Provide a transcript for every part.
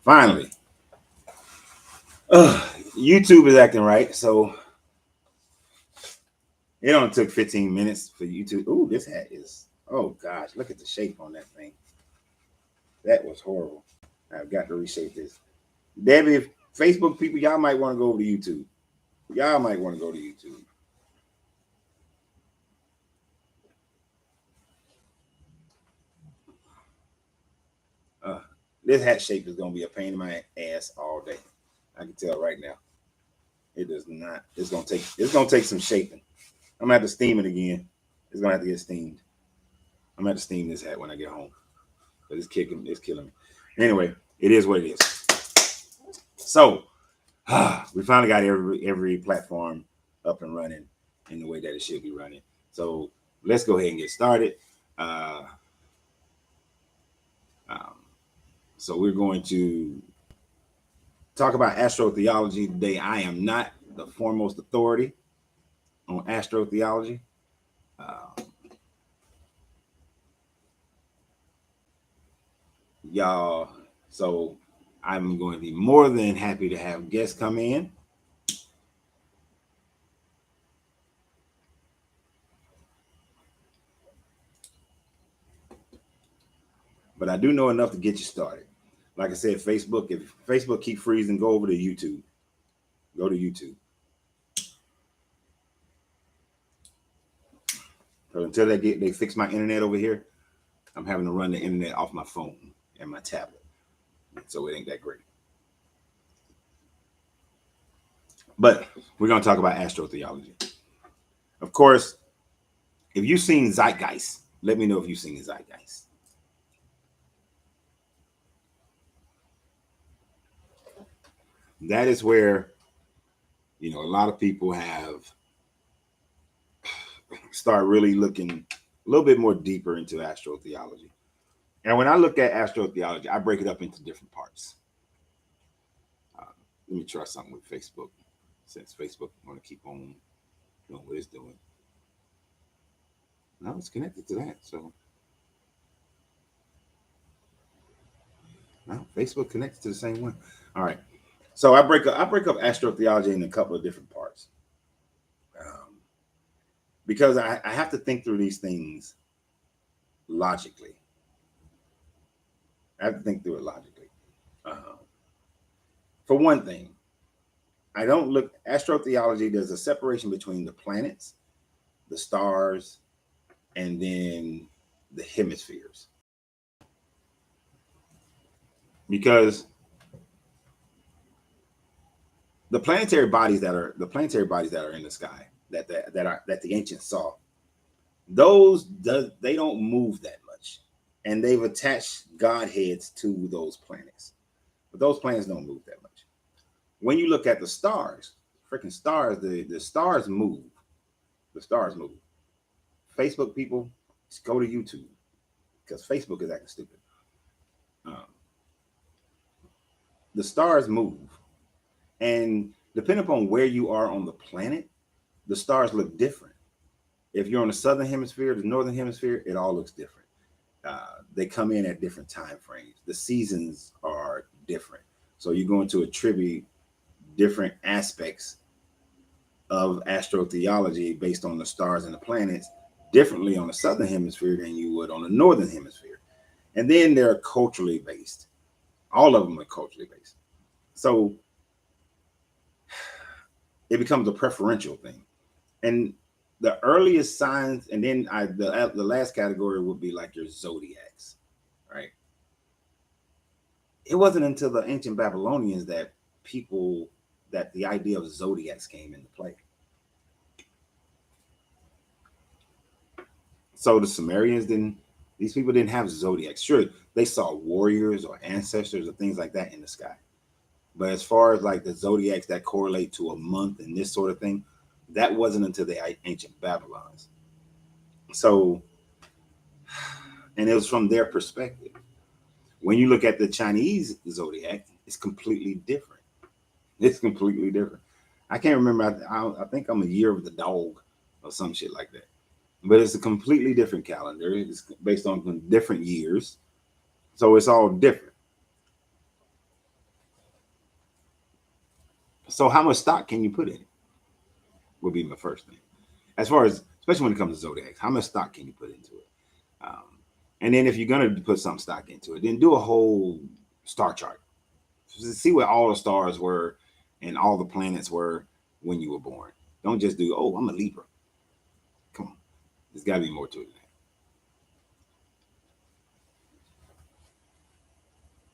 Finally. YouTube is acting right. So it only took 15 minutes for YouTube. Ooh, this hat is, oh gosh, look at the shape on that thing. That was horrible. I've got to reshape this. Debbie, Facebook people, y'all might want to go over to YouTube. Y'all might want to go to YouTube. This hat shape is going to be a pain in my ass all day. I can tell right now. It does not. It's gonna take some shaping. I'm gonna have to steam it again. It's gonna have to get steamed. I'm gonna have to steam this hat when I get home. But it's killing me. Anyway, it is what it is. So we finally got every platform up and running in the way that it should be running. So let's go ahead and get started. So we're going to talk about astrotheology today. I am not the foremost authority on astrotheology. Y'all, so I'm going to be more than happy to have guests come in. But I do know enough to get you started. Like I said, Facebook, if Facebook keep freezing, go over to YouTube. Go to YouTube. So until they fix my internet over here, I'm having to run the internet off my phone and my tablet. So it ain't that great. But we're going to talk about astrotheology. Of course, if you've seen Zeitgeist, let me know if you've seen Zeitgeist. That is where, a lot of people have start really looking a little bit more deeper into astrotheology. And when I look at astrotheology, I break it up into different parts. Let me try something with Facebook, since Facebook want to keep on doing what it's doing. No, it's connected to that. So no, Facebook connected to the same one. All right. So I break up astrotheology in a couple of different parts. Because I have to think through these things logically. I have to think through it logically. For one thing, I don't look astrotheology. There's a separation between the planets, the stars, and then the hemispheres. Because the planetary bodies that are in the sky that the ancients saw, they don't move that much, and they've attached godheads to those planets, but those planets don't move that much. When you look at the stars, freaking stars, the stars move. The stars move. Facebook people, just go to YouTube because Facebook is acting stupid. The stars move, and depending upon where you are on the planet, the stars look different. If you're on the southern hemisphere, the northern hemisphere, it all looks different. They come in at different time frames. The seasons are different, so you're going to attribute different aspects of astrotheology based on the stars and the planets differently on the southern hemisphere than you would on the northern hemisphere. And then they're culturally based. All of them are culturally based. So it becomes a preferential thing. And the earliest signs, and then the last category would be like your zodiacs, right? It wasn't until the ancient Babylonians that the idea of zodiacs came into play. So the Sumerians these people didn't have zodiacs. Sure, they saw warriors or ancestors or things like that in the sky. But as far as like the zodiacs that correlate to a month and this sort of thing, that wasn't until the ancient Babylons. So, and it was from their perspective. When you look at the Chinese zodiac, it's completely different. It's completely different. I can't remember. I think I'm a year of the dog or some shit like that. But it's a completely different calendar. It's based on different years. So it's all different. So how much stock can you put in it? Would be my first thing. As far as, especially when it comes to zodiacs, how much stock can you put into it? And then if you're gonna put some stock into it, then do a whole star chart. See where all the stars were and all the planets were when you were born. Don't just do, oh, I'm a Libra. Come on, there's got to be more to it than that.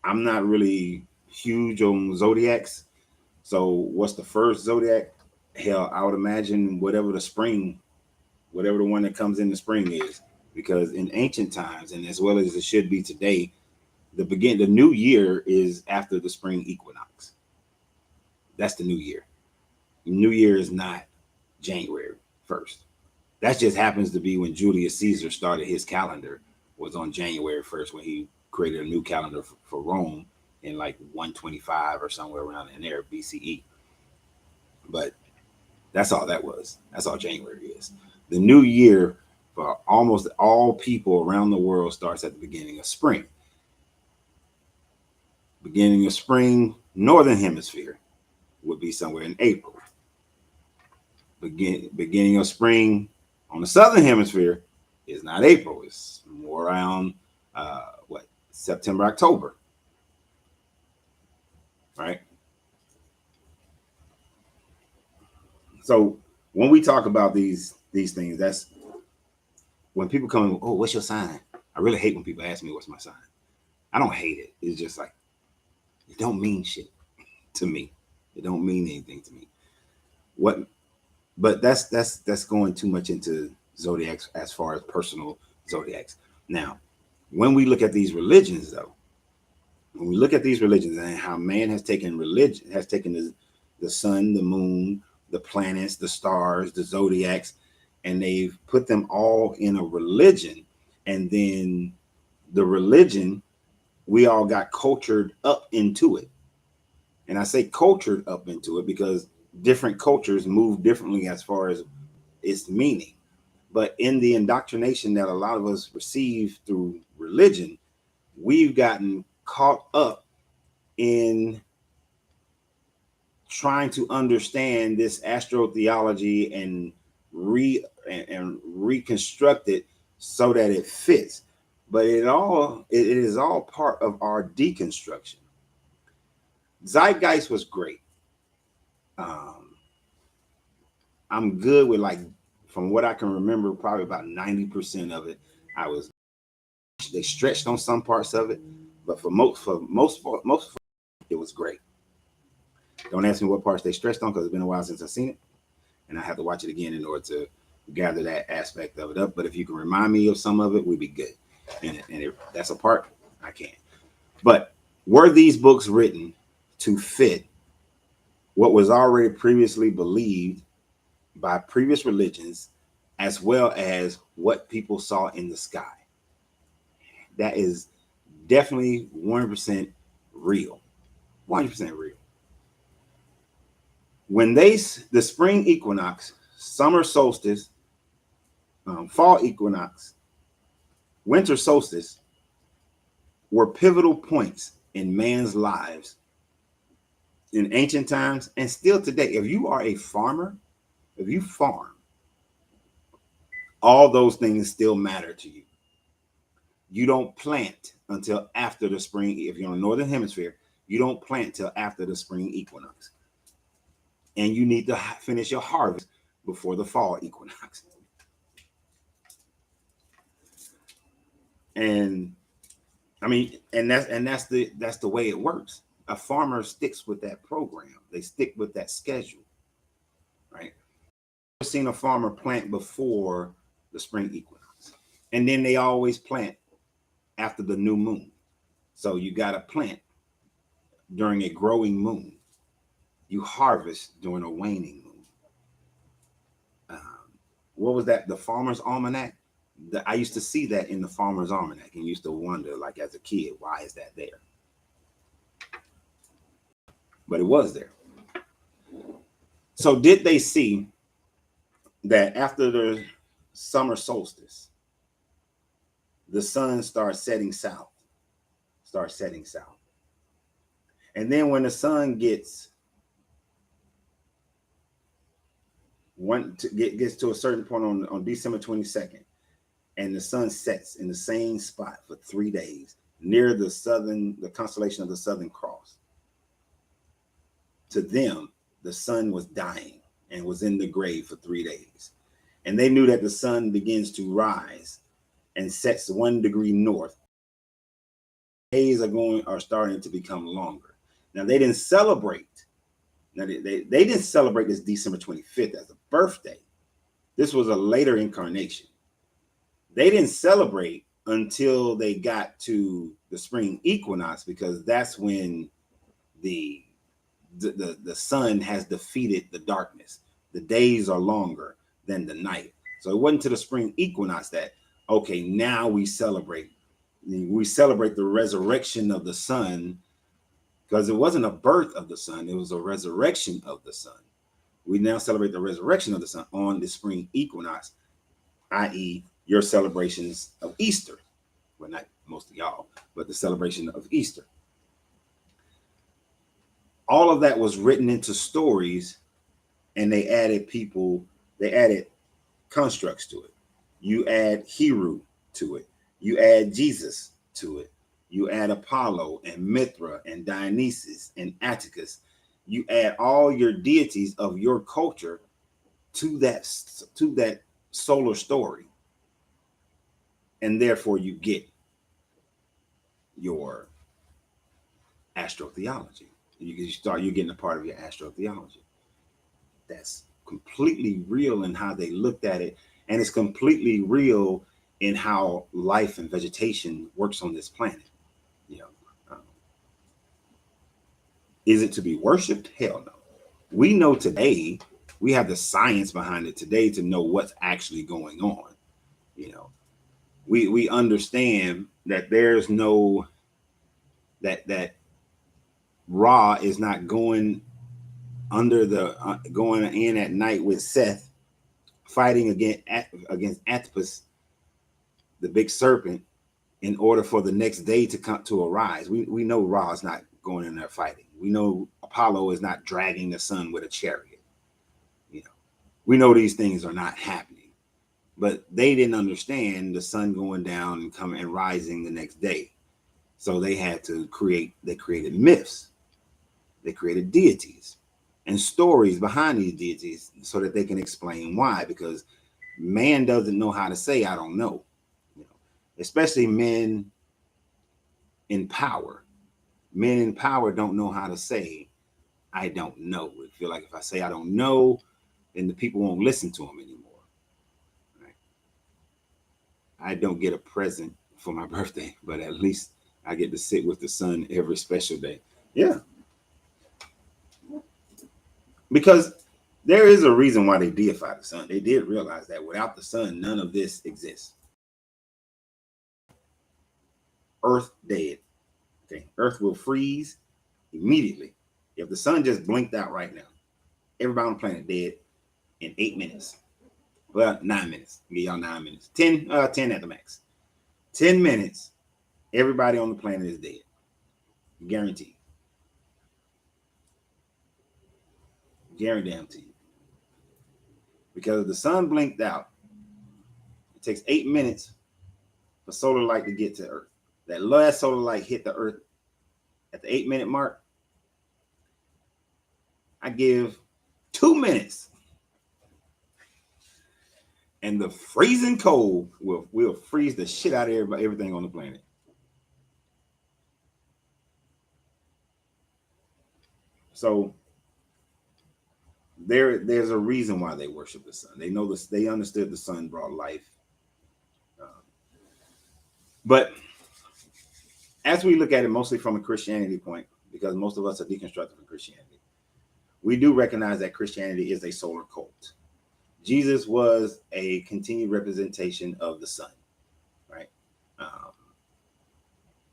I'm not really huge on zodiacs. So what's the first zodiac? Hell, I would imagine whatever the spring, whatever the one that comes in the spring is, because in ancient times, and as well as it should be today, the new year is after the spring equinox. That's the new year. New Year is not January 1st. That just happens to be when Julius Caesar started his calendar, was on January 1st when he created a new calendar for Rome in like 125 or somewhere around in there, BCE. But that's all that was. That's all January is. The new year for almost all people around the world starts at the beginning of spring. Beginning of spring, northern hemisphere would be somewhere in April. Beginning of spring on the southern hemisphere is not April. It's more around September, October, right? So when we talk about these things, that's when people come in, oh, what's your sign? I really hate when people ask me what's my sign. I don't hate it. It's just like, it don't mean shit to me. It don't mean anything to me. But that's going too much into zodiacs as far as personal zodiacs. Now, when we look at these religions, though, when we look at these religions and how man has taken religion, has taken the sun, the moon, the planets, the stars, the zodiacs, and they've put them all in a religion. And then the religion, we all got cultured up into it. And I say cultured up into it because different cultures move differently as far as its meaning. But in the indoctrination that a lot of us receive through religion, we've gotten caught up in trying to understand this astrotheology and reconstruct it so that it fits. But it is all part of our deconstruction. Zeitgeist was great. I'm good with, like, from what I can remember, probably about 90% of it. They stretched on some parts of it, but for most it was great. Don't ask me what parts they stretched on because it's been a while since I've seen it, and I have to watch it again in order to gather that aspect of it up. But if you can remind me of some of it, we'd be good. And if that's a part, I can. But were these books written to fit what was already previously believed by previous religions, as well as what people saw in the sky? That is definitely 100% real. 100% real. When the spring equinox, summer solstice, fall equinox, winter solstice were pivotal points in man's lives in ancient times and still today. If you are a farmer, if you farm, all those things still matter to you. You don't plant until after the spring. If you're in the northern hemisphere, you don't plant till after the spring equinox. And you need to finish your harvest before the fall equinox. And I mean, and that's the way it works. A farmer sticks with that program. They stick with that schedule, right? I've seen a farmer plant before the spring equinox, and then they always plant after the new moon. So you got to plant during a growing moon. You harvest during a waning moon. What was that? The Farmer's Almanac. I used to see that in the Farmer's Almanac and used to wonder, like, as a kid, why is that there? But it was there. So did they see that after the summer solstice, the sun starts setting south, And then when the sun gets gets to a certain point on December 22nd, and the sun sets in the same spot for 3 days near the constellation of the Southern Cross. To them, the sun was dying and was in the grave for 3 days. And they knew that the sun begins to rise and sets 1 degree north. Days are starting to become longer. Now they didn't celebrate. Now they didn't celebrate this December 25th as a birthday. This was a later incarnation. They didn't celebrate until they got to the spring equinox, because that's when the sun has defeated the darkness. The days are longer than the night. So it wasn't to the spring equinox that, okay, now we celebrate. We celebrate the resurrection of the sun, because it wasn't a birth of the sun, it was a resurrection of the sun. We now celebrate the resurrection of the sun on the spring equinox, i.e., your celebrations of Easter. Well, not most of y'all, but the celebration of Easter. All of that was written into stories, and they added constructs to it. You add Hero to it. You add Jesus to it. You add Apollo and Mithra and Dionysus and Atticus. You add all your deities of your culture to that solar story. And therefore you get your astrotheology. You're getting a part of your astrotheology. That's completely real in how they looked at it, and it's completely real in how life and vegetation works on this planet. Is it to be worshipped? Hell no. We know today, we have the science behind it today to know what's actually going on. We understand that there's no that Ra is not going going in at night with Seth, fighting against Antipas, the big serpent, in order for the next day to come to arise. We know Ra is not going in there fighting. We know Apollo is not dragging the sun with a chariot. We know these things are not happening, but they didn't understand the sun going down and coming and rising the next day. So they had to created myths. They created deities and stories behind these deities so that they can explain why, because man doesn't know how to say, I don't know. Especially men in power. Men in power don't know how to say, I don't know. I feel like if I say I don't know, then the people won't listen to them anymore. Right? I don't get a present for my birthday, but at least I get to sit with the sun every special day. Yeah. Because there is a reason why they deify the sun. They did realize that without the sun, none of this exists. Earth dead. Okay, Earth will freeze immediately. If the sun just blinked out right now, everybody on the planet dead in 8 minutes. Well, 9 minutes. Give y'all 9 minutes. 10 at the max. 10 minutes, everybody on the planet is dead. Guaranteed. Guaranteed. Because if the sun blinked out, it takes 8 minutes for solar light to get to Earth. That last solar light hit the Earth at the 8-minute mark. I give 2 minutes, and the freezing cold will freeze the shit out of everything on the planet. So there's a reason why they worship the sun. They know this. They understood the sun brought life. But as we look at it mostly from a Christianity point, because most of us are deconstructed from Christianity, we do recognize that Christianity is a solar cult. Jesus was a continued representation of the sun, right?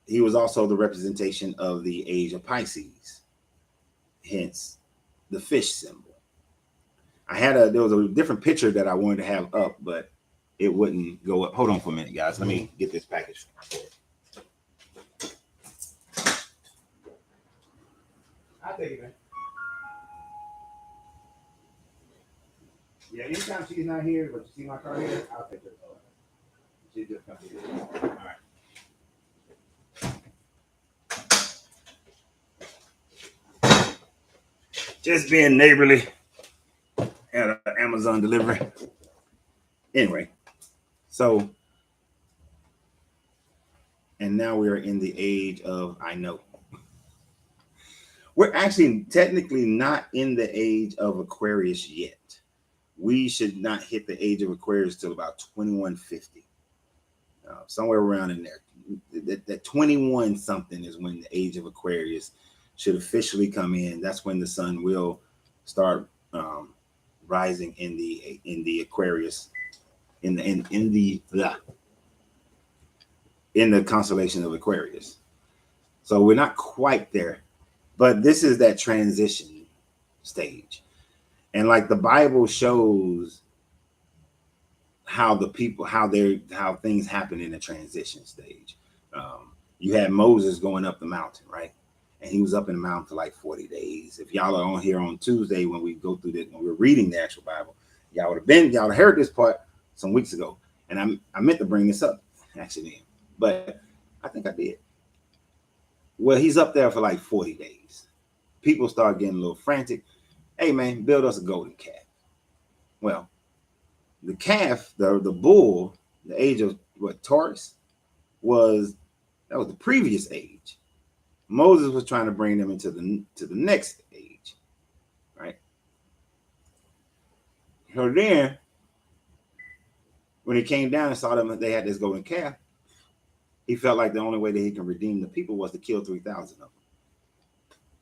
He was also the representation of the age of Pisces, hence the fish symbol. There was a different picture that I wanted to have up, but it wouldn't go up. Hold on for a minute, guys. Let me get this package. I'll take it, man. Yeah, anytime she's not here, but you see my car here, I'll take her. She just comes here. All right. Just being neighborly at an Amazon delivery. Anyway, so, and now we are in the age of I know. We're actually technically not in the age of Aquarius yet. We should not hit the age of Aquarius till about 2150. Somewhere around in there. That 21 something is when the age of Aquarius should officially come in. That's when the sun will start rising in the Aquarius, in the constellation of Aquarius. So we're not quite there, but this is that transition stage. And like the Bible shows how things happen in the transition stage. You had Moses going up the mountain, right? And he was up in the mountain for like 40 days. If y'all are on here on Tuesday when we go through this, when we're reading the actual Bible, y'all have heard this part some weeks ago. And I meant to bring this up actually, but I think I did. Well, he's up there for like 40 days. People start getting a little frantic. Hey man, build us a golden calf. Well, the calf, the bull, the age of Taurus, that was the previous age. Moses was trying to bring them into the next age, right? So then, when he came down and saw them, they had this golden calf. He felt like the only way that he can redeem the people was to kill 3,000 of them.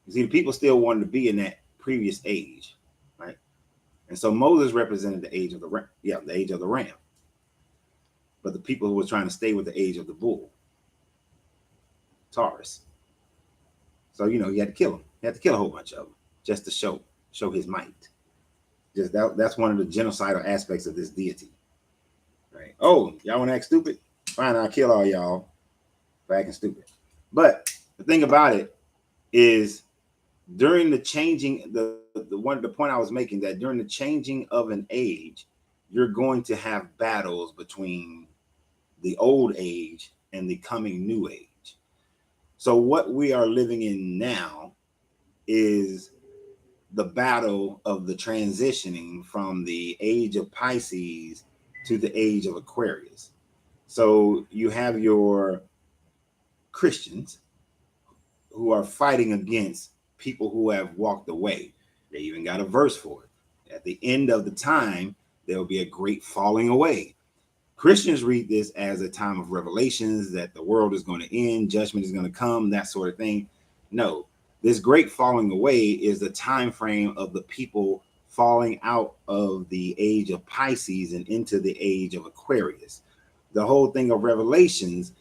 You see, the people still wanted to be in that previous age, right? And so Moses represented the age of the ram. But the people who were trying to stay with the age of the bull, Taurus. So he had to kill them. He had to kill a whole bunch of them just to show his might. Just that's one of the genocidal aspects of this deity, right? Oh, y'all want to act stupid? Fine, I'll kill all y'all for acting stupid. But the thing about it is, during the changing, the point I was making, that during the changing of an age, you're going to have battles between the old age and the coming new age. So what we are living in now is the battle of the transitioning from the age of Pisces to the age of Aquarius. So you have your Christians who are fighting against people who have walked away. They even got a verse for it. At the end of the time, there will be a great falling away. Christians read this as a time of revelations, that the world is going to end, judgment is going to come, that sort of thing. No, this great falling away is the time frame of the people falling out of the age of Pisces and into the age of Aquarius. The whole thing of Revelations,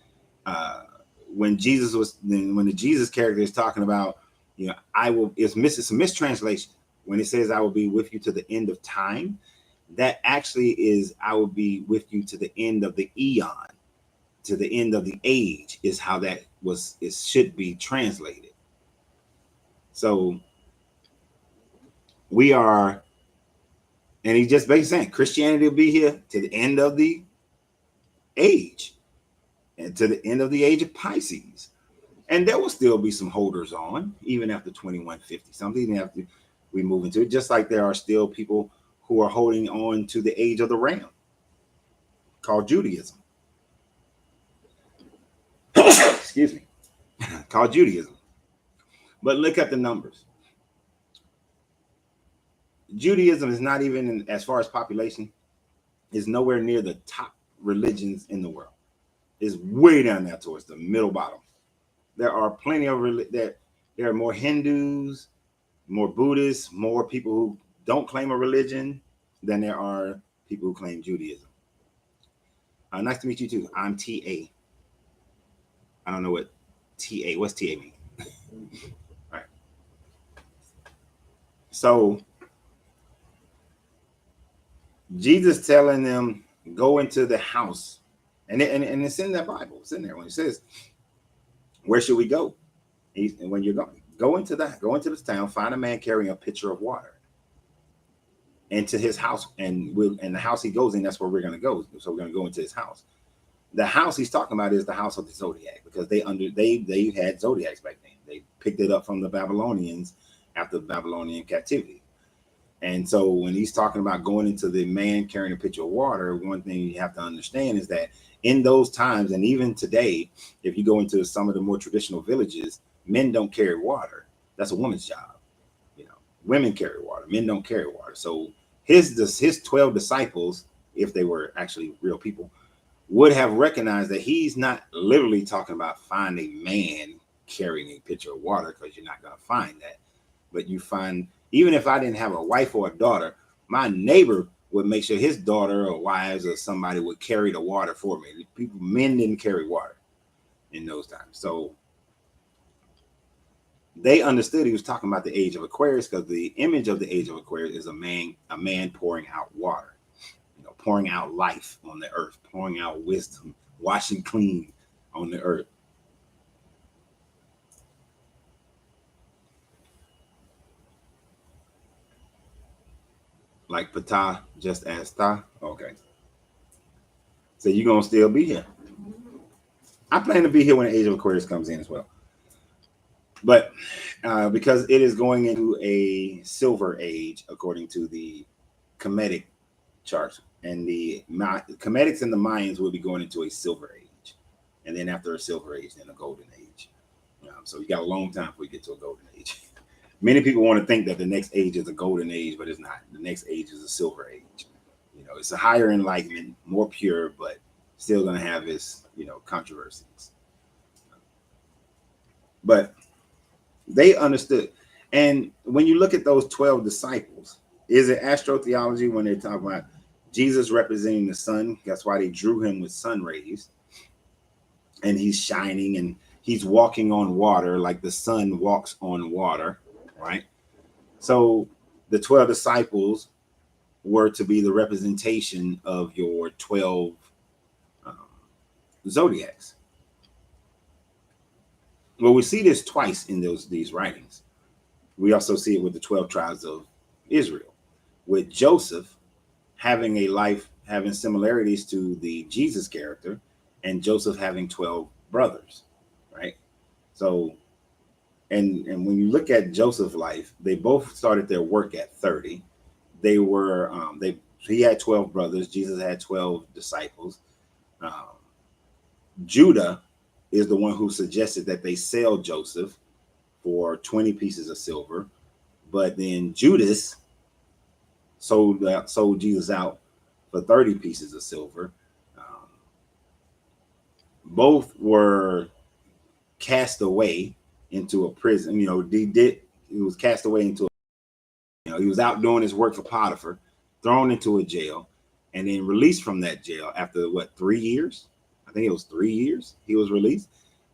when the Jesus character is talking about, it's a mistranslation. When it says I will be with you to the end of time, that actually is I will be with you to the end of the eon, to the end of the age, is how it should be translated. So we are, and he's just basically saying Christianity will be here to the end of the age, and to the end of the age of Pisces. And there will still be some holders on, even after 2150, something even after we move into it, just like there are still people who are holding on to the age of the ram, called Judaism. Excuse me. Called Judaism. But look at the numbers. Judaism is not even, as far as population, is nowhere near the top religions in the world. It's way down there towards the middle bottom. There are plenty of there are more Hindus, more Buddhists, more people who don't claim a religion than there are people who claim Judaism. Nice to meet you too. I'm TA. I don't know what TA. What's TA mean? All right. So Jesus telling them, go into the house, and it's in that Bible. It's in there when it says, where should we go? And when you're going, go into this town, find a man carrying a pitcher of water. into his house, and the house he goes in, that's where we're going to go. So we're going to go into his house. The house he's talking about is the house of the zodiac, because they had zodiacs back then. They picked it up from the Babylonians after the Babylonian captivity. And so when he's talking about going into the man carrying a pitcher of water, one thing you have to understand is that in those times, and even today, if you go into some of the more traditional villages, men don't carry water. That's a woman's job. You know, women carry water. Men don't carry water. So his 12 disciples, if they were actually real people, would have recognized that he's not literally talking about find a man carrying a pitcher of water, because you're not going to find that. But you find, even if I didn't have a wife or a daughter, my neighbor would make sure his daughter or wives or somebody would carry the water for me. Men didn't carry water in those times. So they understood he was talking about the age of Aquarius, because the image of the age of Aquarius is a man pouring out water, you know, pouring out life on the earth, pouring out wisdom, washing clean on the earth. Like Ptah, just as Ta. Okay. So you're going to still be here. I plan to be here when the age of Aquarius comes in as well. But because it is going into a silver age, according to the Hermetic chart, and the Hermetics and the Mayans will be going into a silver age. And then after a silver age, then a golden age. So you got a long time before you get to a golden age. Many people want to think that the next age is a golden age, but it's not. The next age is a silver age. You know, it's a higher enlightenment, more pure, but still going to have its, you know, controversies. But they understood. And when you look at those 12 disciples, is it astrotheology when they're talking about Jesus representing the sun? That's why they drew him with sun rays. And he's shining and he's walking on water like the sun walks on water, right? So the 12 disciples were to be the representation of your 12 zodiacs. Well, we see this twice in these writings. We also see it with the 12 tribes of Israel, with Joseph having a life, having similarities to the Jesus character, and Joseph having 12 brothers, right? So, and when you look at Joseph's life, they both started their work at 30. They were, he had 12 brothers. Jesus had 12 disciples. Judah is the one who suggested that they sell Joseph for 20 pieces of silver, but then Judas sold Jesus out for 30 pieces of silver. Both were cast away into a prison. You know, he was cast away into, he was out doing his work for Potiphar, thrown into a jail, and then released from that jail after 3 years? I think it was 3 years he was released,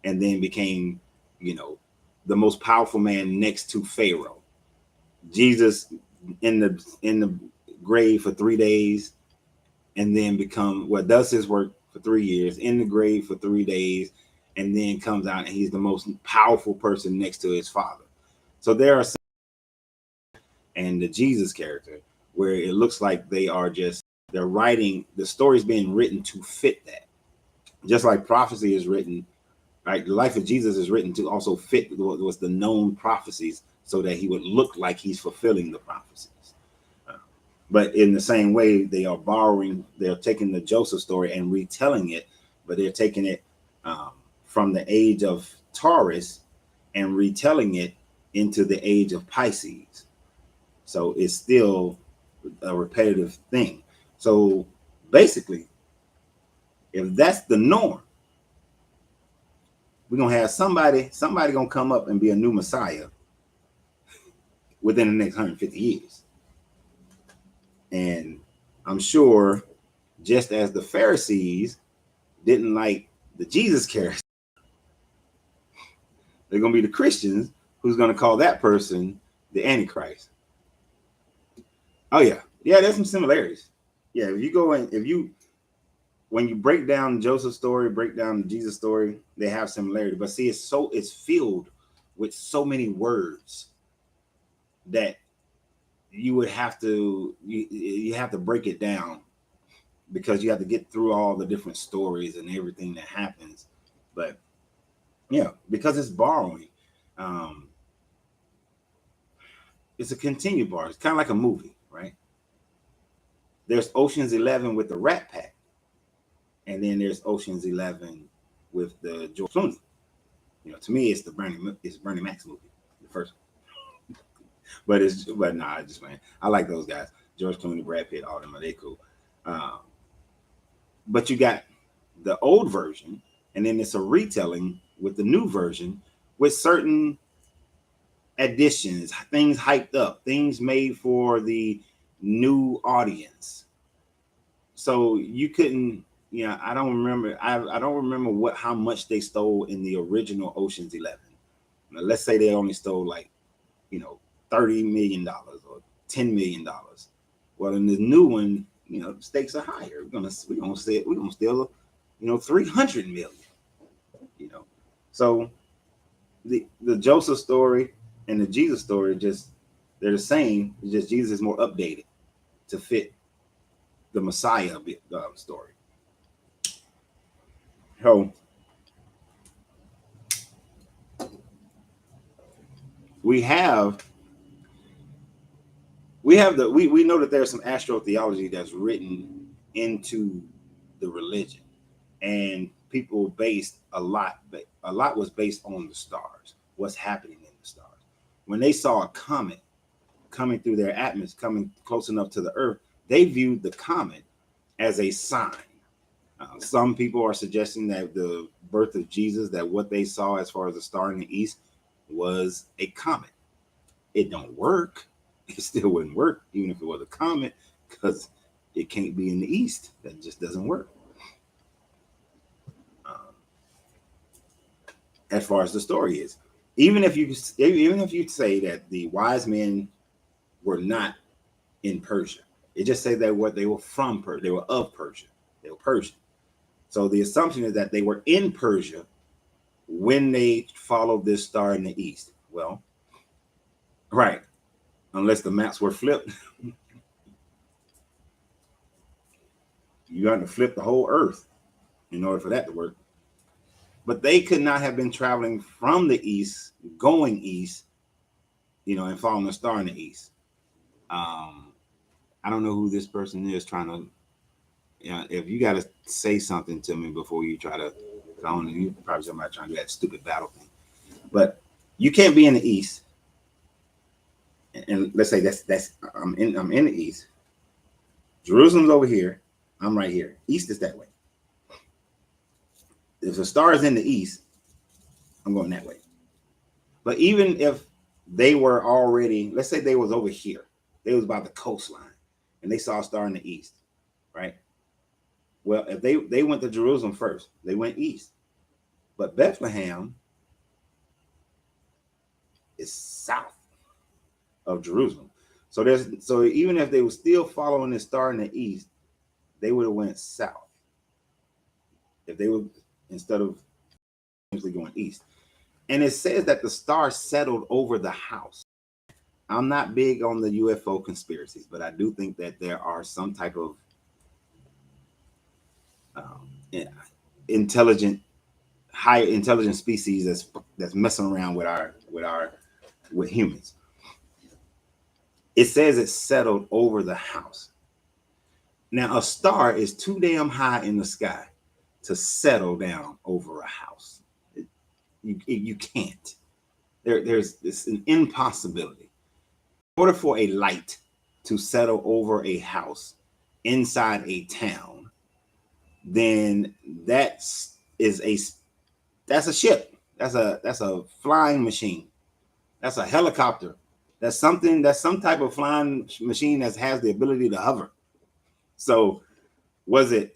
and then became, the most powerful man next to Pharaoh. Jesus in the grave for 3 days, and then does his work for 3 years, in the grave for 3 days, and then comes out and he's the most powerful person next to his father. So there are some, and the Jesus character, where it looks like they're writing, the story's being written to fit that. Just like prophecy is written, right? The life of Jesus is written to also fit what was the known prophecies, so that he would look like he's fulfilling the prophecies. But in the same way, they're taking the Joseph story and retelling it, but they're taking it from the age of Taurus and retelling it into the age of Pisces. So it's still a repetitive thing. So basically, if that's the norm, we're gonna have somebody gonna come up and be a new Messiah within the next 150 years. And I'm sure, just as the Pharisees didn't like the Jesus character, they're gonna be the Christians who's gonna call that person the Antichrist. Oh yeah, there's some similarities. Yeah, when you break down Joseph's story, break down the Jesus story, they have similarity. But see, it's filled with so many words that you would have to you have to break it down, because you have to get through all the different stories and everything that happens. But yeah, because it's borrowing, um, it's a continued borrow. It's kind of like a movie, right? There's Ocean's 11 with the Rat Pack, and then there's Ocean's 11 with the George Clooney. To me, it's Bernie Mac's movie, the first one. But nah, I just man, I like those guys. George Clooney, Brad Pitt, all them are they cool. Um, but you got the old version, and then it's a retelling with the new version with certain additions, things hyped up, things made for the new audience. So you couldn't, I don't remember. I don't remember how much they stole in the original Ocean's 11. Now, let's say they only stole like, $30 million or $10 million. Well, in the new one, stakes are higher. We're gonna steal 300 million. So the Joseph story and the Jesus story they're the same. It's just Jesus is more updated to fit the Messiah story. So we know that there's some astrotheology that's written into the religion, and people based a lot was based on the stars, what's happening in the stars. When they saw a comet coming through their atmosphere, coming close enough to the earth, they viewed the comet as a sign. Some people are suggesting that the birth of Jesus, that what they saw as far as the star in the east was a comet. It don't work. It still wouldn't work even if it was a comet, because it can't be in the east. That just doesn't work. As far as the story is, even if you say that the wise men were not in Persia, it just say that what they were from Persia, they were of Persia, they were Persian. So the assumption is that they were in Persia when they followed this star in the east. Well, right, unless the maps were flipped. You got to flip the whole earth in order for that to work. But they could not have been traveling from the east, going east, and following the star in the east. I don't know who this person is trying to. If you got to say something to me before you try to, I don't know, you probably somebody trying to do that stupid battle thing. But you can't be in the east, and let's say that's I'm in the east. Jerusalem's over here. I'm right here. East is that way. If the star is in the east, I'm going that way. But even if they were already, let's say they was over here, they was by the coastline, and they saw a star in the east, right? Well, if they went to Jerusalem first, they went east. But Bethlehem is south of Jerusalem. So even if they were still following the star in the east, they would have went south. If they were, instead of actually going east. And it says that the star settled over the house. I'm not big on the UFO conspiracies, but I do think that there are some type of high intelligent species that's messing around with humans. It says it settled over the house. Now, a star is too damn high in the sky to settle down over a house. You can't. It's an impossibility. In order for a light to settle over a house inside a town, then that's a ship. That's a flying machine. That's a helicopter. That's some type of flying machine that has the ability to hover. So is it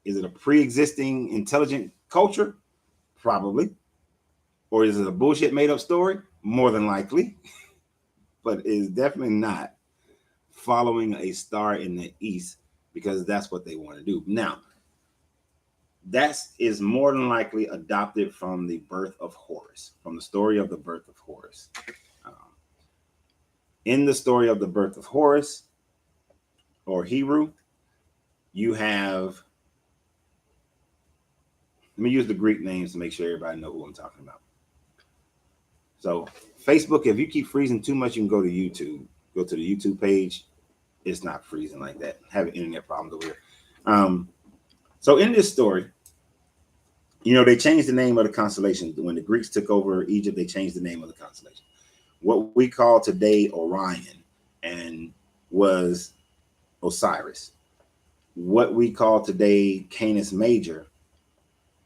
a pre-existing intelligent culture? Probably. Or is it a bullshit made up story? More than likely. But it's definitely not following a star in the east, because that's what they want to do. Now, that is more than likely adopted from the birth of Horus, from the story of the birth of Horus. in the story of the birth of Horus or Heru, you have, let me use the Greek names to make sure everybody know who I'm talking about. So Facebook, if you keep freezing too much, you can go to YouTube. Go to the YouTube page. It's not freezing like that. Having internet problems over here. So in this story, you know, they changed the name of the constellation. When the Greeks took over Egypt, they changed the name of the constellation. What we call today Orion and was Osiris. What we call today Canis Major,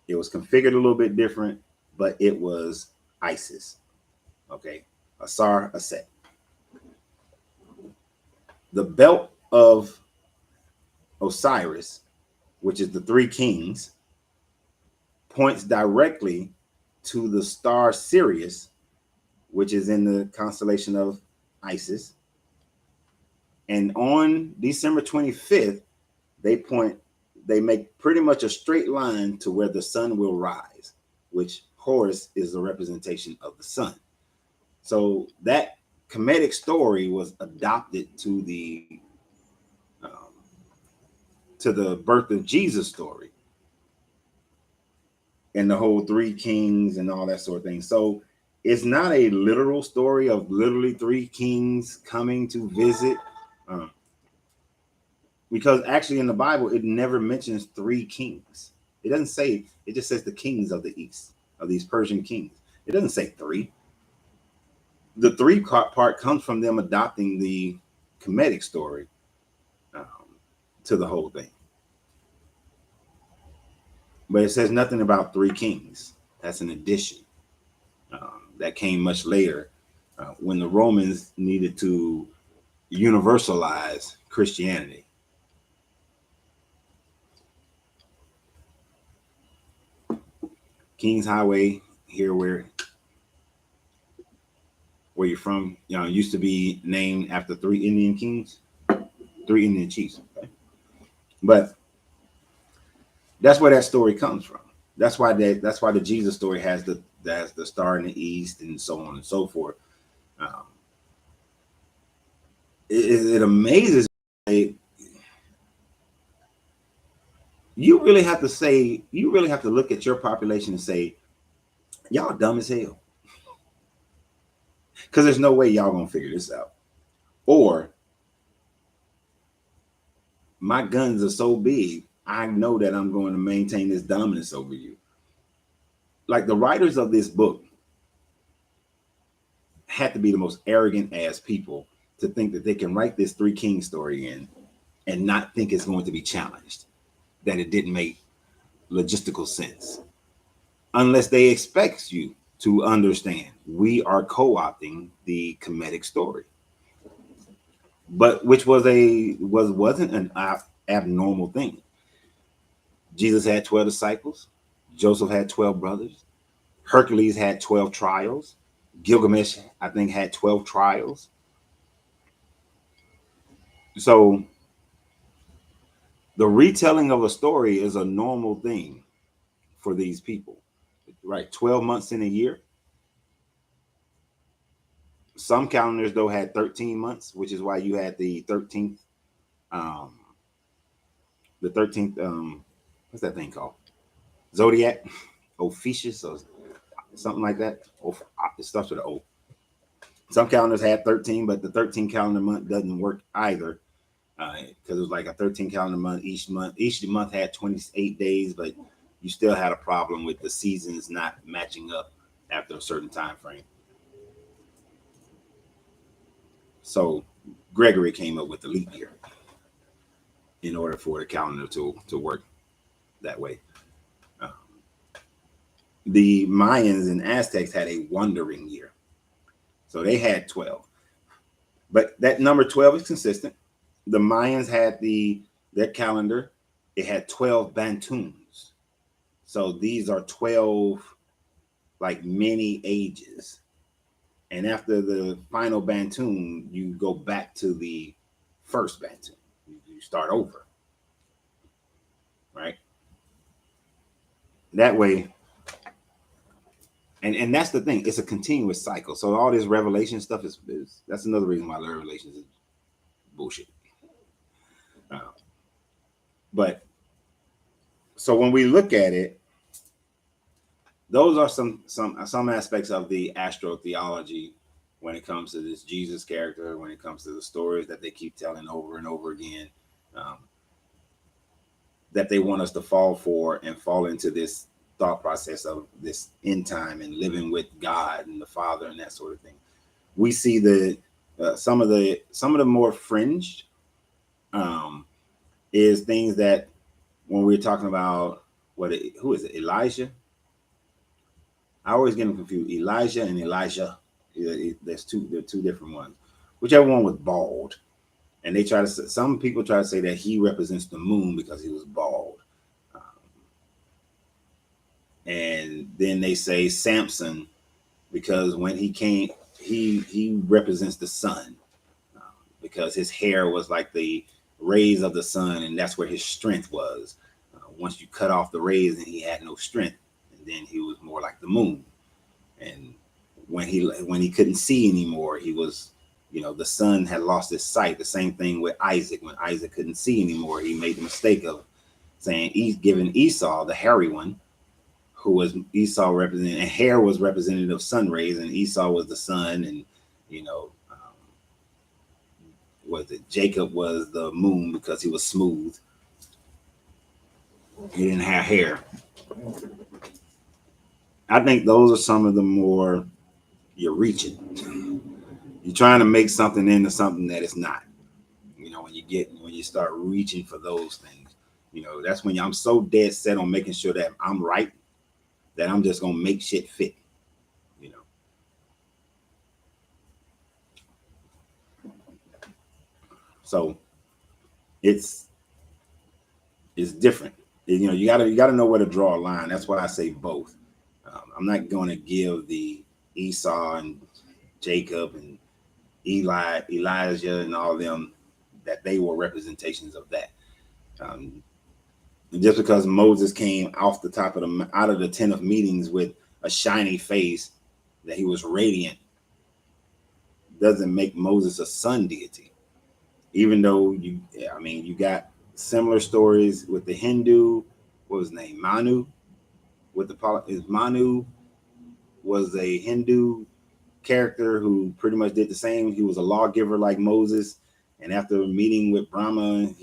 it was configured a little bit different, but it was Isis. Okay, Asar, Aset. The belt of Osiris, which is the three kings, points directly to the star Sirius, which is in the constellation of Isis. And on December 25th, they make pretty much a straight line to where the sun will rise, which Horus is the representation of the sun. So that comedic story was adopted to the birth of Jesus story and the whole three kings and all that sort of thing. So it's not a literal story of literally three kings coming to visit, because actually in the Bible, it never mentions three kings. It doesn't say, it just says the kings of the East, of these Persian kings. It doesn't say three. The three part comes from them adopting the comedic story to the whole thing. But it says nothing about three kings. That's an addition that came much later when the Romans needed to universalize Christianity. King's Highway, here where you're from, you know, used to be named after three Indian kings, three Indian chiefs. Okay? But that's where that story comes from. That's why the Jesus story has the star in the east and so on and so forth. It amazes me. You really have to look at your population and say, y'all dumb as hell. Because there's no way y'all gonna figure this out. Or my guns are so big, I know that I'm going to maintain this dominance over you. Like the writers of this book had to be the most arrogant ass people to think that they can write this three king story in and not think it's going to be challenged, that it didn't make logistical sense. Unless they expect you to understand we are co-opting the comedic story, but which wasn't an abnormal thing. Jesus had 12 disciples. Joseph had 12 brothers. Hercules had 12 trials. Gilgamesh, I think, had 12 trials. So the retelling of a story is a normal thing for these people, right? 12 months in a year. Some calendars, though, had 13 months, which is why you had the 13th, what's that thing called? Zodiac, Ophiuchus, or something like that. It starts with an O. Some calendars had 13, but the 13 calendar month doesn't work either, because it was like a 13 calendar month. Each month had 28 days, but you still had a problem with the seasons not matching up after a certain time frame. So Gregory came up with the leap year in order for the calendar to work that way. The Mayans and Aztecs had a wandering year. So they had 12. But that number 12 is consistent. The Mayans had their calendar. It had 12 Bantuns. So these are 12 like mini ages. And after the final Bantun, you go back to the first Bantun. You start over. Right? That way, And that's the thing. It's a continuous cycle. So all this revelation stuff is that's another reason why the revelations is bullshit. Uh, but so when we look at it, those are some aspects of the astrotheology when it comes to this Jesus character, when it comes to the stories that they keep telling over and over again, um, that they want us to fall for and fall into this thought process of this end time and living with God and the Father and that sort of thing. We see the some of the more fringed is things that when we're talking about who is it, Elijah? I always get them confused. Elijah and Elijah. They're two different ones. Whichever one was bald, and they try to. Some people try to say that he represents the moon because he was bald, and then they say Samson because when he came, he represents the sun because his hair was like the rays of the sun, and that's where his strength was. Once you cut off the rays, and he had no strength, and then he was more like the moon. And when he couldn't see anymore, he was, the sun had lost his sight. The same thing with Isaac. When Isaac couldn't see anymore, he made the mistake of saying he's giving Esau, the hairy one, who was Esau representing, and hair was representative of sun rays, and Esau was the sun, and was it Jacob was the moon because he was smooth. He didn't have hair. I think those are some of the more you're reaching. You're trying to make something into something that it's not. When you start reaching for those things, that's when I'm so dead set on making sure that I'm right that I'm just gonna make shit fit. So it's different. You gotta know where to draw a line. That's why I say both. I'm not going to give the Esau and Jacob and Elijah and all them that they were representations of that. Just because Moses came off the top of out of the tent of meetings with a shiny face, that he was radiant, doesn't make Moses a sun deity. Even though you got similar stories with the Hindu. What was his name? Manu. Manu was a Hindu character who pretty much did the same. He was a lawgiver like Moses, and after meeting with Brahma,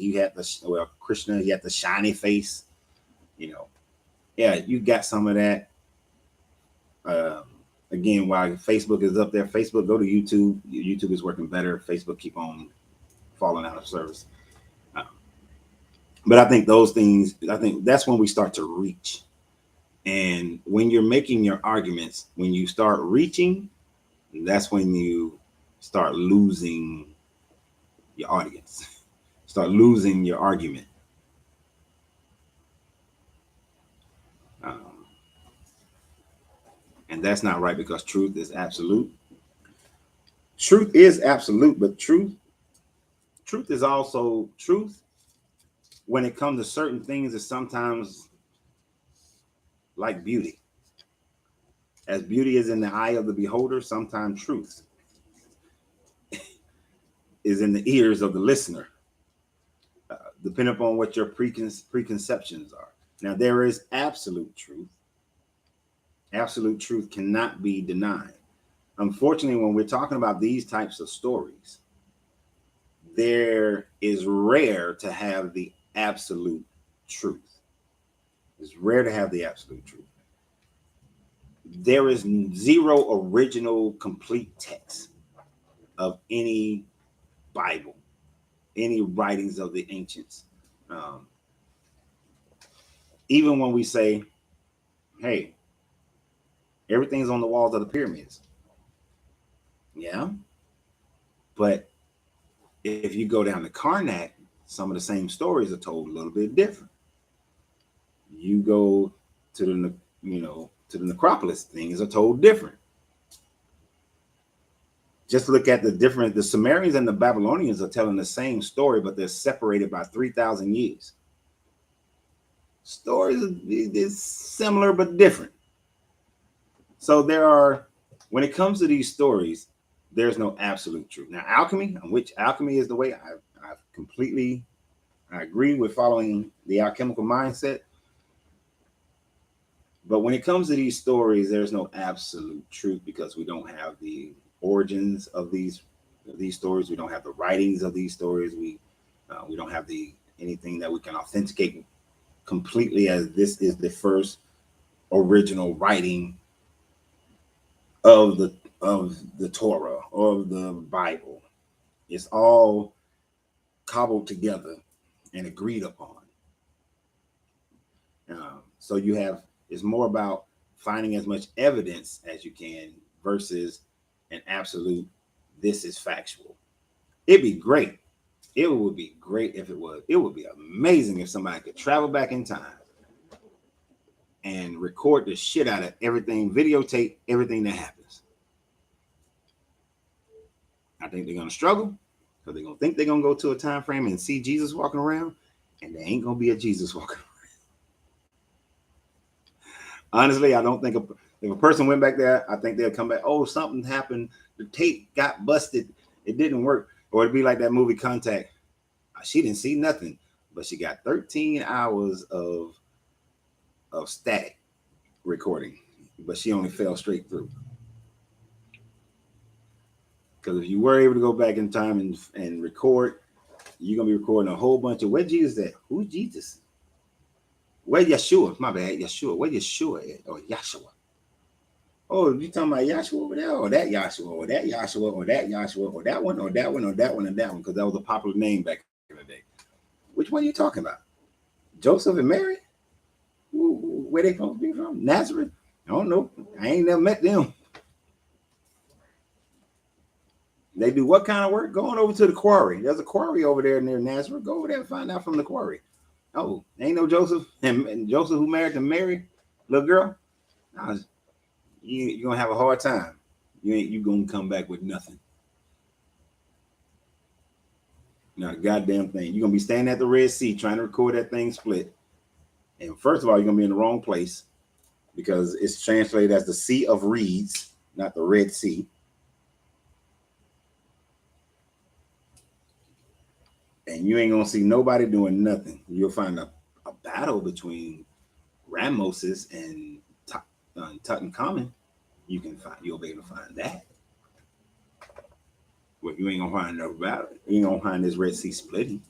Krishna, he had the shiny face. You got some of that. Again, while Facebook is up there, Facebook, go to YouTube. YouTube is working better. Facebook keep on falling out of service. But I think those things, that's when we start to reach. And when you're making your arguments, when you start reaching, that's when you start losing your audience, start losing your argument. And that's not right, because truth is absolute. Truth is absolute, but truth is also truth. When it comes to certain things, is sometimes like beauty. As beauty is in the eye of the beholder, sometimes truth is in the ears of the listener, depending upon what your preconceptions are. Now, there is absolute truth. Absolute truth cannot be denied. Unfortunately, when we're talking about these types of stories, there is rare to have the absolute truth. It's rare to have the absolute truth. There is zero original complete text of any Bible, any writings of the ancients. Even when we say, hey, everything's on the walls of the pyramids. Yeah. But if you go down to Karnak, some of the same stories are told a little bit different. You go to the necropolis, things are told different. Just look at the Sumerians and the Babylonians are telling the same story, but they're separated by 3,000 years. Stories is similar but different. So there are, when it comes to these stories, there's no absolute truth. Now, alchemy, which alchemy is the way I completely, I agree with following the alchemical mindset. But when it comes to these stories, there's no absolute truth because we don't have the origins of these stories. We don't have the writings of these stories. We don't have the anything that we can authenticate completely as this is the first original writing of the Torah or the Bible. It's all cobbled together and agreed upon. So you have, it's more about finding as much evidence as you can versus an absolute, this is factual. It'd be great. It would be great if it was. It would be amazing if somebody could travel back in time and record the shit out of everything, videotape everything that happens. I think they're going to struggle because they're going to think they're going to go to a time frame and see Jesus walking around, and there ain't going to be a Jesus walking around. Honestly, I don't think if a person went back there, I think they'll come back. Oh, something happened. The tape got busted. It didn't work. Or it'd be like that movie Contact. She didn't see nothing, but she got 13 hours of static recording, but she only fell straight through. Because if you were able to go back in time and record, you're going to be recording a whole bunch of, where Jesus at? Who's Jesus? Where Yeshua? My bad, Yeshua. Where Yeshua at? Or Yahshua? Oh, you talking about Yahshua over there? Or that Yahshua? Or that Yahshua? Or that Yahshua? Or that one? Or that one? Or that one? And that one? Because that was a popular name back in the day. Which one are you talking about? Joseph and Mary? Where they supposed to be from? Nazareth? I don't know. I ain't never met them. They do what kind of work? Going over to the quarry. There's a quarry over there near Nazareth. Go over there and find out from the quarry. Oh, ain't no Joseph and Joseph who married to Mary, little girl. No, you're gonna have a hard time. You gonna come back with nothing. Not a goddamn thing. You're gonna be standing at the Red Sea trying to record that thing split. And first of all, you're gonna be in the wrong place because it's translated as the Sea of Reeds, not the Red Sea. And you ain't gonna see nobody doing nothing. You'll find a battle between Ramoses and Tutankhamun. You'll be able to find that. But you ain't gonna find no battle. You ain't gonna find this Red Sea splitting.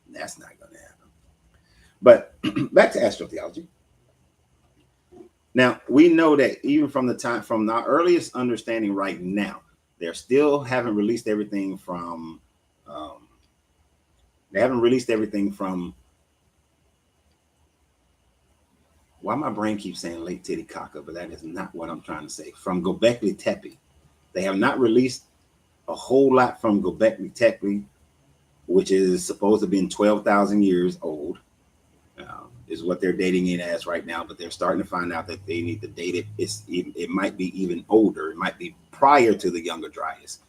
That's not gonna happen. But back to astrotheology. Now we know that even from our earliest understanding right now, they still haven't released everything from. They haven't released everything from. Why my brain keeps saying Lake Titicaca, but that is not what I'm trying to say. From Göbekli Tepe, they have not released a whole lot from Göbekli Tepe, which is supposed to have been 12,000 years old, is what they're dating it as right now. But they're starting to find out that they need to date it. It might be even older. It might be prior to the Younger Dryas,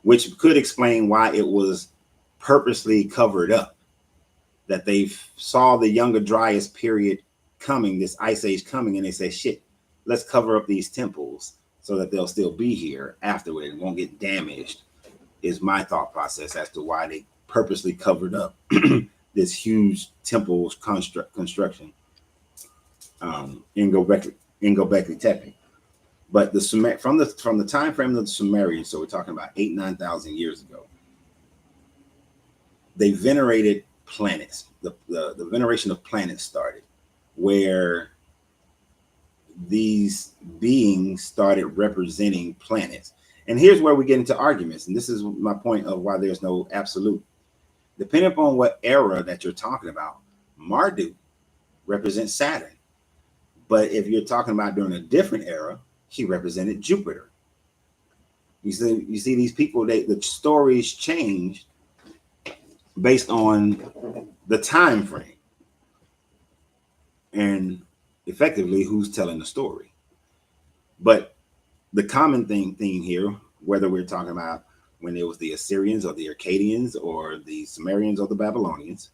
which could explain why it was purposely covered up. That they saw the Younger Dryas period coming, this ice age coming, and they say, shit, let's cover up these temples so that they'll still be here afterward and won't get damaged, is my thought process as to why they purposely covered up this huge temple construction in Göbekli Tepe. But from the time frame of the Sumerians, so we're talking about 9,000 years ago, they venerated planets. The veneration of planets started, where these beings started representing planets. And here's where we get into arguments. And this is my point of why there's no absolute. Depending upon what era that you're talking about, Marduk represents Saturn. But if you're talking about during a different era, he represented Jupiter. You see these people, the stories change based on the time frame and effectively who's telling the story. But the common theme here, whether we're talking about when it was the Assyrians or the Akkadians or the Sumerians or the Babylonians,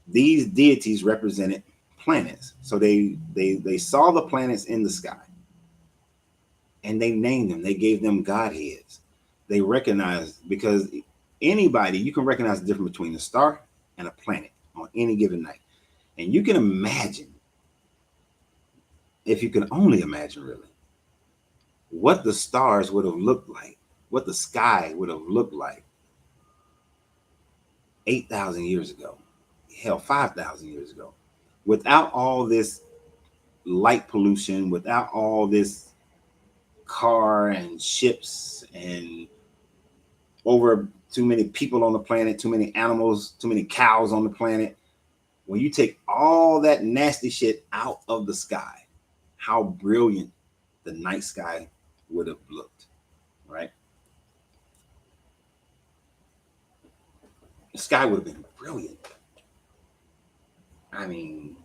these deities represented planets. So they saw the planets in the sky. and they named them. They gave them godheads. They recognized, because anybody, you can recognize the difference between a star and a planet on any given night. And you can imagine, if you can only imagine really, what the stars would have looked like, what the sky would have looked like 8,000 years ago, hell, 5,000 years ago, without all this light pollution, without all this car and ships and over too many people on the planet, too many animals, too many cows on the planet. When you take all that nasty shit out of the sky, how brilliant the night sky would have looked, right? The sky would have been brilliant. I mean,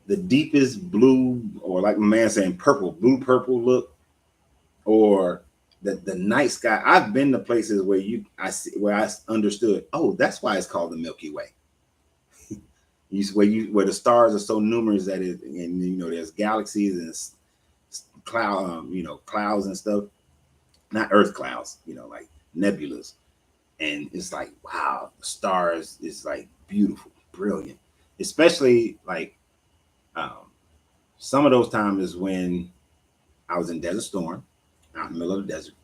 the deepest blue, or like my man saying purple, blue purple look, or the night sky. I've been to places where I understood, oh, that's why it's called the Milky Way. Where the stars are so numerous that it, and you know, there's galaxies and clouds and stuff, not Earth clouds, you know, like nebulas, and it's like, wow, the stars is like beautiful, brilliant, especially like some of those times is when I was in Desert Storm, out in the middle of the desert,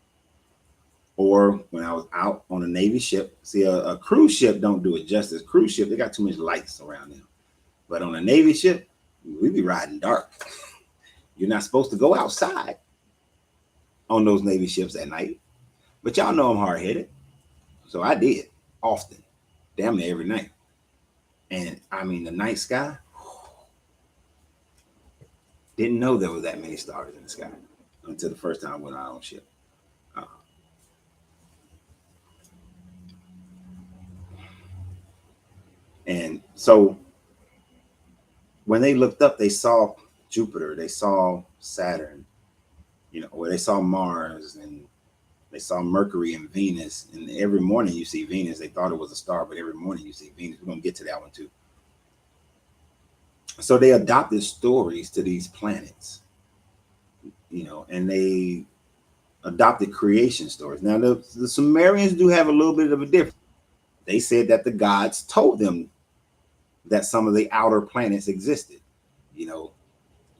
or when I was out on a Navy ship. See, a cruise ship don't do it justice. Cruise ship, they got too much lights around them. But on a Navy ship, we be riding dark. You're not supposed to go outside on those Navy ships at night. But y'all know I'm hard-headed. So I did often, damn near every night. And I mean, the night sky, didn't know there was that many stars in the sky until the first time I went out on ship. And so when they looked up, they saw Jupiter, they saw Saturn, you know, or they saw Mars, and they saw Mercury and Venus. And every morning you see Venus. They thought it was a star, but every morning you see Venus. We're going to get to that one too. So they adopted stories to these planets, you know, and they adopted creation stories. Now, the Sumerians do have a little bit of a difference. They said that the gods told them that some of the outer planets existed. You know,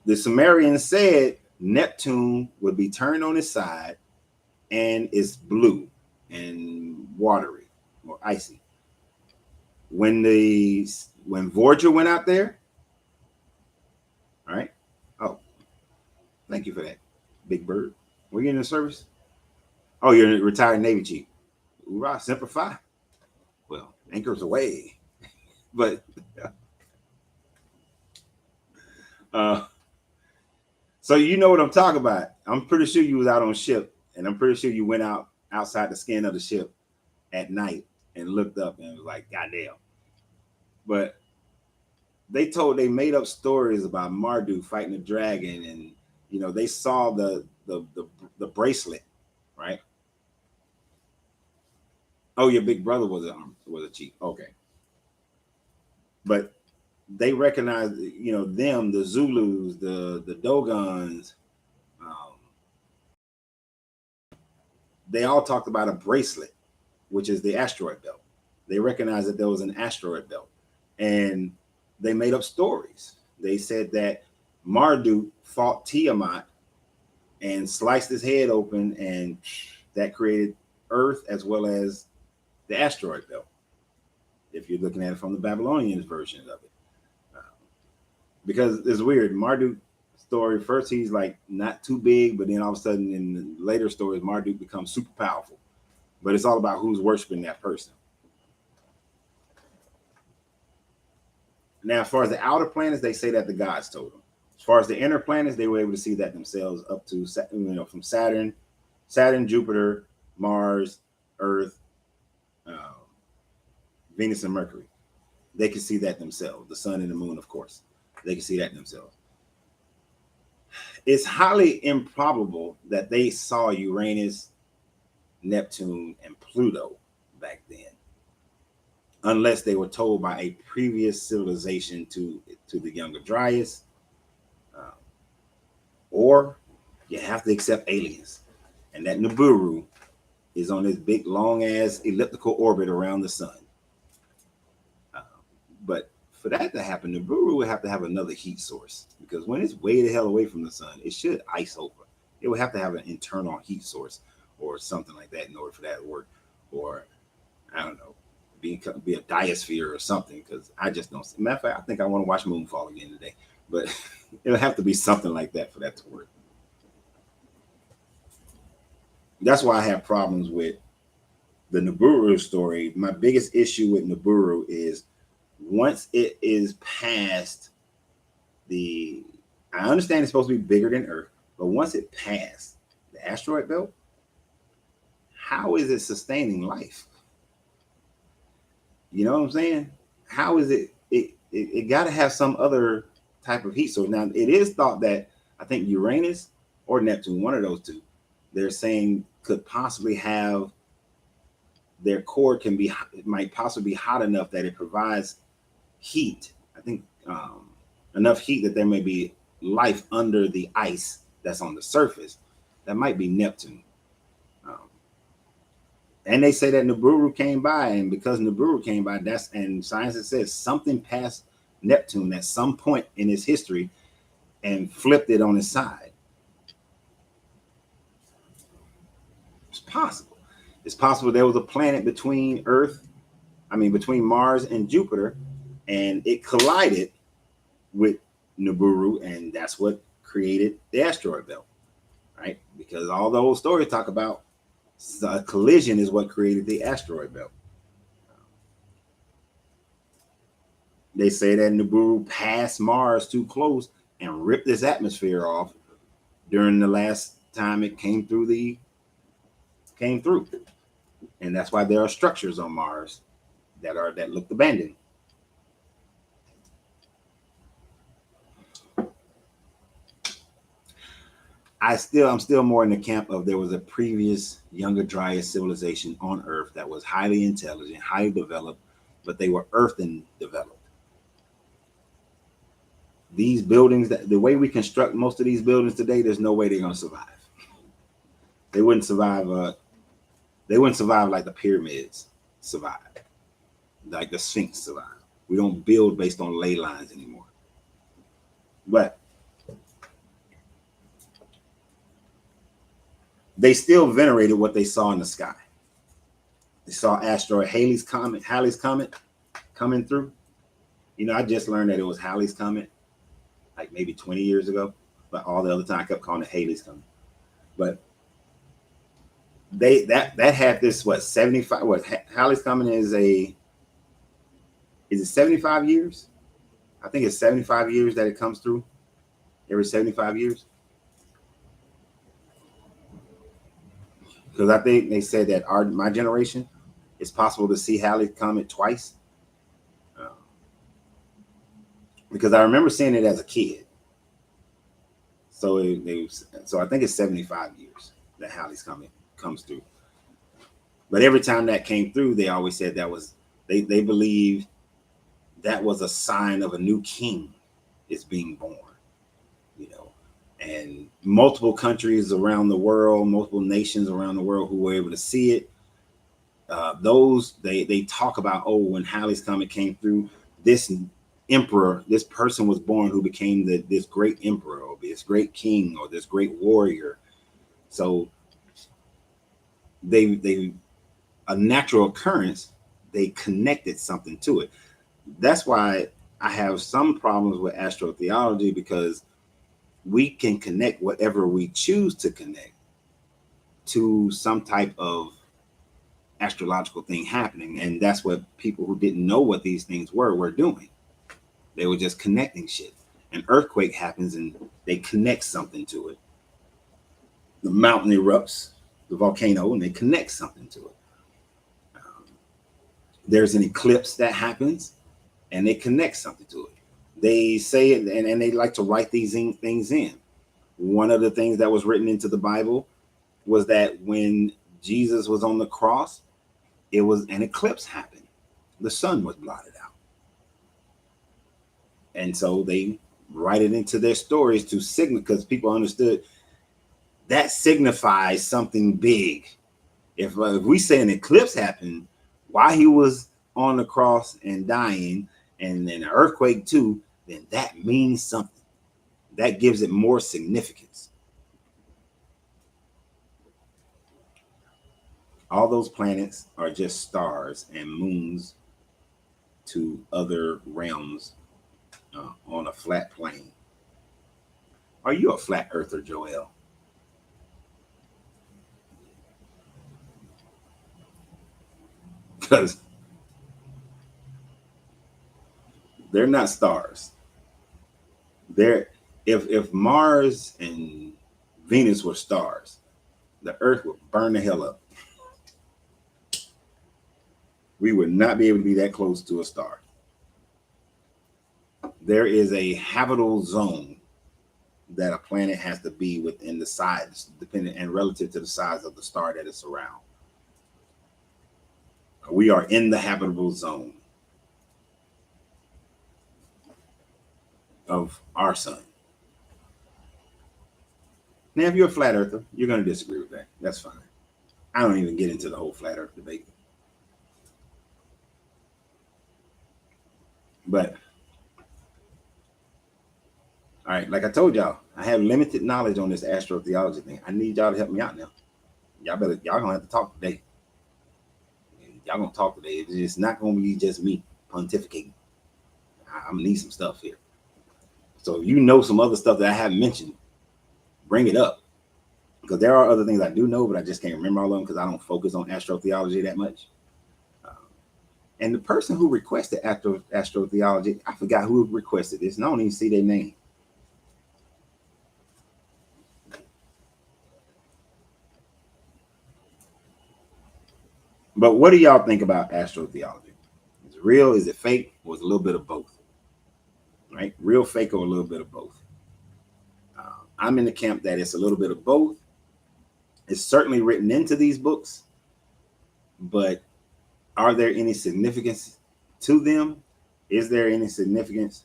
the Sumerians said Neptune would be turned on its side and it's blue and watery or icy. When Voyager went out there, all right. Oh, thank you for that, Big Bird. Were you in the service? Oh, you're a retired Navy chief. Hoorah, Semper Fi. Well, anchors away. But so you know what I'm talking about. I'm pretty sure you was out on ship, and I'm pretty sure you went outside the skin of the ship at night and looked up and was like, goddamn. But they made up stories about Marduk fighting a dragon, and you know, they saw the bracelet, right? Oh, your big brother was a chief. Okay. But they recognized, you know, them, the Zulus, the Dogons, they all talked about a bracelet, which is the asteroid belt. They recognized that there was an asteroid belt, and they made up stories. They said that Marduk fought Tiamat and sliced his head open, and that created Earth as well as the asteroid belt, if you're looking at it from the Babylonian version of it. Because it's weird. Marduk story, first he's like not too big, but then all of a sudden in the later stories, Marduk becomes super powerful. But it's all about who's worshiping that person. Now, as far as the outer planets, they say that the gods told them. As far as the inner planets, they were able to see that themselves up to, you know, from Saturn, Jupiter, Mars, Earth, Venus, and Mercury. They could see that themselves. The sun and the moon, of course. They can see that themselves. It's highly improbable that they saw Uranus, Neptune, and Pluto back then, unless they were told by a previous civilization to the Younger Dryas, or You have to accept aliens. And that Nibiru is on this big, long ass elliptical orbit around the sun. But for that to happen, Nibiru would have to have another heat source, because when it's way the hell away from the sun, it should ice over. It would have to have an internal heat source or something like that in order for that to work. Or, I don't know, be a diosphere or something, because I just don't. Matter of fact, I think I want to watch Moonfall again today. But it'll have to be something like that for that to work. That's why I have problems with the Nibiru story. My biggest issue with Nibiru is once it is past the, I understand it's supposed to be bigger than Earth, but once it passed the asteroid belt, how is it sustaining life? You know what I'm saying? How is it? It got to have some other type of heat. So now it is thought that I think Uranus or Neptune, one of those two, they're saying could possibly have their core might possibly be hot enough that it provides heat. I think enough heat that there may be life under the ice that's on the surface. That might be Neptune. And they say that Nibiru came by, and because Nibiru came by, and science says something passed Neptune at some point in its history and flipped it on its side. It's possible. It's possible there was a planet between Mars and Jupiter, and it collided with Nibiru, and that's what created the asteroid belt, right? Because all those stories talk about a collision is what created the asteroid belt. They say that Nibiru passed Mars too close and ripped its atmosphere off during the last time it came through. And that's why there are structures on Mars that looked abandoned. I'm still more in the camp of there was a previous younger Dryas civilization on Earth that was highly intelligent, highly developed, but they were earthen developed. These buildings, the way we construct most of these buildings today, there's no way they're going to survive. They wouldn't survive. They wouldn't survive like the pyramids survive, like the Sphinx survive. We don't build based on ley lines anymore. But they still venerated what they saw in the sky. They saw asteroid Halley's Comet coming through. You know, I just learned that it was Halley's Comet like maybe 20 years ago, but all the other time I kept calling it Halley's Comet. But that had this 75 Halley's Comet is it 75 years? I think it's 75 years that it comes through. Every 75 years. Because I think they said that my generation, it's possible to see Halley's Comet twice. Because I remember seeing it as a kid. So I think it's 75 years that Halley's Comet comes through. But every time that came through, they always said that was they believed that was a sign of a new king is being born. You know, and multiple countries around the world, multiple nations around the world who were able to see it. They talk about, oh, when Halley's Comet came through, this emperor, this person was born who became this great emperor or this great king or this great warrior. So they a natural occurrence, they connected something to it. That's why I have some problems with astrotheology, because we can connect whatever we choose to connect to some type of astrological thing happening. And that's what people who didn't know what these things were doing. They were just connecting shit. An earthquake happens and they connect something to it. The mountain erupts, the volcano, and they connect something to it. There's an eclipse that happens and they connect something to it. They say it, and they like to write these things in. One of the things that was written into the Bible was that when Jesus was on the cross, it was an eclipse happened. The sun was blotted out. And so they write it into their stories to signal, because people understood that signifies something big. If we say an eclipse happened while he was on the cross and dying, and then an earthquake too, then that means something. That gives it more significance. All those planets are just stars and moons to other realms on a flat plane. Are you a flat earther, Joel? Because they're not stars. They're if Mars and Venus were stars, the Earth would burn the hell up. We would not be able to be that close to a star. There is a habitable zone that a planet has to be within the size, depending and relative to the size of the star that it's around. We are in the habitable zone of our sun. Now, if you're a flat earther, you're going to disagree with that. That's fine. I don't even get into the whole flat earth debate. But, all right, like I told y'all, I have limited knowledge on this astrotheology thing. I need y'all to help me out now. Y'all gonna have to talk today. Y'all gonna talk today. It's not gonna be just me pontificating. I'm gonna need some stuff here. So if you know some other stuff that I haven't mentioned, bring it up. Because there are other things I do know, but I just can't remember all of them because I don't focus on astrotheology that much. And the person who requested astrotheology, I forgot who requested this, and I don't even see their name. But what do y'all think about astrotheology? Is it real? Is it fake? Or is it a little bit of both? Right? Real, fake, or a little bit of both? I'm in the camp that it's a little bit of both. It's certainly written into these books, but are there any significance to them? Is there any significance?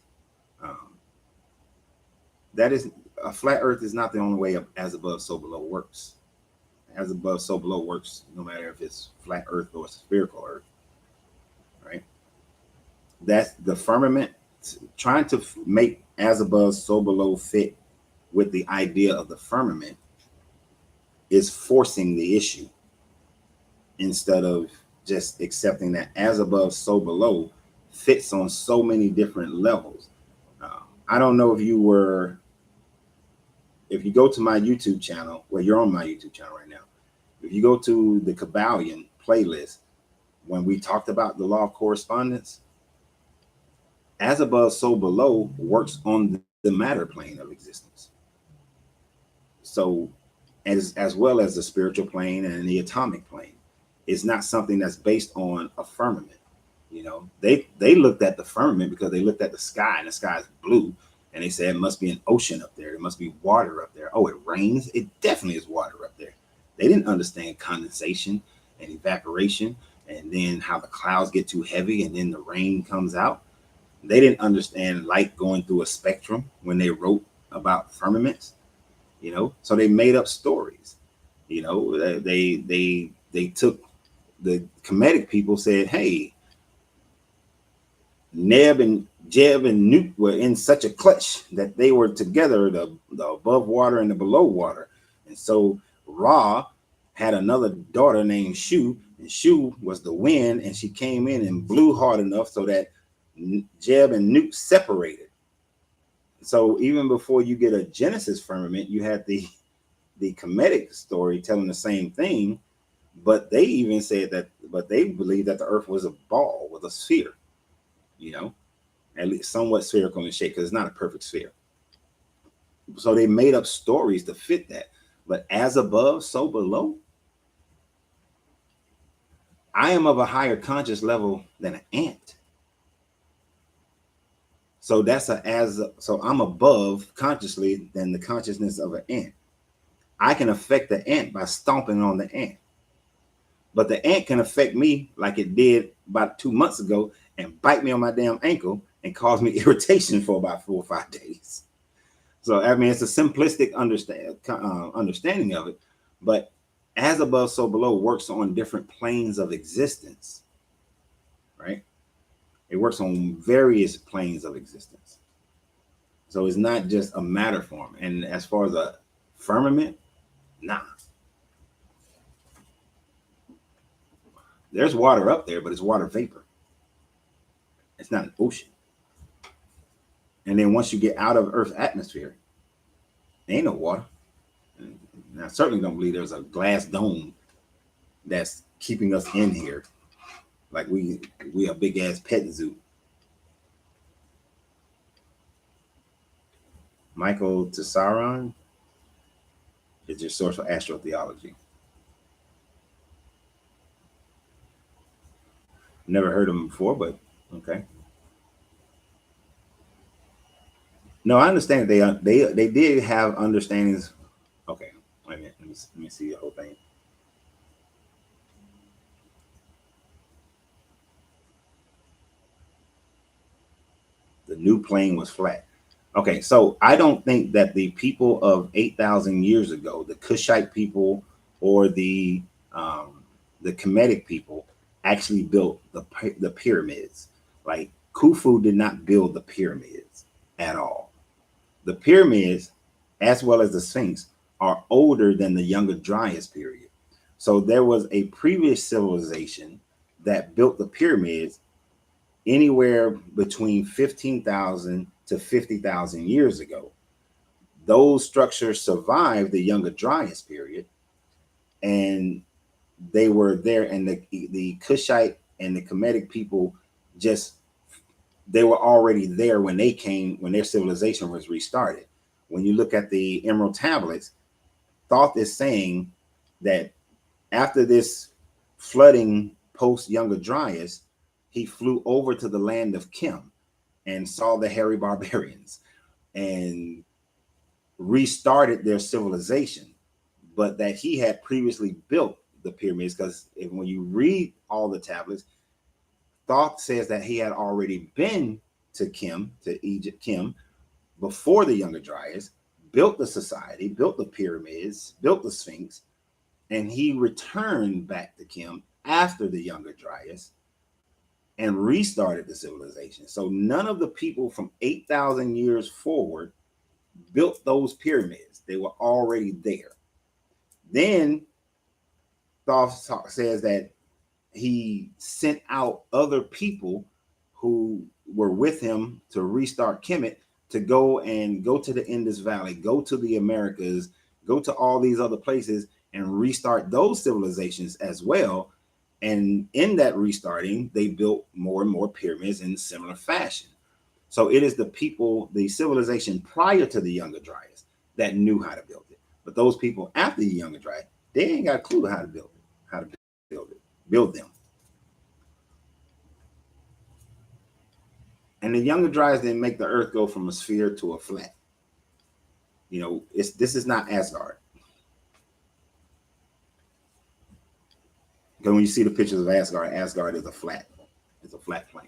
That is, a flat earth is not the only way as above, so below works. As above, so below works, no matter if it's flat earth or spherical earth, right? That's the firmament. Trying to make as above, so below fit with the idea of the firmament is forcing the issue instead of just accepting that as above, so below fits on so many different levels. I don't know if you go to my YouTube channel, well, you're on my YouTube channel right now. If you go to the Kabbalion playlist, when we talked about the law of correspondence, as above, so below works on the matter plane of existence. So as well as the spiritual plane and the atomic plane. It's not something that's based on a firmament. You know, they looked at the firmament because they looked at the sky, and the sky is blue, and they said it must be an ocean up there. There must be water up there. Oh, it rains. It definitely is water up there. They didn't understand condensation and evaporation, and then how the clouds get too heavy and then the rain comes out. They didn't understand light going through a spectrum when they wrote about firmaments. You know, so they made up stories. You know, they took the Kemetic people, said, hey, Neb and Jeb and Newt were in such a clutch that they were together, the above water and the below water. And so Ra had another daughter named Shu, and Shu was the wind, and she came in and blew hard enough so that Jeb and Newt separated. So even before you get a Genesis firmament, you had the Kemetic story telling the same thing, but they even said that, but they believed that the earth was a ball with a sphere, you know, at least somewhat spherical in shape, because it's not a perfect sphere. So they made up stories to fit that. But as above, so below, I am of a higher conscious level than an ant. So so I'm above consciously than the consciousness of an ant. I can affect the ant by stomping on the ant. But the ant can affect me like it did about 2 months ago and bite me on my damn ankle and cause me irritation for about 4 or 5 days. So I mean, it's a simplistic understanding of it, but as above, so below works on different planes of existence, right? It works on various planes of existence. So it's not just a matter form. And as far as a firmament, nah. There's water up there, but it's water vapor. It's not an ocean. And then once you get out of Earth's atmosphere, there ain't no water. And I certainly don't believe there's a glass dome that's keeping us in here. Like we a big ass pet zoo. Michael Tessaron is your source for astrotheology. Never heard of him before, but okay. No, I understand that they did have understandings. Okay, wait a minute. Let me see the whole thing. The new plane was flat. Okay, so I don't think that the people of 8,000 years ago, the Kushite people or the Kemetic people, actually built the pyramids. Like Khufu did not build the pyramids at all. The pyramids, as well as the Sphinx, are older than the Younger Dryas period. So there was a previous civilization that built the pyramids anywhere between 15,000 to 50,000 years ago. Those structures survived the Younger Dryas period, and they were there. And the Kushite and the Kemetic people just they were already there when they came, when their civilization was restarted. When you look at the Emerald Tablets, Thoth is saying that after this flooding post Younger Dryas, he flew over to the land of Kim and saw the hairy barbarians and restarted their civilization, but that he had previously built the pyramids, because when you read all the tablets, Thoth says that he had already been to Kim, to Egypt, Kim, before the Younger Dryas, built the society, built the pyramids, built the Sphinx, and he returned back to Kim after the Younger Dryas and restarted the civilization. So none of the people from 8,000 years forward built those pyramids. They were already there. Then Thoth says that he sent out other people who were with him to restart Kemet, to go to the Indus Valley, go to the Americas, go to all these other places and restart those civilizations as well. And in that restarting, they built more and more pyramids in similar fashion. So it is the people, the civilization prior to the Younger Dryas, that knew how to build it. But those people after the Younger Dryas, they ain't got a clue how to build build them. And the Younger Dryas didn't make the Earth go from a sphere to a flat. You know, this is not Asgard. Because when you see the pictures of Asgard, Asgard is a flat plane.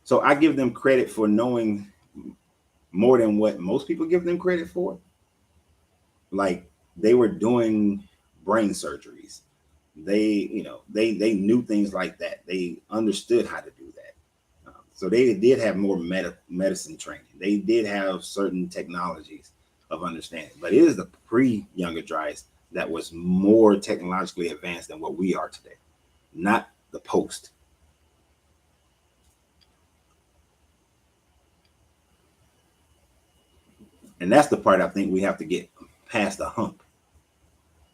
So I give them credit for knowing more than what most people give them credit for. Like, they were doing brain surgeries. They knew things like that. They understood how to do that. So they did have more medicine training. They did have certain technologies of understanding. But it is the pre-Younger Dryas that was more technologically advanced than what we are today, not the post. And that's the part I think we have to get past the hump.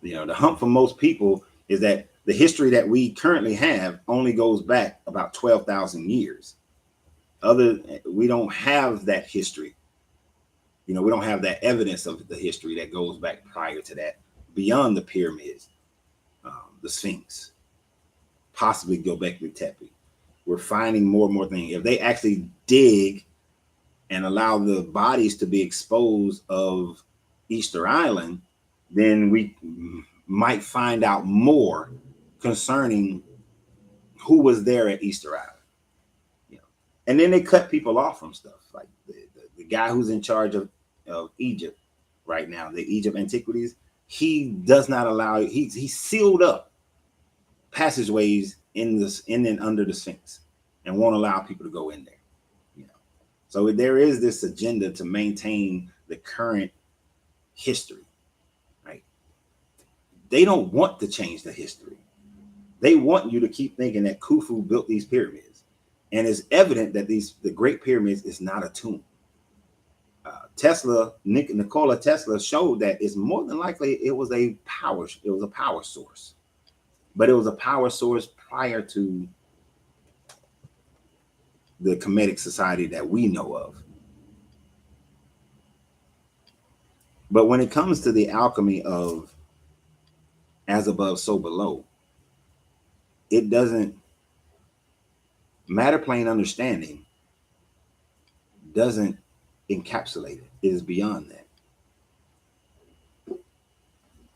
You know, the hump for most people is that the history that we currently have only goes back about 12,000 years. We don't have that history. You know, we don't have that evidence of the history that goes back prior to that, beyond the pyramids, the Sphinx, possibly Göbekli Tepe. We're finding more and more things. If they actually dig and allow the bodies to be exposed of Easter Island, then we might find out more concerning who was there at Easter Island. You know, and then they cut people off from stuff like the guy who's in charge of Egypt right now, the Egypt antiquities, he does not allow, he sealed up passageways in and under the Sphinx and won't allow people to go in there. You know, so there is this agenda to maintain the current history, right? They don't want to change the history. They want you to keep thinking that Khufu built these pyramids, and it's evident that the Great Pyramids is not a tomb. Nikola Tesla showed that it's more than likely it was a power source, but it was a power source prior to the Kemetic society that we know of. But when it comes to the alchemy of as above, so below, it doesn't matter. Plane understanding doesn't encapsulate it. It is beyond that.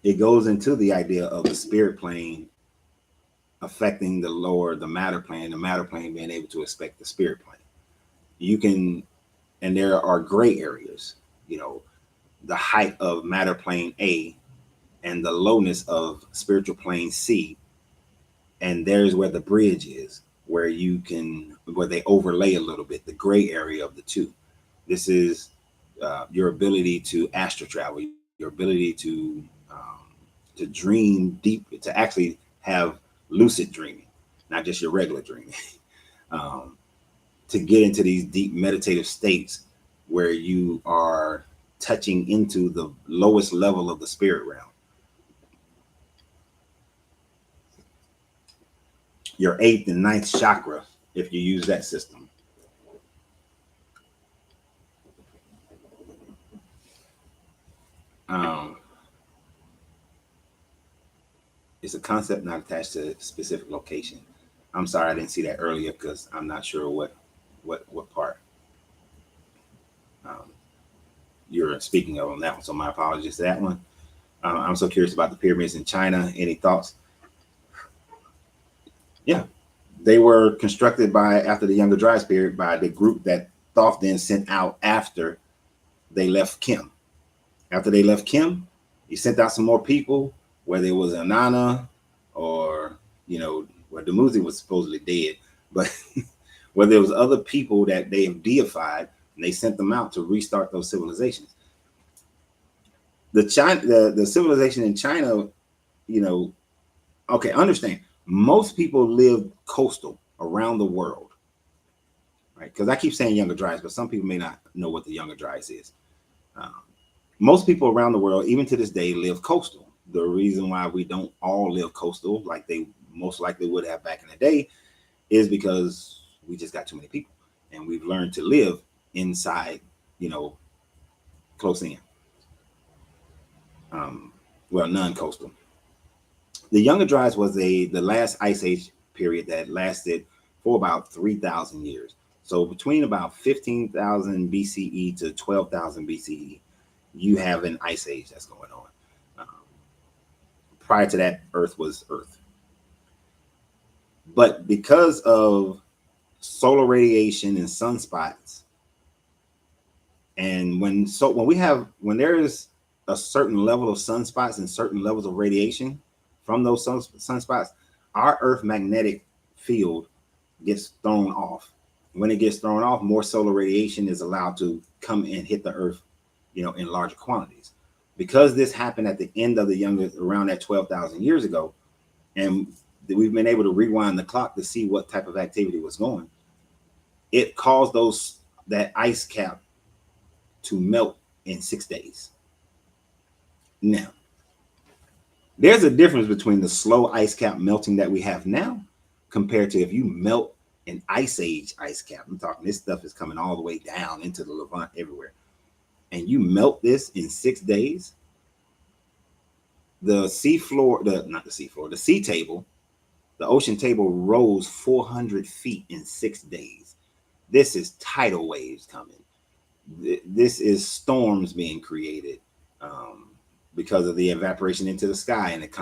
It goes into the idea of the spirit plane affecting the matter plane, the matter plane being able to affect the spirit plane. You can, and there are gray areas, you know, the height of matter plane A and the lowness of spiritual plane C. And there's where the bridge is, where they overlay a little bit, the gray area of the two. This is your ability to astral travel, your ability to dream deep, to actually have lucid dreaming, not just your regular dreaming, to get into these deep meditative states where you are touching into the lowest level of the spirit realm. Your 8th and 9th chakra, if you use that system. It's a concept not attached to a specific location. I'm sorry I didn't see that earlier because I'm not sure what part you're speaking of on that one. So my apologies to that one. I'm so curious about the pyramids in China. Any thoughts? Yeah, they were constructed after the Younger Dryas period by the group that Thoth then sent out after they left Kim. After they left Kim, he sent out some more people, whether it was Anana or, where Dumuzi was supposedly dead, but whether it was other people that they have deified, and they sent them out to restart those civilizations. The civilization in China, okay, understand, most people live coastal around the world, right? Because I keep saying Younger Dryas, but some people may not know what the Younger Dryas is. Most people around the world, even to this day, live coastal. The reason why we don't all live coastal like they most likely would have back in the day is because we just got too many people, and we've learned to live inside, close in. Non-coastal. The Younger Dryas was the last ice age period that lasted for about 3,000 years. So between about 15,000 BCE to 12,000 BCE, you have an ice age that's going on. Prior to that, Earth was Earth. But because of solar radiation and sunspots, and when there is a certain level of sunspots and certain levels of radiation from those sunspots, our Earth magnetic field gets thrown off. When it gets thrown off, more solar radiation is allowed to come and hit the Earth, in larger quantities. Because this happened at the end of around that 12,000 years ago, and we've been able to rewind the clock to see what type of activity was going, it caused that ice cap to melt in 6 days. Now, there's a difference between the slow ice cap melting that we have now compared to if you melt an ice age ice cap. I'm talking this stuff is coming all the way down into the Levant everywhere. And you melt this in 6 days, the sea table, the ocean table rose 400 feet in 6 days. This is tidal waves coming. This is storms being created because of the evaporation into the sky, and it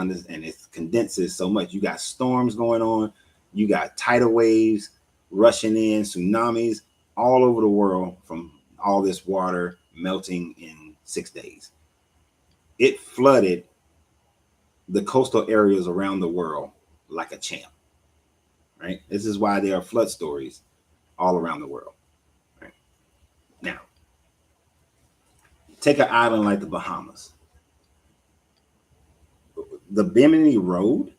condenses so much. You got storms going on. You got tidal waves rushing in, tsunamis all over the world from all this water melting in 6 days. It flooded the coastal areas around the world like a champ, right? This is why there are flood stories all around the world, right? Now, take an island like the Bahamas. The Bimini Road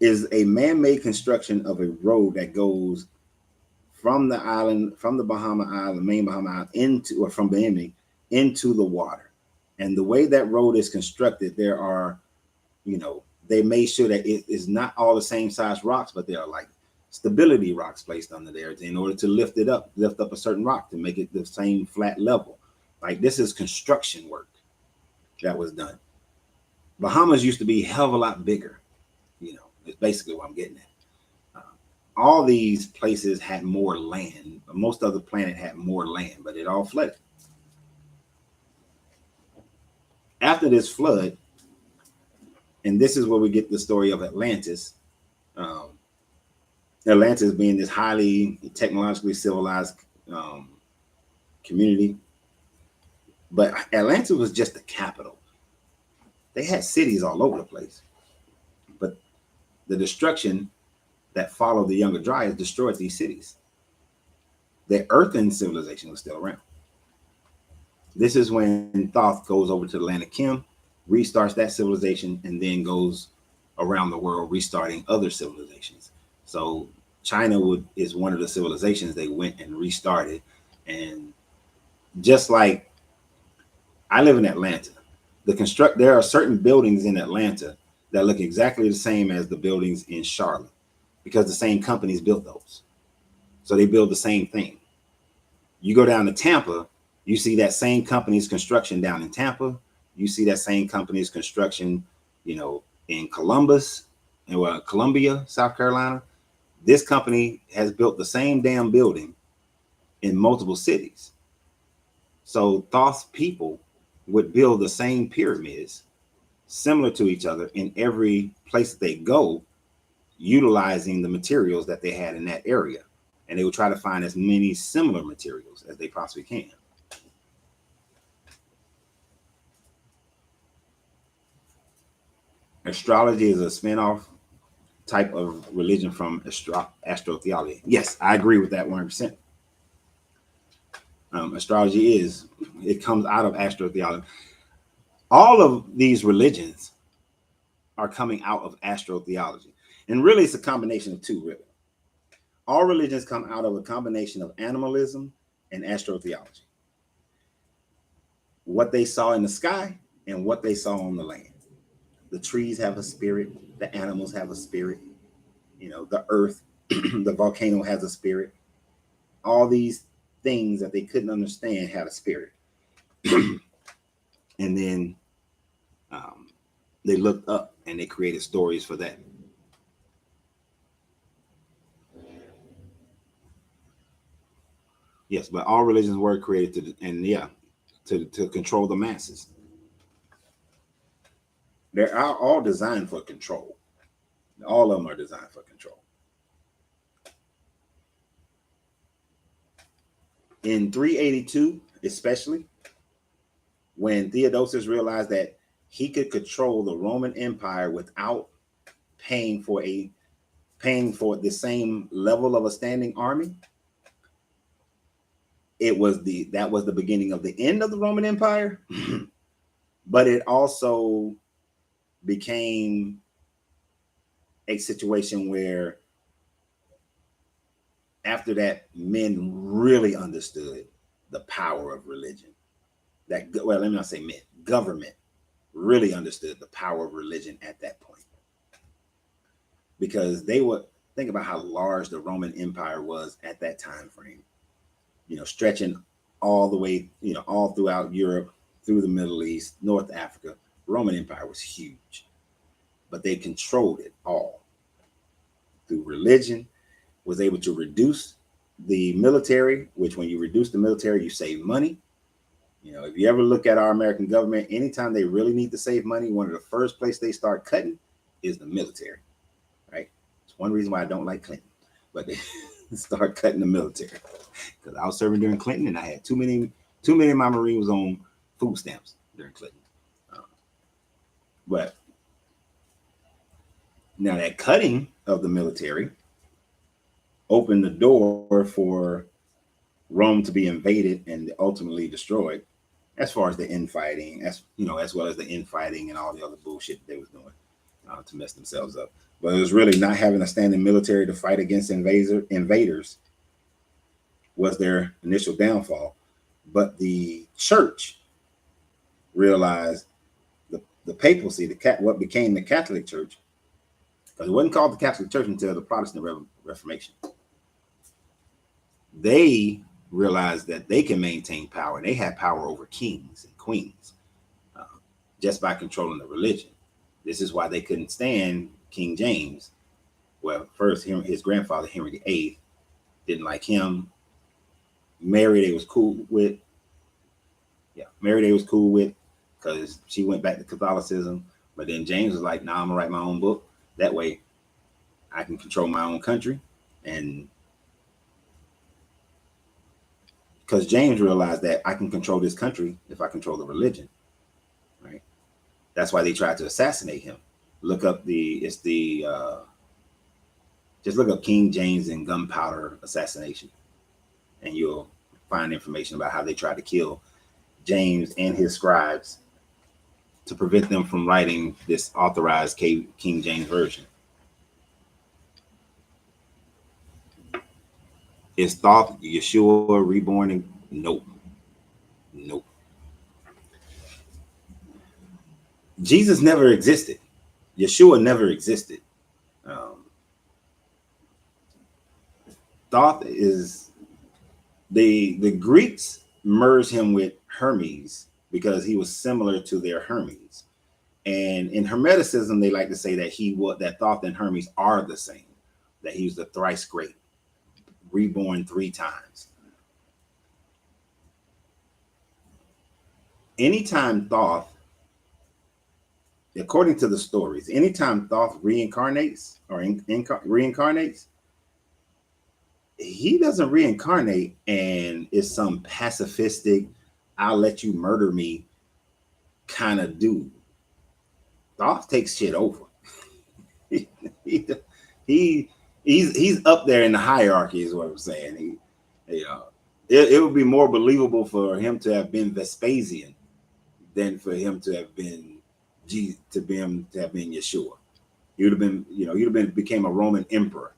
is a man-made construction of a road that goes from the island, from the Bahama Island, main Bahama Island, into, or from Bimini into the water. And the way that road is constructed, there are, they made sure that it is not all the same size rocks, but there are like stability rocks placed under there in order to lift up a certain rock to make it the same flat level. Like, this is construction work that was done. Bahamas used to be a hell of a lot bigger. It's basically what I'm getting at. All these places had more land. Most of the planet had more land, but it all flooded. After this flood, and this is where we get the story of Atlantis. Atlantis being this highly technologically civilized community. But Atlantis was just the capital. They had cities all over the place. But the destruction that followed the Younger Dryas destroyed these cities. The earthen civilization was still around. This is when Thoth goes over to the land of Kim, restarts that civilization, and then goes around the world restarting other civilizations. So China is one of the civilizations they went and restarted. And just like I live in Atlanta, there are certain buildings in Atlanta that look exactly the same as the buildings in Charlotte, because the same companies built those. So they build the same thing. You go down to Tampa, you see that same company's construction down in Tampa. You see that same company's construction, in Columbus, and Columbia, South Carolina. This company has built the same damn building in multiple cities. So Thoth's people would build the same pyramids similar to each other in every place that they go, utilizing the materials that they had in that area. And they would try to find as many similar materials as they possibly can. Astrology is a spin-off type of religion from astrotheology. Yes, I agree with that 100%. Astrology it comes out of astrotheology. All of these religions are coming out of astrotheology. And really, it's a combination of two, really. All religions come out of a combination of animalism and astrotheology. What they saw in the sky and what they saw on the land. The trees have a spirit. The animals have a spirit. The earth, the volcano has a spirit. All these things that they couldn't understand had a spirit. And then they looked up and they created stories for that. Yes, but all religions were created to control the masses. They're all designed for control. All of them are designed for control. In 382, especially, when Theodosius realized that he could control the Roman Empire without paying for the same level of a standing army, that was the beginning of the end of the Roman Empire. But it also became a situation where after that, men really understood the power of religion. Let me not say men, government really understood the power of religion at that point. Because they would think about how large the Roman Empire was at that time frame, stretching all the way, all throughout Europe, through the Middle East, North Africa. Roman Empire was huge, but they controlled it all through religion, was able to reduce the military, which when you reduce the military, you save money. If you ever look at our American government, anytime they really need to save money, one of the first places they start cutting is the military, right? It's one reason why I don't like Clinton. But start cutting the military because I was serving during Clinton, and I had too many of my Marines on food stamps during Clinton. But now that cutting of the military opened the door for Rome to be invaded and ultimately destroyed, as far as the infighting, as well as the infighting and all the other bullshit they was doing to mess themselves up. But it was really not having a standing military to fight against invaders was their initial downfall. But the church realized the papacy, what became the Catholic Church, because it wasn't called the Catholic Church until the Protestant Reformation. They realized that they can maintain power. They had power over kings and queens just by controlling the religion. This is why they couldn't stand King James. Well, first, his grandfather, Henry VIII, didn't like him. Mary, they was cool with. Yeah, Mary, they was cool with because she went back to Catholicism. But then James was like, nah, I'm going to write my own book. That way I can control my own country. And because James realized that I can control this country if I control the religion, right? That's why they tried to assassinate him. Look up just look up King James and gunpowder assassination, and you'll find information about how they tried to kill James and his scribes to prevent them from writing this authorized King James version. It's thought Yeshua reborn and nope. Jesus never existed. Yeshua never existed. Thoth is the Greeks merged him with Hermes because he was similar to their Hermes. And in Hermeticism, they like to say that Thoth and Hermes are the same, that he was the thrice great, reborn 3 times. Anytime Thoth, according to the stories, anytime Thoth reincarnates or reincarnates, he doesn't reincarnate and is some pacifistic, I'll let you murder me kind of dude. Thoth takes shit over. He's up there in the hierarchy, is what I'm saying. It would be more believable for him to have been Vespasian than for him to have been Yeshua. He would have been, became a Roman emperor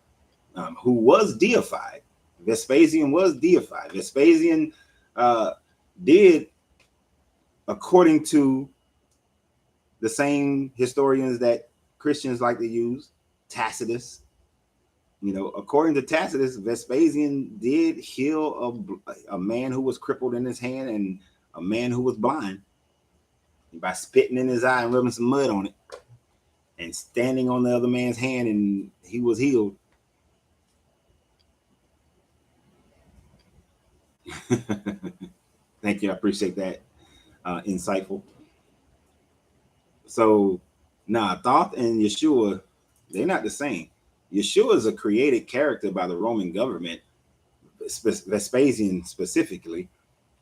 who was deified. Vespasian was deified. Vespasian did, according to the same historians that Christians like to use, Tacitus. According to Tacitus, Vespasian did heal a man who was crippled in his hand and a man who was blind by spitting in his eye and rubbing some mud on it and standing on the other man's hand, and he was healed. Thank you. I appreciate that. Insightful. So, Thoth and Yeshua, they're not the same. Yeshua is a created character by the Roman government, Vespasian specifically,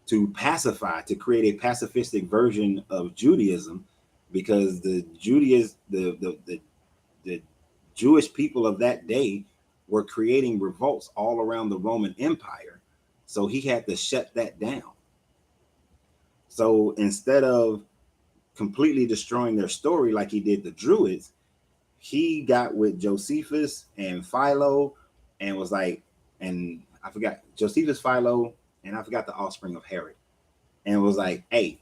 to create a pacifistic version of Judaism, because the Jewish people of that day were creating revolts all around the Roman Empire. So he had to shut that down. So instead of completely destroying their story like he did the Druids, he got with Josephus and Philo and was like, and I forgot Josephus, Philo, and I forgot the offspring of Herod, and was like, hey,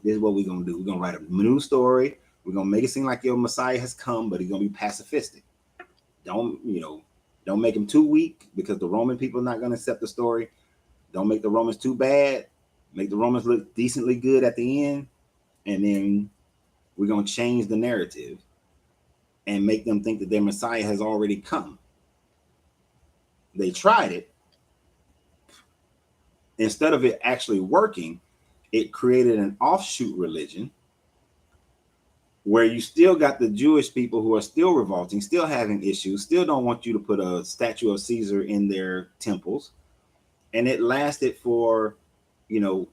this is what we're going to do. We're going to write a new story. We're going to make it seem like your Messiah has come, but he's going to be pacifistic. Don't make him too weak, because the Roman people are not going to accept the story. Don't make the Romans too bad. Make the Romans look decently good at the end. And then we're going to change the narrative and make them think that their Messiah has already come. They tried it. Instead of it actually working, it created an offshoot religion where you still got the Jewish people who are still revolting, still having issues, still don't want you to put a statue of Caesar in their temples. And it lasted for, you know,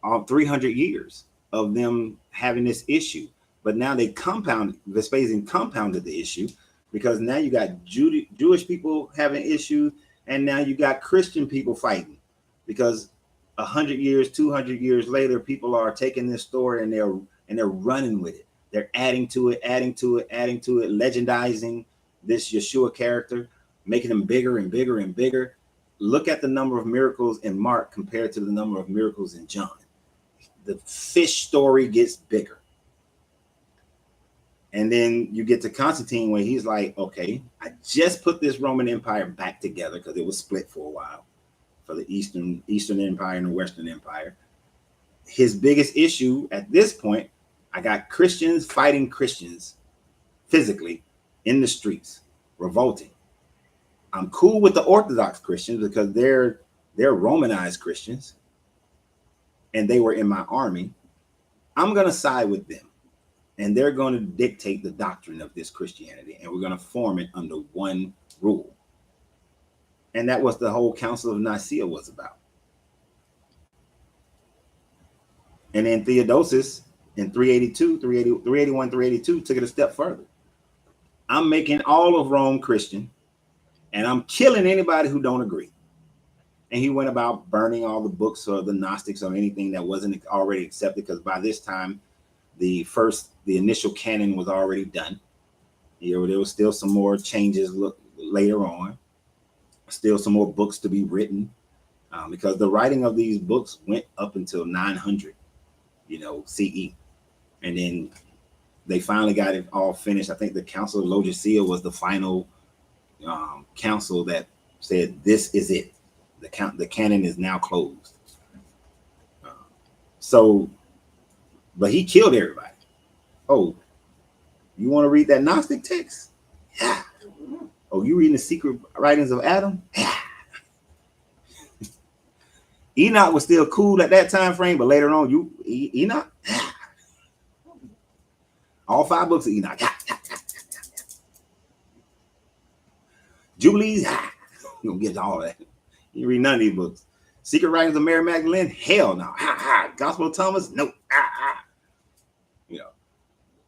all 300 years of them having this issue. But now Vespasian compounded the issue, because now you got Jewish people having issues, and now you got Christian people fighting, because 100 years, 200 years later, people are taking this story and they're running with it. They're adding to it, legendizing this Yeshua character, making him bigger and bigger and bigger. Look at the number of miracles in Mark compared to the number of miracles in John. The fish story gets bigger. And then you get to Constantine, where he's like, okay, I just put this Roman Empire back together, because it was split for a while, for the Eastern Empire and the Western Empire. His biggest issue at this point, I got Christians fighting Christians physically in the streets, revolting. I'm cool with the Orthodox Christians because they're Romanized Christians, and they were in my army. I'm going to side with them, and they're going to dictate the doctrine of this Christianity, and we're going to form it under one rule. And that was the whole Council of Nicaea was about. And then Theodosius in 381, took it a step further. I'm making all of Rome Christian, and I'm killing anybody who don't agree. And he went about burning all the books of the Gnostics or anything that wasn't already accepted, because by this time, the initial canon was already done. There was still some more changes later on, still some more books to be written, because the writing of these books went up until 900, CE. And then they finally got it all finished. I think the Council of Laodicea was the final council that said, this is it. The canon is now closed. But he killed everybody. Oh, you want to read that Gnostic text? Yeah. Oh, you reading the secret writings of Adam? Yeah. Enoch was still cool at that time frame, but later on, Enoch? Yeah. All 5 books of Enoch. Jubilees? You don't get all that. You read none of these books. Secret Writings of Mary Magdalene? Hell no. Gospel of Thomas? Nope.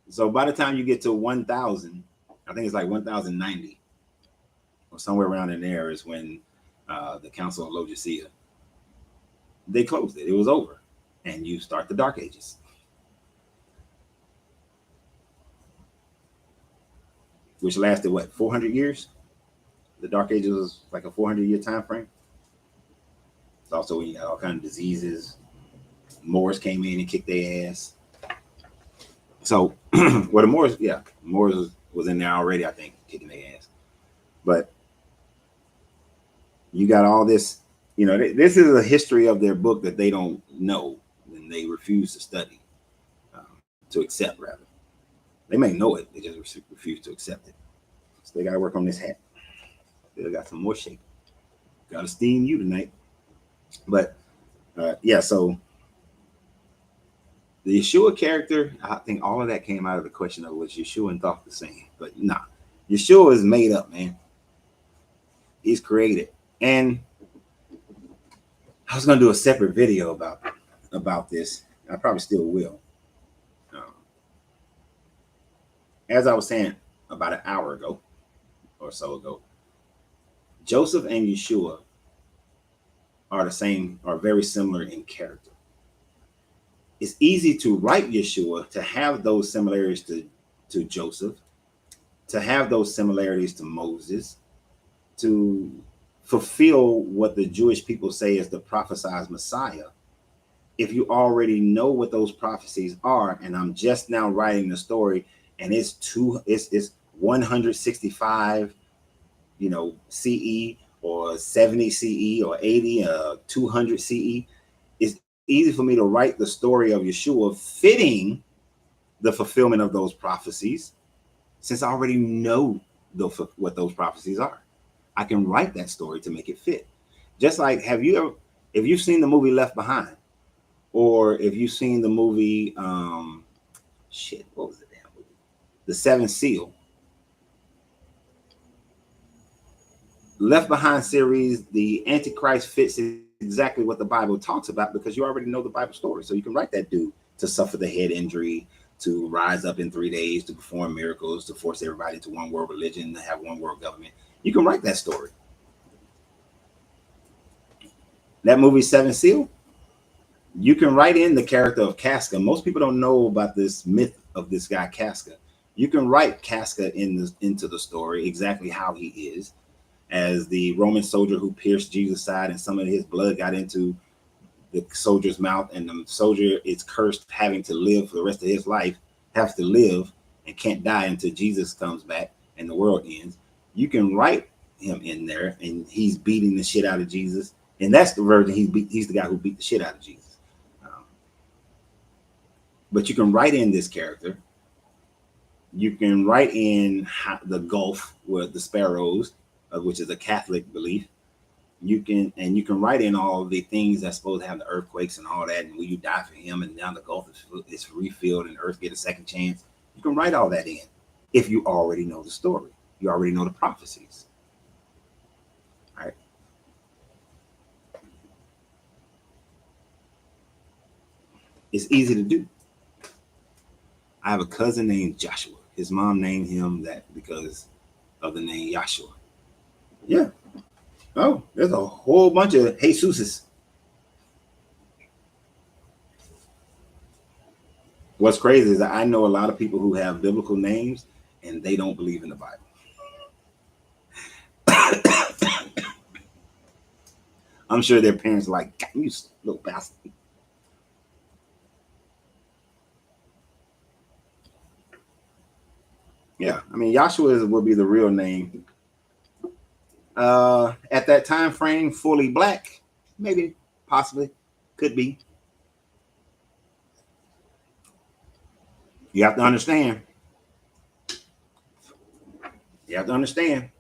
So by the time you get to 1000, I think it's like 1090 or somewhere around in there, is when the Council of Laodicea, they closed it. It was over. And you start the Dark Ages. Which lasted, 400 years? The Dark Ages was like a 400-year time frame. It's also when you got all kinds of diseases. Moors came in and kicked their ass. So, the Moors, Moors was in there already, I think, kicking their ass. But you got all this, this is a history of their book that they don't know, and they refuse to study, to accept, rather. They may know it, they just refuse to accept it. So they got to work on this hat. They got some more shape. Got to steam you tonight. But, so the Yeshua character, I think all of that came out of the question of what Yeshua and thought the same. But nah, Yeshua is made up, man. He's created. And I was going to do a separate video about this. I probably still will. As I was saying about an hour ago or so ago, Joseph and Yeshua are very similar in character. It's easy to write Yeshua, to have those similarities to Joseph, to have those similarities to Moses, to fulfill what the Jewish people say is the prophesied Messiah. If you already know what those prophecies are, and I'm just now writing the story, and it's 165, CE, or 70 CE, or 80, 200 CE. It's easy for me to write the story of Yeshua fitting the fulfillment of those prophecies, since I already know what those prophecies are. I can write that story to make it fit. Just like, if you've seen the movie Left Behind, or if you've seen the movie shit, what was the damn movie? The Seventh Seal. Left Behind series, the Antichrist fits exactly what the Bible talks about because you already know the Bible story. So you can write that dude to suffer the head injury, to rise up in 3 days, to perform miracles, to force everybody to one world religion, to have one world government. You can write that story. That movie Seven Seal, you can write in the character of Casca. Most people don't know about this myth of this guy Casca. You can write Casca into the story, exactly how he is, as the Roman soldier who pierced Jesus' side, and some of his blood got into the soldier's mouth, and the soldier is cursed having to live for the rest of his life, has to live and can't die until Jesus comes back and the world ends. You can write him in there, and he's beating the shit out of Jesus, and that's the version he's the guy who beat the shit out of Jesus. But you can write in this character. You can write in the Gulf with the sparrows, which is a Catholic belief. You can write in all the things that's supposed to have the earthquakes and all that, and will you die for him, and now the Gulf is refilled and Earth get a second chance. You can write all that in if you already know the story. You already know the prophecies. All right. It's easy to do. I have a cousin named Joshua. His mom named him that because of the name Joshua. Yeah. Oh, there's a whole bunch of Jesuses. What's crazy is that I know a lot of people who have biblical names and they don't believe in the Bible. I'm sure their parents are like, God, you little bastard. Yeah, I mean, Joshua will be the real name. At that time frame, fully black, maybe, possibly, could be. You have to understand. You have to understand.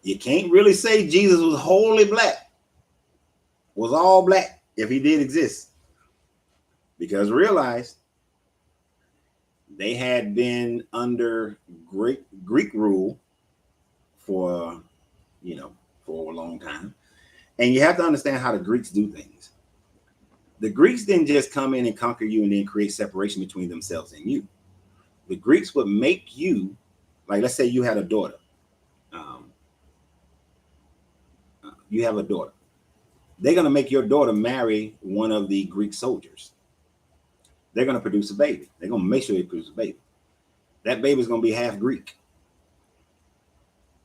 You can't really say Jesus was wholly black, was all black if he did exist. Because realize they had been under Greek rule for, for a long time. And you have to understand how the Greeks do things. The Greeks didn't just come in and conquer you and then create separation between themselves and you. The Greeks would make you, like, let's say you had a daughter. You have a daughter. They're going to make your daughter marry one of the Greek soldiers. They're going to produce a baby. They're going to make sure they produce a baby. That baby is going to be half Greek.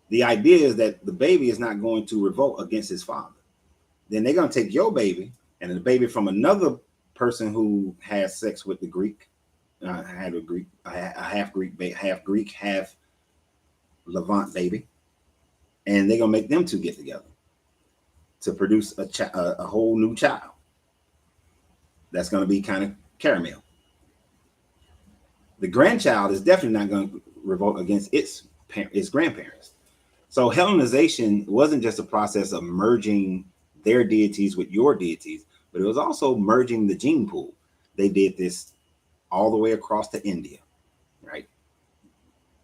The idea is that the baby is not going to revolt against his father. Then they're going to take your baby and the baby from another person who has sex with the Greek, had a half Greek, half Levant baby, and they're going to make them two get together to produce a whole new child. That's going to be kind of caramel. The grandchild is definitely not going to revolt against its grandparents. So Hellenization wasn't just a process of merging their deities with your deities, but it was also merging the gene pool. They did this all the way across to India, right?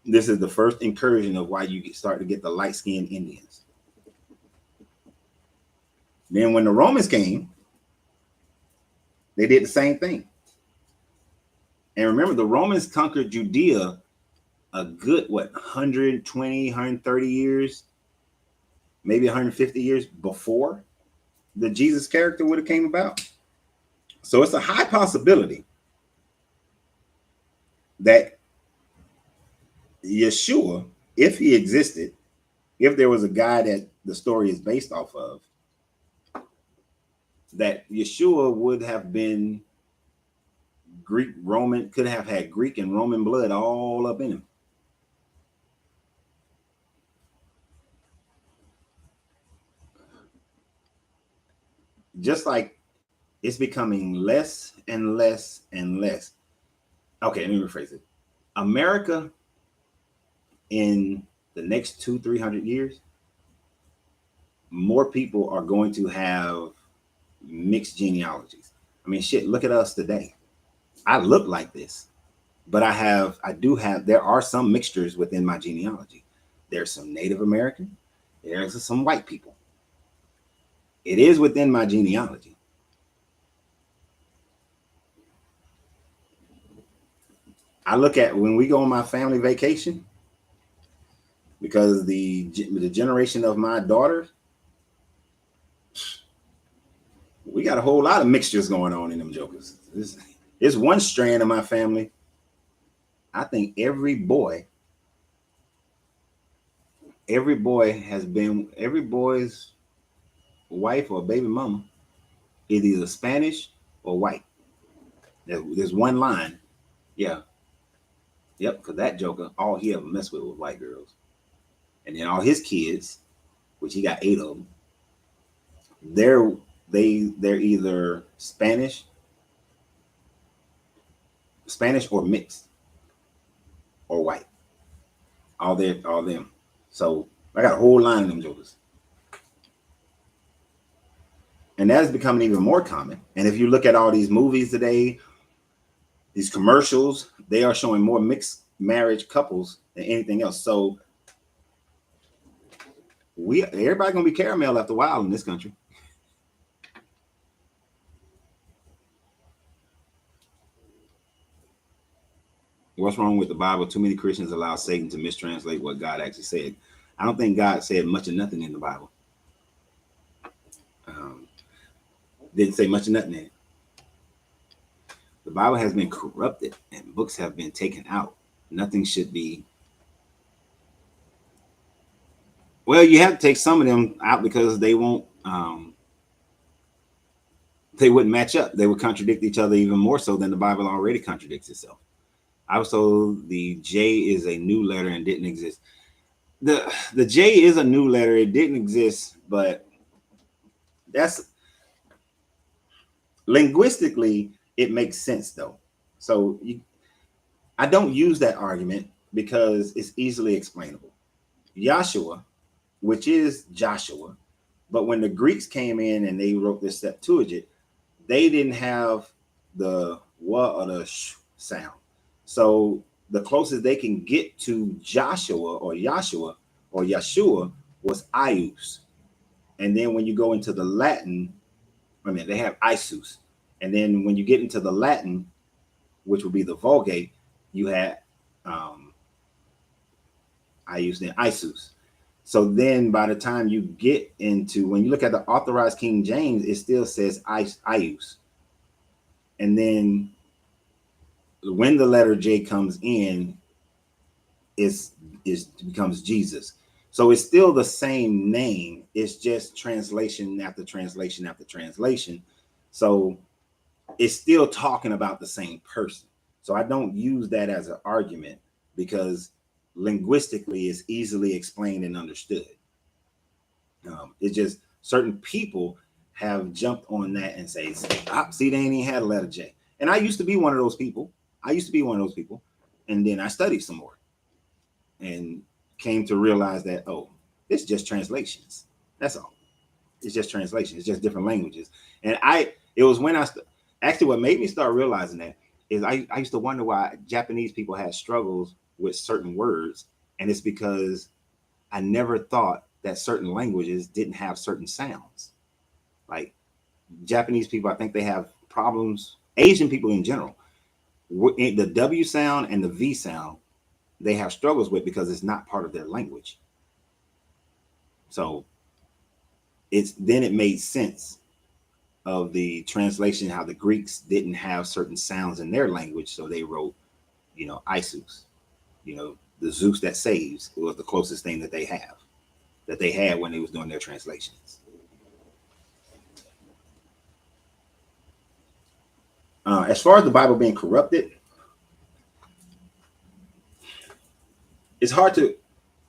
This is the first incursion of why you start to get the light-skinned Indians. Then when the Romans came, they did the same thing. And remember, the Romans conquered Judea a good, 120, 130 years, maybe 150 years before the Jesus character would have came about. So it's a high possibility that Yeshua, if he existed, if there was a guy that the story is based off of, that Yeshua would have been Greek, Roman, could have had Greek and Roman blood all up in him. Just like it's becoming less and less and less. Okay, let me rephrase it. America in the next 200-300 years, more people are going to have mixed genealogies. I mean, shit, look at us today. I look like this, but there are some mixtures within my genealogy. There's some Native American, there's some white people. It is within my genealogy. I look at when we go on my family vacation, because the generation of my daughter, we got a whole lot of mixtures going on in them jokers. There's one strand of my family. I think every boy's wife or baby mama is either Spanish or white. There's one line. Yeah. Yep, because that joker, all he ever messed with was white girls. And then all his kids, which he got 8 of them, they're either Spanish or mixed or white. All them. So I got a whole line of them jokers. And that is becoming even more common. And if you look at all these movies today, these commercials, they are showing more mixed marriage couples than anything else. So everybody gonna be caramel after a while in this country. What's wrong with the Bible? Too many Christians allow Satan to mistranslate what God actually said. I don't think God said much of nothing in the Bible. Didn't say much of nothing in it. The Bible has been corrupted and books have been taken out. Nothing should be. Well, you have to take some of them out because they won't. They wouldn't match up. They would contradict each other even more so than the Bible already contradicts itself. I was told the J is a new letter and didn't exist. The J is a new letter. It didn't exist, but that's linguistically it makes sense though. So I don't use that argument because it's easily explainable. Yahshua, which is Joshua, but when the Greeks came in and they wrote this Septuagint, they didn't have the wa or the sh sound. So the closest they can get to Joshua or Yahshua or Yeshua was Ius. And then when you go into the Latin, they have Isus. And then when you get into the Latin, which would be the Vulgate, you had Ius, then Isus. So then by the time you get into, when you look at the authorized King James, it still says Ius. And then when the letter J comes in, it becomes Jesus. So it's still the same name. It's just translation after translation after translation. So it's still talking about the same person. So I don't use that as an argument because linguistically it's easily explained and understood. It's just certain people have jumped on that and say, see, they ain't even had a letter J. And I used to be one of those people. And then I studied some more and came to realize that, oh, it's just translations. That's all. It's just translation. It's just different languages. And it was when actually what made me start realizing that is I used to wonder why Japanese people had struggles with certain words. And it's because I never thought that certain languages didn't have certain sounds. Like Japanese people, I think they have problems. Asian people in general, the W sound and the V sound, they have struggles with because it's not part of their language. So it made sense of the translation, how the Greeks didn't have certain sounds in their language. So they wrote, Isus, the Zeus that saves. It was the closest thing that they had when they was doing their translations. As far as the Bible being corrupted, it's hard to.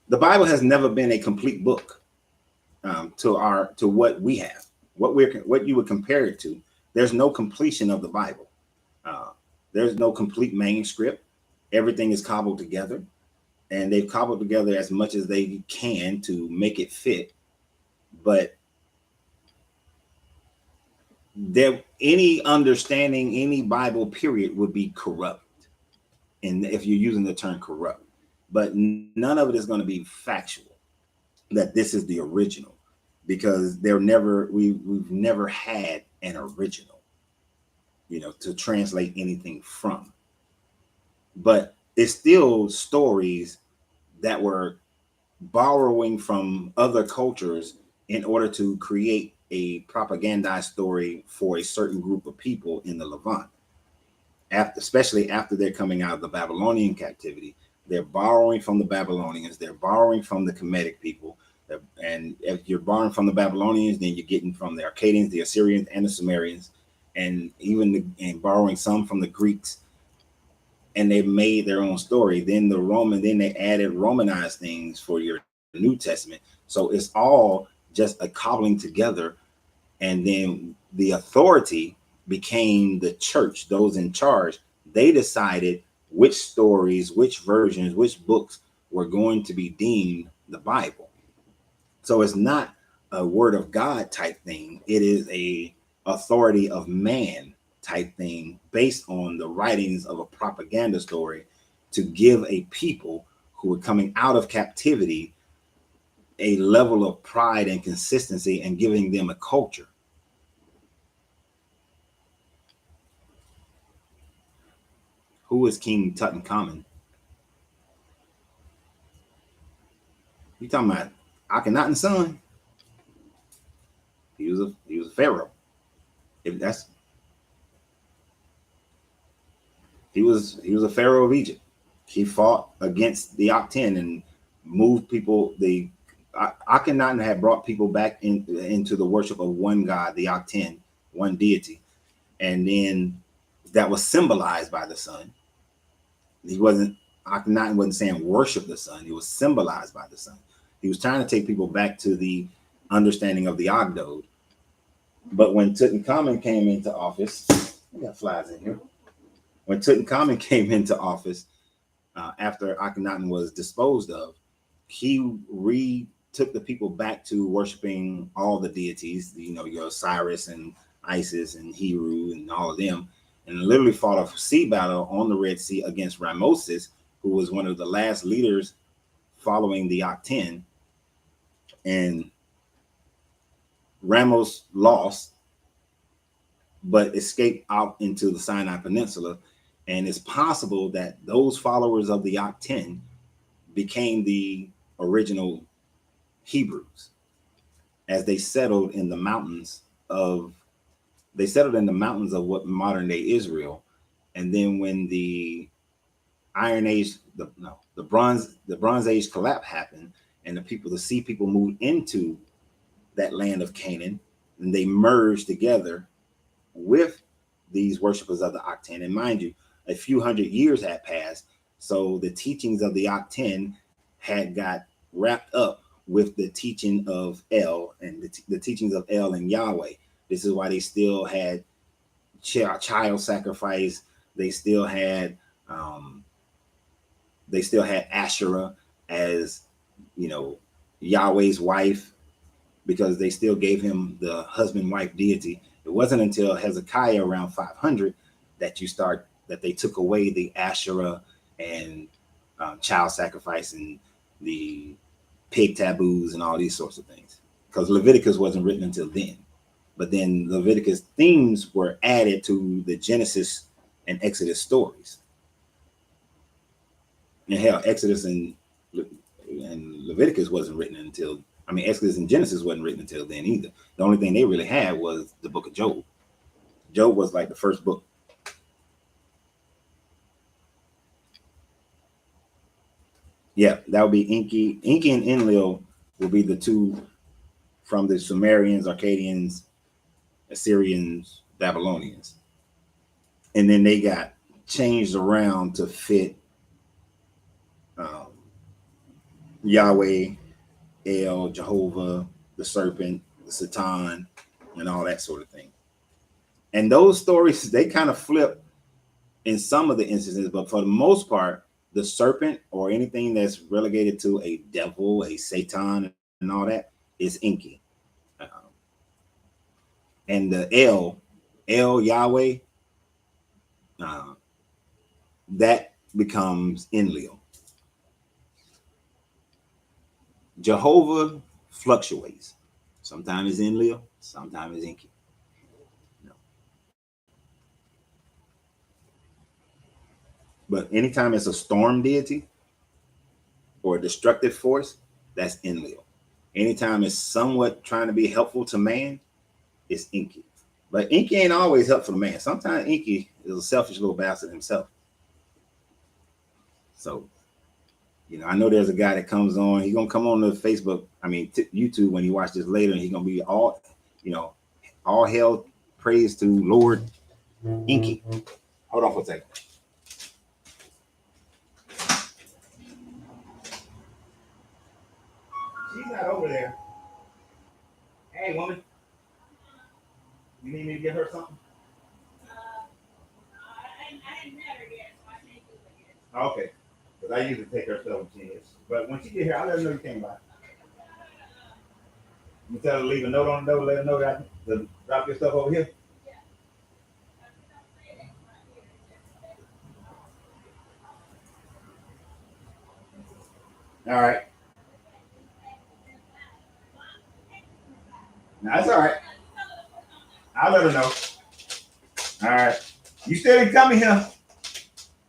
The Bible has never been a complete book to what we have, what you would compare it to. There's no completion of the Bible. There's no complete manuscript. Everything is cobbled together, and they've cobbled together as much as they can to make it fit. But there any understanding, any Bible period would be corrupt. And if you're using the term corrupt, but none of it is going to be factual that this is the original, because we've never had an original, to translate anything from. But it's still stories that were borrowing from other cultures in order to create a propagandized story for a certain group of people in the Levant. Especially after they're coming out of the Babylonian captivity, they're borrowing from the Babylonians, they're borrowing from the Kemetic people. And if you're borrowing from the Babylonians, then you're getting from the Akkadians, the Assyrians, and the Sumerians, and and borrowing some from the Greeks. And they've made their own story. Then they added Romanized things for your New Testament. So it's all just a cobbling together. And then the authority became the church, those in charge. They decided which stories, which versions, which books were going to be deemed the Bible. So it's not a word of God type thing. It is a authority of man type thing based on the writings of a propaganda story to give a people who are coming out of captivity a level of pride and consistency, and giving them a culture. Who is King Tutankhamun? You talking about Akhenaten's son? He was a pharaoh. If that's he was a pharaoh of Egypt. He fought against the Akhten and moved people. Akhenaten had brought people back into the worship of one god, the Akhten, one deity, and then that was symbolized by the sun. Akhenaten wasn't saying worship the sun. It was symbolized by the sun. He was trying to take people back to the understanding of the Ogdode. But when Tutankhamun came into office, we got flies in here. When Tutankhamun came into office, after Akhenaten was disposed of, he took the people back to worshiping all the deities, your Osiris and Isis and Heru and all of them, and literally fought a sea battle on the Red Sea against Rameses, who was one of the last leaders following the Akhten. And Ramos lost, but escaped out into the Sinai Peninsula. And it's possible that those followers of the Akhten became the original Hebrews as they settled in the mountains of what modern day Israel. And then when the Iron Age, the Bronze Age collapse happened, and the sea people moved into that land of Canaan, and they merged together with these worshipers of the Akhten. And mind you, a few hundred years had passed, so the teachings of the Akhten had got wrapped up with the teaching of El and the teachings of El and Yahweh. This is why they still had child sacrifice. They still had Asherah as Yahweh's wife, because they still gave him the husband-wife deity. It wasn't until Hezekiah around 500 that they took away the Asherah and child sacrifice and the pig taboos and all these sorts of things, because Leviticus wasn't written until then. But then Leviticus themes were added to the Genesis and Exodus stories. And hell, Exodus and Leviticus wasn't written until, Exodus and Genesis wasn't written until then either. The only thing they really had was the book of Job. Job was like the first book. Yeah, that would be Enki. Enki and Enlil will be the two from the Sumerians, Akkadians, Assyrians, Babylonians. And then they got changed around to fit Yahweh, El, Jehovah, the serpent, the Satan, and all that sort of thing. And those stories, they kind of flip in some of the instances, but for the most part, the serpent or anything that's relegated to a devil, a Satan, and all that is Enki. And the El El Yahweh, that becomes Enlil. Jehovah fluctuates. Sometimes it's Enlil, sometimes it's Enki. No. But anytime it's a storm deity or a destructive force, that's Enlil. Anytime it's somewhat trying to be helpful to man, it's Enki. But Enki ain't always helpful to man. Sometimes Enki is a selfish little bastard himself. So, I know there's a guy that comes on. He's gonna come on to Facebook. YouTube when he watch this later, and he's gonna be all hell praise to Lord Enki. Hold on for a second. She's not over there. Hey, woman. You need me to get her something? I ain't met her yet, so I can't do it yet. Okay. Because I usually take her stuff when she is. But when she get here, I'll let her know you came by. You tell her to leave a note on the door, let her know that to drop your stuff over here. All right. No, that's all right. I'll let her know. All right. You still ain't coming here.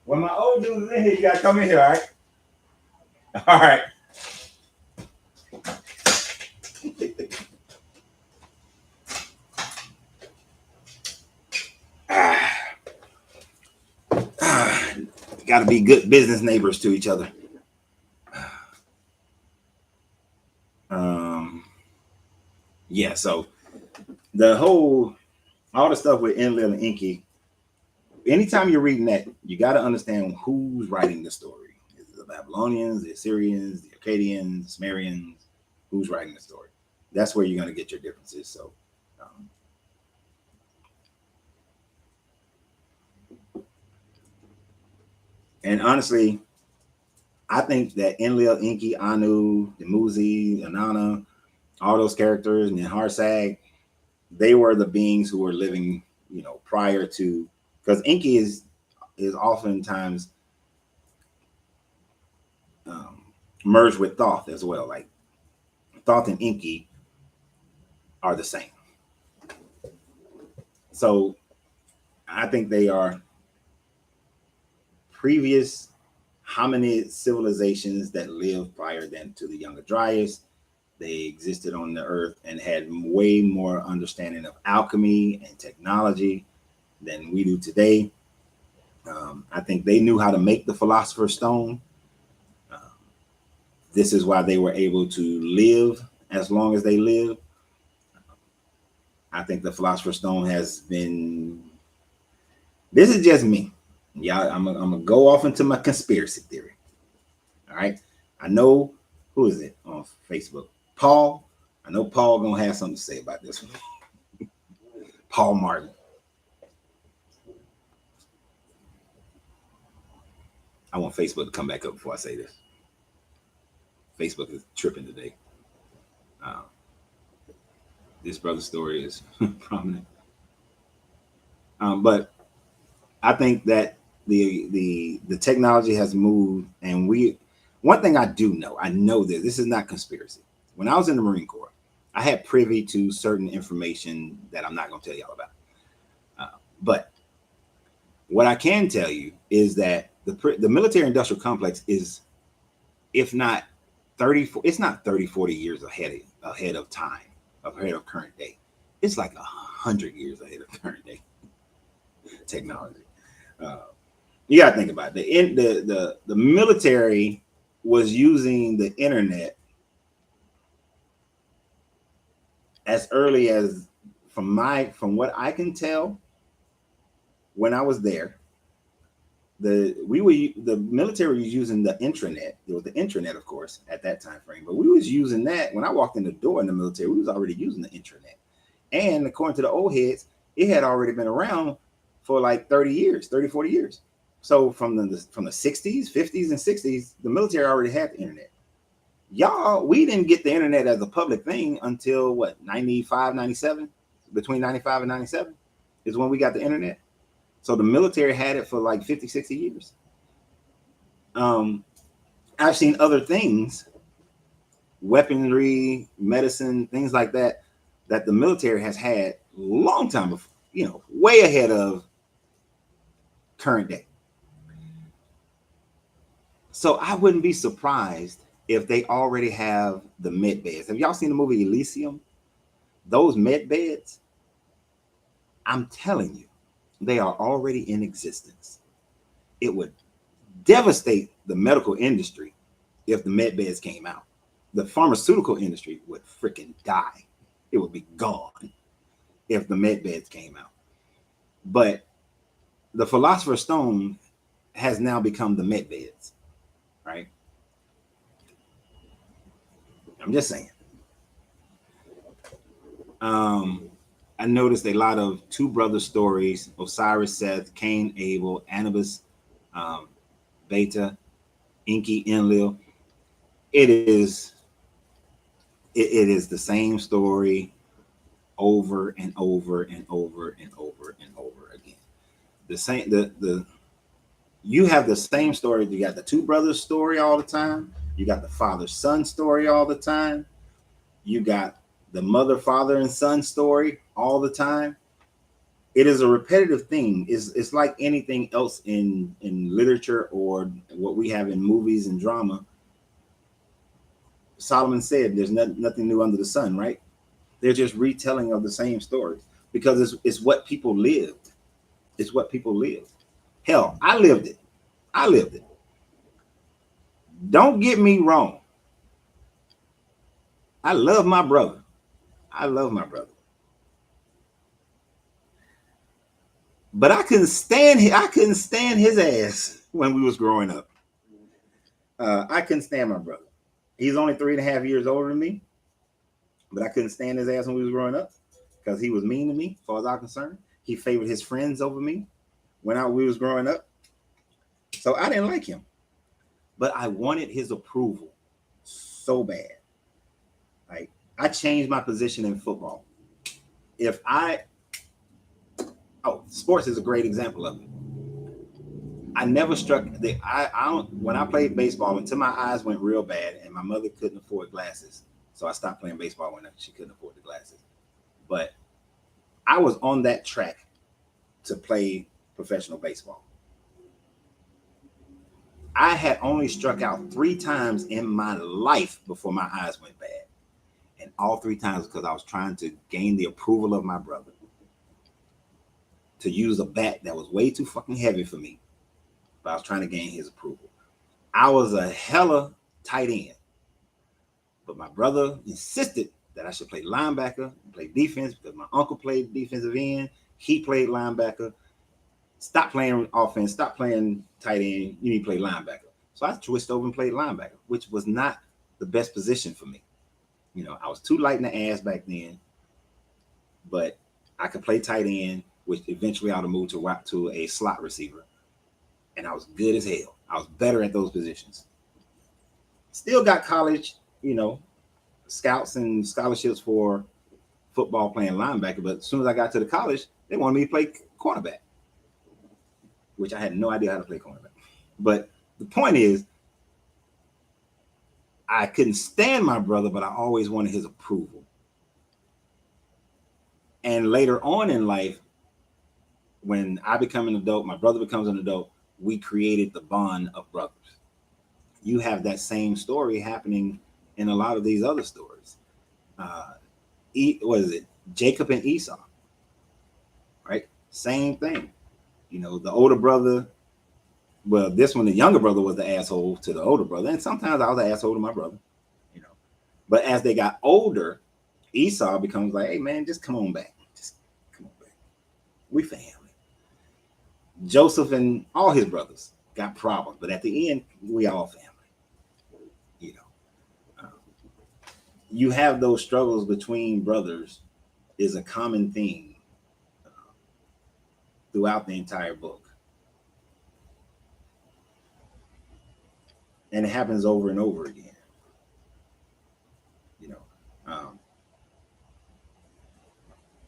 When my old dude is in here, you gotta come in here, all right? All right. Got to be good business neighbors to each other. Yeah, so all the stuff with Enlil and Enki, anytime you're reading that, you got to understand who's writing the story. Is it the Babylonians, the Assyrians, the Akkadians, the Sumerians? Who's writing the story? That's where you're going to get your differences. So, and honestly, I think that Enlil, Enki, Anu, Dumuzi, Inanna, all those characters, and then Harsag, they were the beings who were living, prior to, because Enki is oftentimes merged with Thoth as well. Like Thoth and Enki are the same. So I think they are previous hominid civilizations that lived prior than to the Younger Dryas. They existed on the earth and had way more understanding of alchemy and technology than we do today. I think they knew how to make the Philosopher's Stone. This is why they were able to live as long as they lived. I think the Philosopher's Stone has been. This is just me. Yeah, I'm gonna go off into my conspiracy theory. All right. I know, who is it on Facebook? Paul. I know Paul gonna have something to say about this one. Paul Martin. I want Facebook to come back up before I say this. Facebook is tripping today. This brother's story is prominent. But I think that the technology has moved, and one thing I do know, I know this is not conspiracy. When I was in the Marine Corps, I had privy to certain information that I'm not going to tell y'all about. But what I can tell you is that the military industrial complex is, if not 30, it's not 30, 40 years ahead of time, ahead of current day. It's like 100 years ahead of current day technology. You got to think about it. The military was using the internet as early as, from what I can tell, when I was there. The military was using the intranet. It was the intranet, of course, at that time frame. But we was using that when I walked in the door in the military. We was already using the intranet, and according to the old heads, it had already been around for like 30 years, 30, 40 years. So from the 60s, 50s, and 60s, the military already had the internet. We didn't get the internet as a public thing until what, 95, 97, between 95 and 97. is when we got the internet. So the military had it for like 50, 60 years. I've seen other things, weaponry, medicine, things like that, that the military has had long time before, way ahead of current day. So I wouldn't be surprised if they already have the med beds. Have y'all seen the movie Elysium? Those med beds, I'm telling you, they are already in existence. It would devastate the medical industry if the med beds came out. The pharmaceutical industry would freaking die. It would be gone if the med beds came out. But the Philosopher's Stone has now become the med beds, right? I'm just saying. I noticed a lot of two brother stories: Osiris, Seth, Cain, Abel, Anubis, Beta, Enki, Enlil. It is the same story over and over and over and over and over again. The same you have the same story. You got the two brothers story all the time. You got the father son story all the time. You got the mother, father, and son story all the time. It is a repetitive thing. It's like anything else in literature or what we have in movies and drama. Solomon said there's nothing new under the sun, right? They're just retelling of the same stories because it's what people lived. It's what people lived. Hell, I lived it. Don't get me wrong. I love my brother. But I couldn't stand his ass when we was growing up. I couldn't stand my brother. He's only 3.5 years older than me, but I couldn't stand his ass when we was growing up because he was mean to me, as far as I'm concerned. He favored his friends over me when we was growing up. So I didn't like him, but I wanted his approval so bad. Like, I changed my position in football. Sports is a great example of it. I never struck when I played baseball until my eyes went real bad and my mother couldn't afford glasses. So I stopped playing baseball when she couldn't afford the glasses. But I was on that track to play professional baseball. I had only struck out 3 times in my life before my eyes went bad. And all 3 times because I was trying to gain the approval of my brother. To use a bat that was way too fucking heavy for me. But I was trying to gain his approval. I was a hella tight end. But my brother insisted that I should play linebacker, play defense, because my uncle played defensive end. He played linebacker. Stop playing offense, stop playing tight end. You need to play linebacker. So I switched over and played linebacker, which was not the best position for me. I was too light in the ass back then. But I could play tight end, which eventually I would move to a slot receiver. And I was good as hell. I was better at those positions. Still got college, scouts and scholarships for football playing linebacker. But as soon as I got to the college, they wanted me to play cornerback, which I had no idea how to play cornerback. But the point is, I couldn't stand my brother, but I always wanted his approval. And later on in life, when I become an adult, my brother becomes an adult, we created the bond of brothers. You have that same story happening in a lot of these other stories. What is it? Jacob and Esau, right? Same thing. The older brother, well, this one, the younger brother was the asshole to the older brother. And sometimes I was the asshole to my brother, But as they got older, Esau becomes like, hey, man, just come on back. We family. Joseph and all his brothers got problems, but at the end, we all family. You have those struggles between brothers is a common theme throughout the entire book. And it happens over and over again.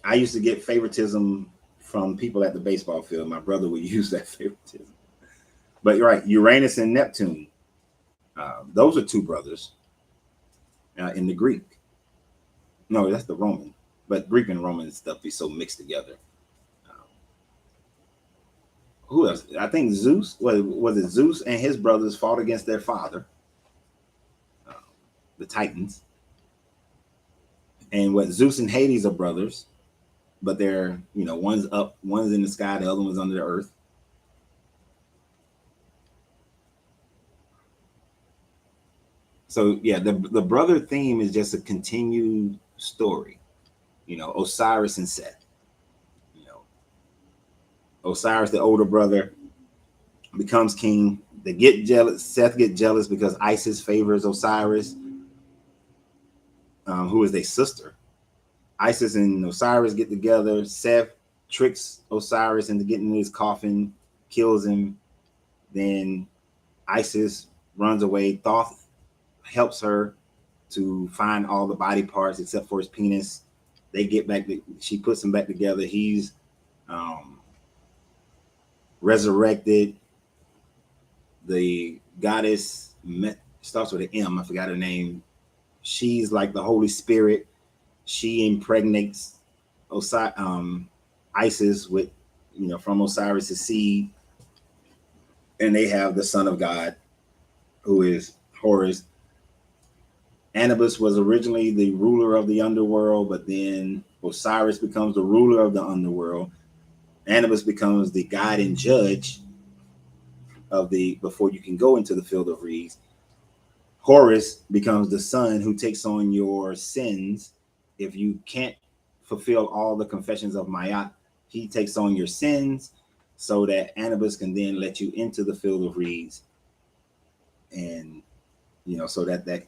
I used to get favoritism from people at the baseball field. My brother would use that favoritism. But you're right, Uranus and Neptune. Those are two brothers in the Greek. No, that's the Roman. But Greek and Roman stuff be so mixed together. Who else? I think Zeus. Was it Zeus and his brothers fought against their father, the Titans. And what Zeus and Hades are brothers, but they're, one's up, one's in the sky, the other one's under the earth. So yeah, the brother theme is just a continued story. Osiris and Seth. Osiris, the older brother, becomes king. They get jealous. Seth get jealous because Isis favors Osiris, who is their sister. Isis and Osiris get together. Seth tricks Osiris into getting in his coffin, kills him. Then Isis runs away. Thoth helps her to find all the body parts except for his penis. They get back. She puts him back together. He's resurrected. The goddess starts with an M. I forgot her name. She's like the Holy Spirit. She impregnates Isis with, from Osiris' seed. And they have the son of God, who is Horus. Anubis was originally the ruler of the underworld, but then Osiris becomes the ruler of the underworld. Anubis becomes the guide and judge before you can go into the field of reeds. Horus becomes the son who takes on your sins. If you can't fulfill all the confessions of Ma'at, he takes on your sins so that Anubis can then let you into the field of reeds. And, so that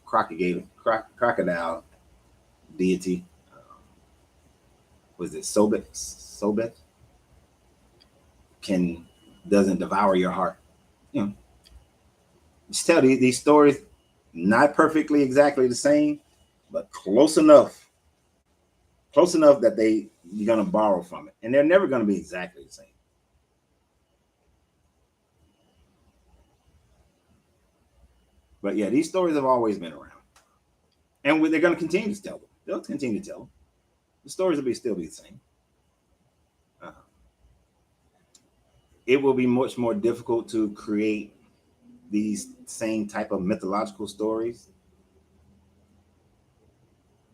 crocodile deity, was it Sobek? Doesn't devour your heart. Just tell these stories, not perfectly exactly the same, but close enough that you're going to borrow from it. And they're never going to be exactly the same. But yeah, these stories have always been around. And they're going to continue to tell them. They'll continue to tell them. The stories will still be the same. It will be much more difficult to create these same type of mythological stories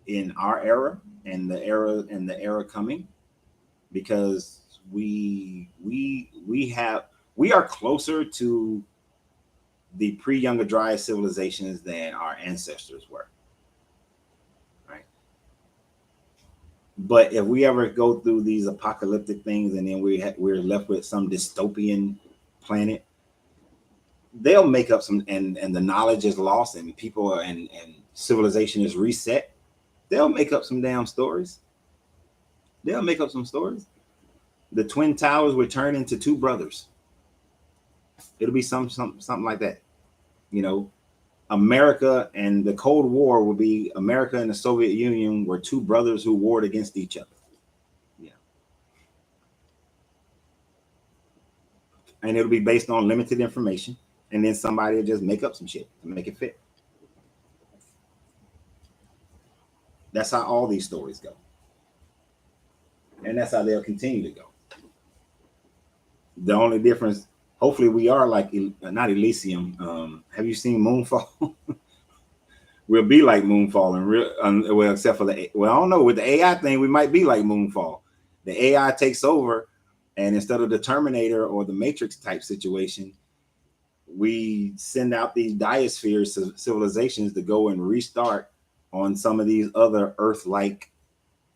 in our era and the era coming, because we are closer to the pre-Younger Dryas civilizations than our ancestors were, right? But if we ever go through these apocalyptic things and then we're left with some dystopian planet, they'll make up some, and the knowledge is lost and people and civilization is reset. They'll make up some damn stories. They'll make up some stories. The Twin Towers would turn into two brothers. It'll be something like that. America and the Cold War will be America and the Soviet Union were two brothers who warred against each other. Yeah. And it'll be based on limited information. And then somebody will just make up some shit to make it fit. That's how all these stories go. And that's how they'll continue to go. The only difference, hopefully we are like, not Elysium. Have you seen Moonfall? We'll be like Moonfall, well, except for I don't know, with the AI thing, we might be like Moonfall. The AI takes over, and instead of the Terminator or the Matrix type situation, we send out these diospheres civilizations to go and restart on some of these other Earth-like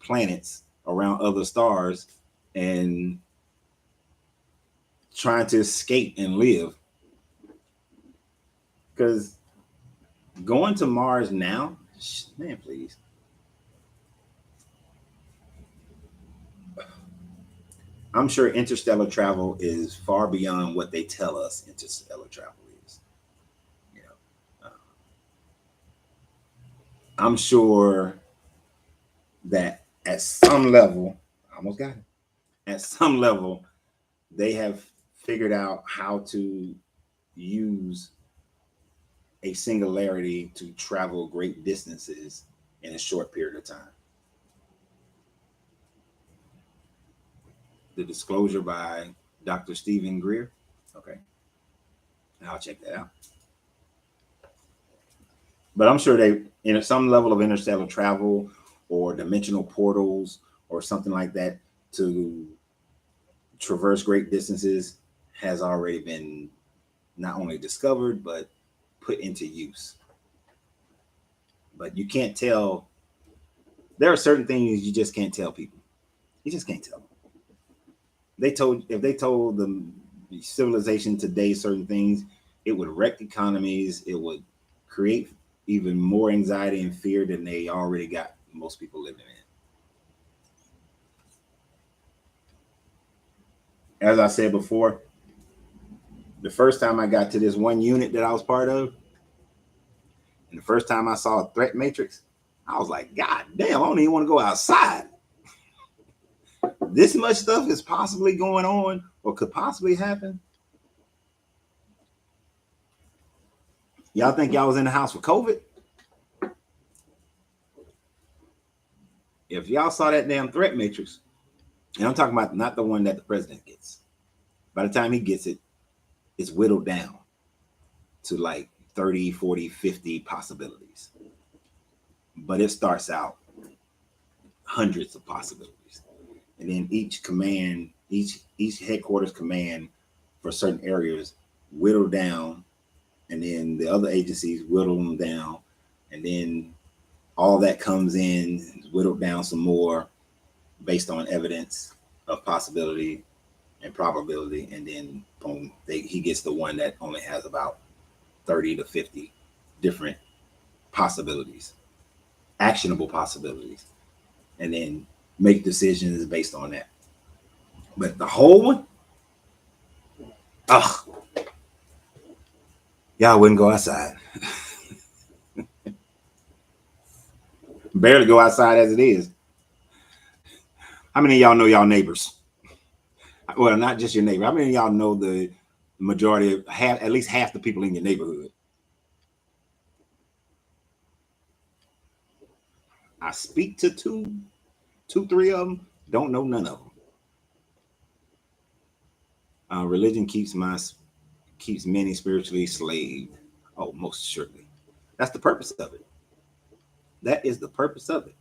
planets around other stars and trying to escape and live. Because going to Mars now, man, please. I'm sure interstellar travel is far beyond what they tell us interstellar travel is. I'm sure that at some level, I almost got it. at some level, they have figured out how to use a singularity to travel great distances in a short period of time. The disclosure by Dr. Stephen Greer. Okay. I'll check that out. But I'm sure they, in some level of interstellar travel or dimensional portals or something like that to traverse great distances has already been not only discovered, but put into use. But you can't tell. There are certain things you just can't tell people. You just can't tell them. If they told the civilization today certain things, it would wreck economies. It would create even more anxiety and fear than they already got most people living in. As I said before, the first time I got to this one unit that I was part of, and the first time I saw a threat matrix, I was like, God damn, I don't even want to go outside. This much stuff is possibly going on or could possibly happen. Y'all think y'all was in the house for COVID? If y'all saw that damn threat matrix, and I'm talking about not the one that the president gets. By the time he gets it, it's whittled down to like 30, 40, 50 possibilities. But it starts out hundreds of possibilities. And then each command, each headquarters command for certain areas whittle down, and then the other agencies whittle them down, and then all that comes in, whittled down some more based on evidence of possibility and probability, and then boom, he gets the one that only has about 30 to 50 different possibilities, actionable possibilities, and then make decisions based on that. But the whole one, y'all wouldn't go outside. Barely go outside as it is. How many of y'all know y'all neighbors? Well, not just your neighbor. How many of y'all know the majority of at least half the people in your neighborhood? I speak to two, three of them. Don't know none of them. Religion keeps many spiritually enslaved. Oh, most surely. That's the purpose of it. That is the purpose of it.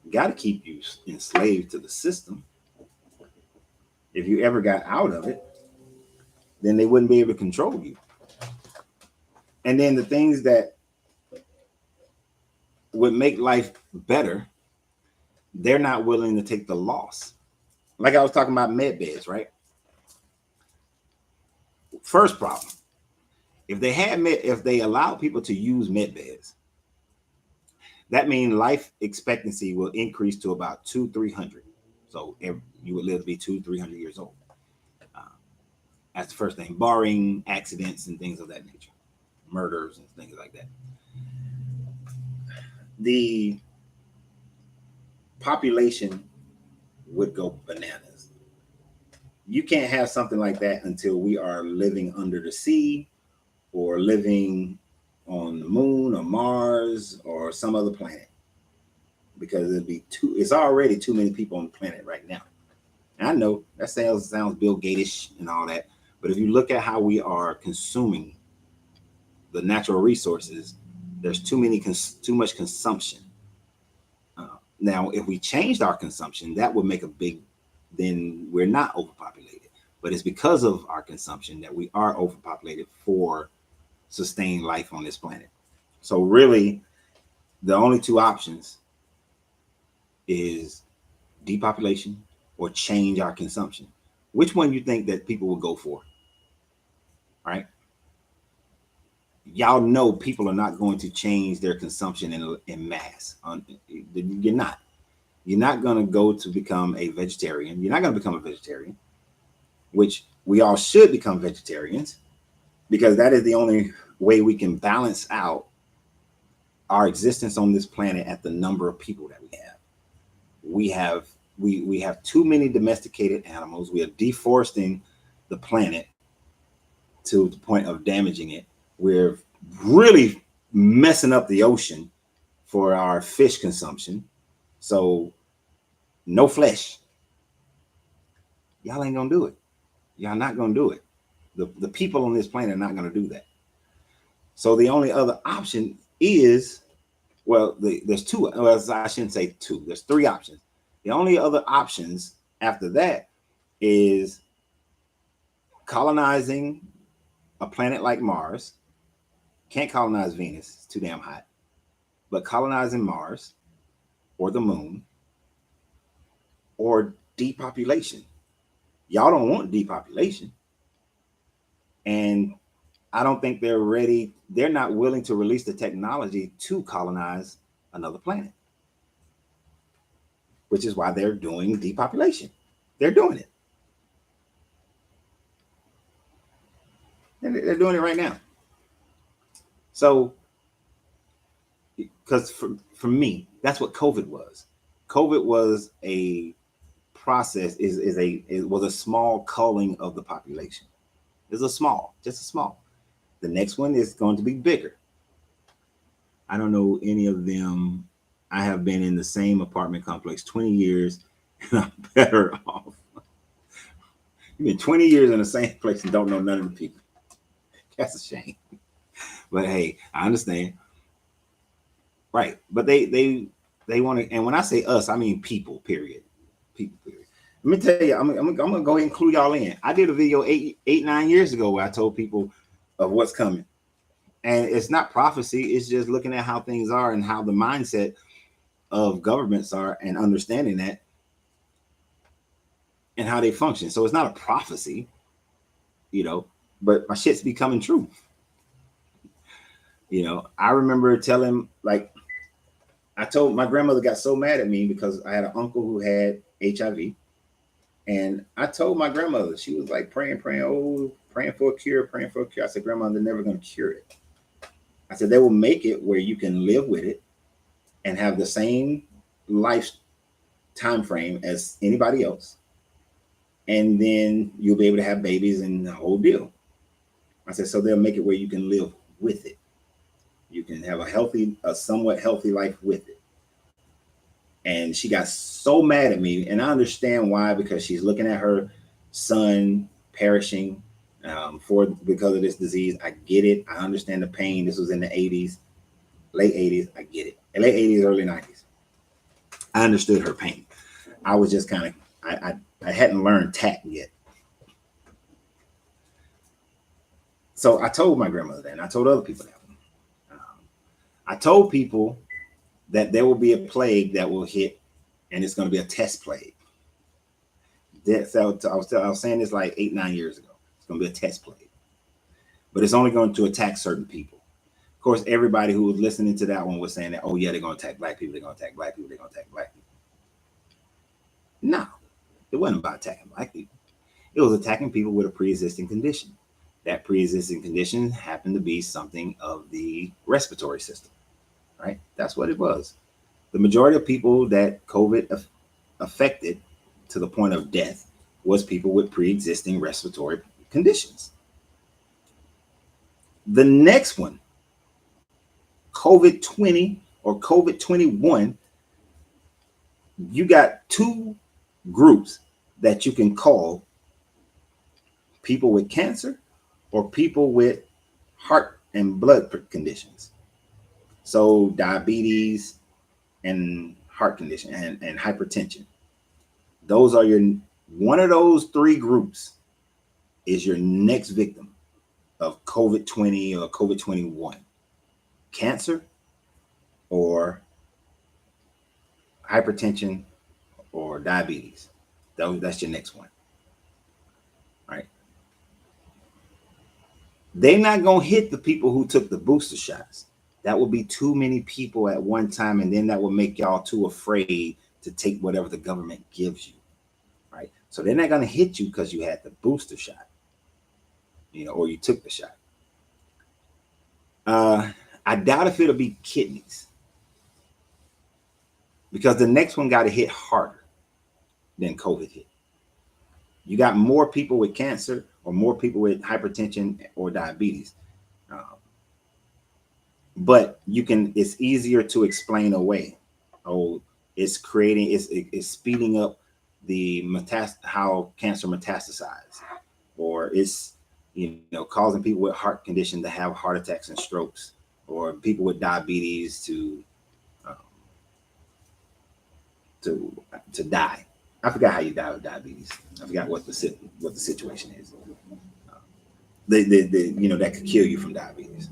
Got to keep you enslaved to the system. If you ever got out of it, then they wouldn't be able to control you. And then the things that would make life better, they're not willing to take the loss. Like I was talking about med beds, right? First problem, if they allow people to use med beds, that means life expectancy will increase to about 200-300. So you would live to be 200-300 years old. That's the first thing, barring accidents and things of that nature, murders and things like that. The population would go bananas. You can't have something like that until we are living under the sea or living on the moon or Mars or some other planet, because it's already too many people on the planet right now. And I know that sounds Bill Gates-ish and all that, but if you look at how we are consuming the natural resources, there's too much consumption. Now, if we changed our consumption, that would make then we're not overpopulated. But it's because of our consumption that we are overpopulated for sustained life on this planet. So really, the only two options is depopulation or change our consumption. Which one you think that people will go for? Right? Y'all know people are not going to change their consumption in mass. You're not. You're not going to go to become a vegetarian. You're not going to become a vegetarian, which we all should become vegetarians, because that is the only way we can balance out our existence on this planet at the number of people that we have. We have we have too many domesticated animals. We are deforesting the planet to the point of damaging it. We're really messing up the ocean for our fish consumption. So no flesh. Y'all ain't gonna do it. Y'all not gonna do it. The people on this planet are not gonna do that. So the only other option is, well, there's two. Well, I shouldn't say two. There's three options. The only other options after that is colonizing a planet like Mars. Can't colonize Venus, it's too damn hot. But colonizing Mars or the moon or depopulation. Y'all don't want depopulation. And I don't think they're ready. They're not willing to release the technology to colonize another planet, which is why they're doing depopulation. They're doing it. They're doing it right now. So, because for me, that's what COVID was. COVID was a process, it was a small culling of the population. It's just a small. The next one is going to be bigger. I don't know any of them. I have been in the same apartment complex 20 years, and I'm better off. You've been 20 years in the same place and don't know none of the people. That's a shame. But hey, I understand. Right. But they want to, and when I say us, I mean people, period. People, period. Let me tell you, I'm gonna go ahead and clue y'all in. I did a video 9 years ago where I told people of what's coming. And it's not prophecy, it's just looking at how things are and how the mindset of governments are and understanding that and how they function. So it's not a prophecy, but my shit's becoming true. I remember telling, like, I told my grandmother got so mad at me because I had an uncle who had HIV. And I told my grandmother, she was like praying for a cure. I said, Grandma, they're never going to cure it. I said, they will make it where you can live with it and have the same life time frame as anybody else. And then you'll be able to have babies and the whole deal. I said, so they'll make it where you can live with it. You can have a somewhat healthy life with it. And she got so mad at me, and I understand why, because she's looking at her son perishing because of this disease. I get it. I understand the pain. This was in the 80s, late 80s. I get it. Late 80s, early 90s. I understood her pain. I was just kind of, I hadn't learned tact yet. So I told my grandmother that, and I told other people that. I told people that there will be a plague that will hit, and it's going to be a test plague. I was saying this like 8-9 years ago. It's going to be a test plague, but it's only going to attack certain people. Of course, everybody who was listening to that one was saying that, oh yeah, they're going to attack black people. They're going to attack black people. They're going to attack black people. No, it wasn't about attacking black people. It was attacking people with a pre-existing condition. That pre-existing condition happened to be something of the respiratory system, right? That's what it was. The majority of people that COVID affected to the point of death was people with pre-existing respiratory conditions. The next one, COVID-20 or COVID-21, you got two groups that you can call people with cancer or people with heart and blood conditions. So diabetes and heart condition and hypertension. Those are one of those three groups is your next victim of COVID-20 or COVID-21. Cancer or hypertension or diabetes. That's your next one. Right? They're not going to hit the people who took the booster shots. That will be too many people at one time, and then that will make y'all too afraid to take whatever the government gives you. Right? So they're not going to hit you because you had the booster shot, or you took the shot. I doubt if it'll be kidneys, because the next one got to hit harder. then COVID hit. You got more people with cancer or more people with hypertension or diabetes. Um, but it's easier to explain away. Oh, it's speeding up how cancer metastasizes, or it's, causing people with heart condition to have heart attacks and strokes, or people with diabetes um, to die. I forgot how you die with diabetes. I forgot what the situation is. That could kill you from diabetes.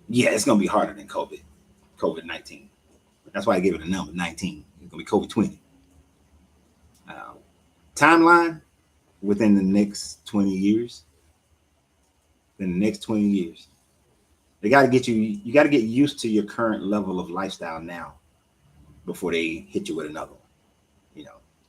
Yeah, it's gonna be harder than COVID-19. That's why I give it a number 19. It's gonna be COVID-20. Timeline within the next 20 years. In the next 20 years, they got to get you got to get used to your current level of lifestyle now before they hit you with another one.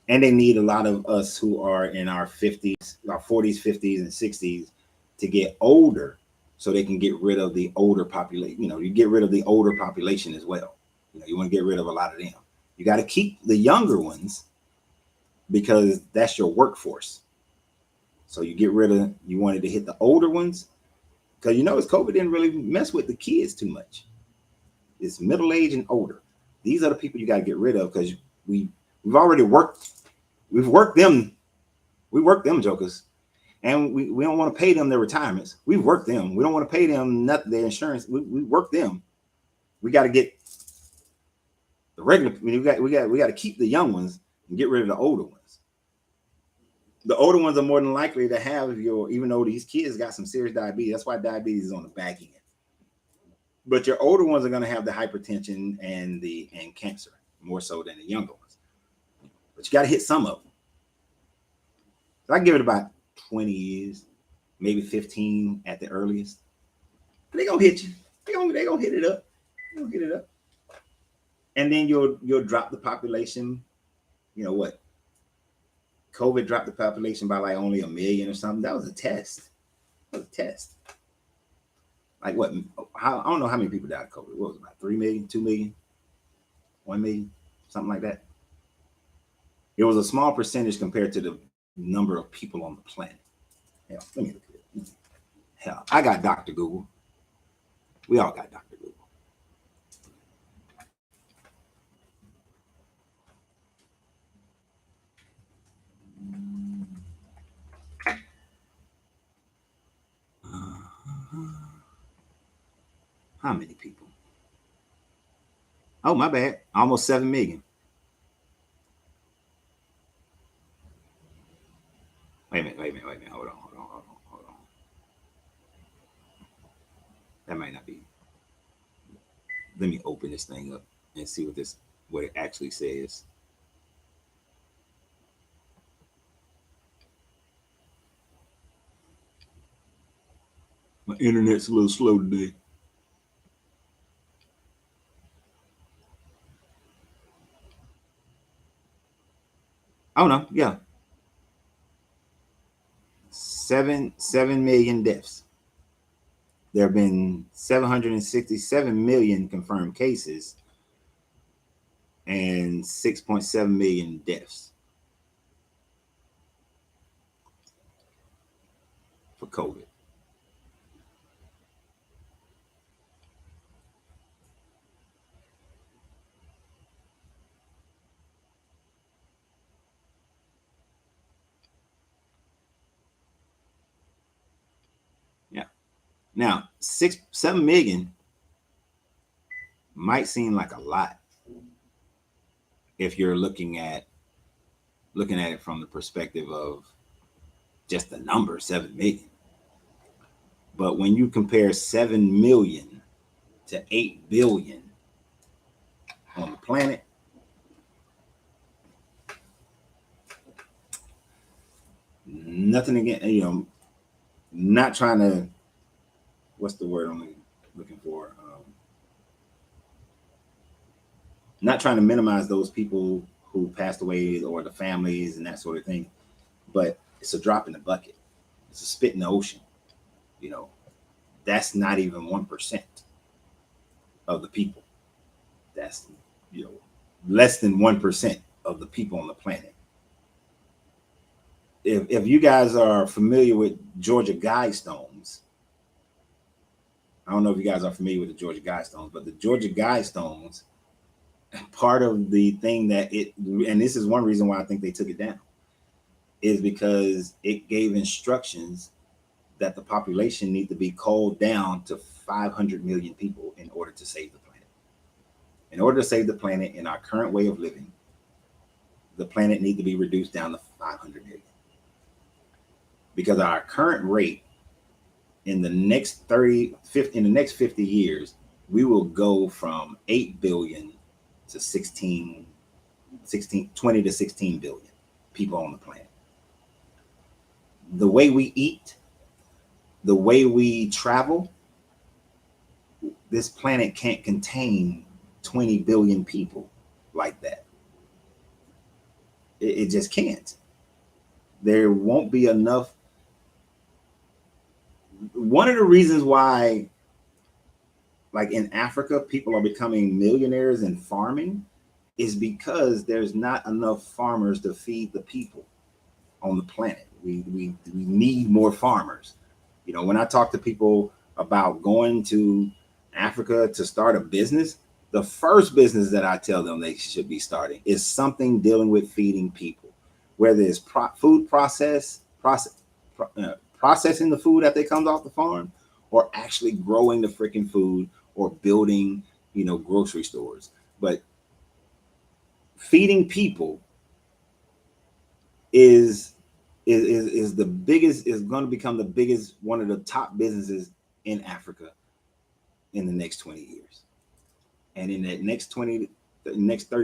And they need a lot of us who are in our 50s, our 40s, 50s, and 60s to get older so they can get rid of the older population. You get rid of the older population as well. You want to get rid of a lot of them. You got to keep the younger ones because that's your workforce. So you wanted to hit the older ones because COVID didn't really mess with the kids too much. It's middle age and older. These are the people you got to get rid of because we've already worked. We've worked them. We worked them jokers, and we don't want to pay them their retirements. We've worked them. We don't want to pay them their insurance. We worked them. We got to get the regular. We got to keep the young ones and get rid of the older ones. The older ones are more than likely to have even though these kids got some serious diabetes. That's why diabetes is on the back end. But your older ones are going to have the hypertension and cancer more so than the younger ones. But you got to hit some of them. So I give it about 20 years, maybe 15 at the earliest. They're gonna hit you. They're gonna hit it up. They're gonna hit it up. And then you'll drop the population. You know what? COVID dropped the population by like only 1 million or something. That was a test. That was a test. Like what? I don't know how many people died of COVID. What was it, about 3 million, 2 million, 1 million, something like that? It was a small percentage compared to the number of people on the planet. Hell, let me look at it. Hell, I got Dr. Google. We all got Dr. Google. How many people? Oh, my bad. Almost 7 million. Wait a minute. Hold on. That might not be. Let me open this thing up and see what it actually says. My internet's a little slow today. Oh no, yeah. 7 million deaths. There have been 767 million confirmed cases and 6.7 million deaths for COVID. Yeah. Now, 7 million might seem like a lot if you're looking at it from the perspective of just the number 7 million. But when you compare 7 million to 8 billion on the planet, nothing again, not trying to, what's the word I'm looking for? Not trying to minimize those people who passed away or the families and that sort of thing, but it's a drop in the bucket. It's a spit in the ocean. That's not even 1% of the people. That's less than 1%. of the people on the planet. If you guys are familiar with Georgia Guidestones, I don't know if you guys are familiar with the Georgia Guidestones, but the Georgia Guidestones, part of the thing that and this is one reason why I think they took it down, is because it gave instructions that the population need to be culled down to 500 million people in order to save the planet. In order to save the planet in our current way of living, the planet need to be reduced down to 500 million. Because our current rate in the next 50 years, we will go from 8 billion to 20 to 16 billion people on the planet. The way we eat, the way we travel, this planet can't contain 20 billion people like that. It just can't. There won't be enough. One of the reasons why, like in Africa, people are becoming millionaires in farming is because there's not enough farmers to feed the people on the planet. We need more farmers. You know, when I talk to people about going to Africa to start a business, the first business that I tell them they should be starting is something dealing with feeding people, whether it's food processing the food that they comes off the farm, or actually growing the freaking food, or building, grocery stores. But feeding people is the biggest, is going to become the biggest, one of the top businesses in Africa in the next 20 years. And in the next 30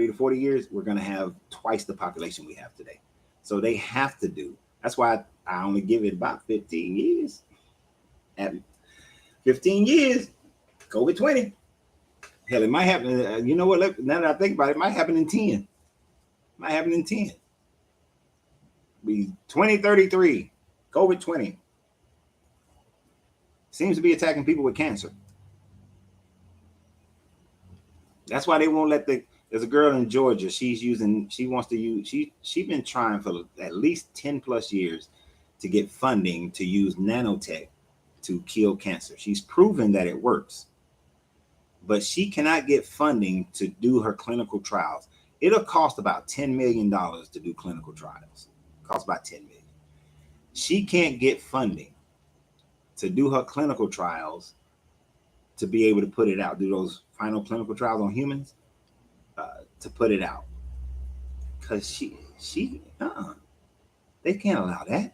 to 40 years, we're going to have twice the population we have today. So they have to do. That's why I only give it about 15 years. At 15 years, COVID-20. Hell, it might happen. You know what? Now that I think about it, it might happen in 10. It might happen in 10. Be 2033, COVID-20. Seems to be attacking people with cancer. That's why they won't let there's a girl in Georgia. She's been trying for at least 10 plus years to get funding to use nanotech to kill cancer. She's proven that it works, but she cannot get funding to do her clinical trials. It'll cost about $10 million to do clinical trials. It costs about $10 million. She can't get funding to do her clinical trials to be able to put it out, do those final clinical trials on humans, to put it out, because they can't allow that.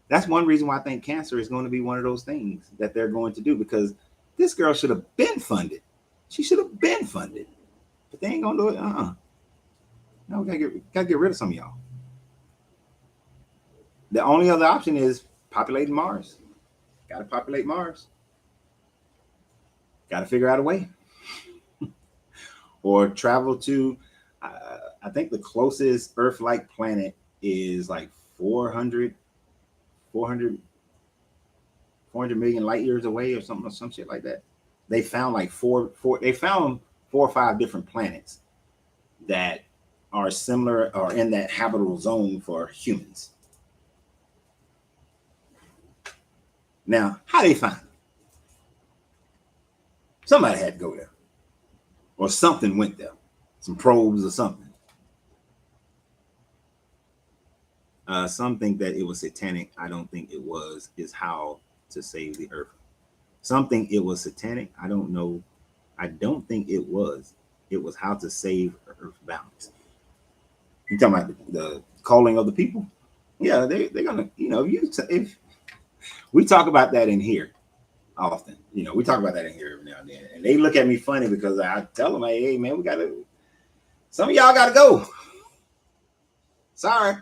That's one reason why I think cancer is going to be one of those things that they're going to do, because this girl should have been funded. She should have been funded, but they ain't gonna do it. No, we gotta get rid of some of y'all. The only other option is populating Mars. Got to populate Mars. Got to figure out a way. Or travel to, I think the closest Earth-like planet is like 400 million light years away, or some shit like that. They found like four or five different planets that are similar or in that habitable zone for humans. Now, how they find them? Somebody had to go there, or something went there, some probes or something. Some think that it was satanic. I don't think it was. Is how to save the earth. Something it was satanic. I don't know. I don't think it was. It was how to save Earth's balance. You talking about the calling of the people? Yeah, they're gonna. If we talk about that in here often, we talk about that in here every now and then, and they look at me funny because I tell them, hey man, some of y'all gotta go. Sorry.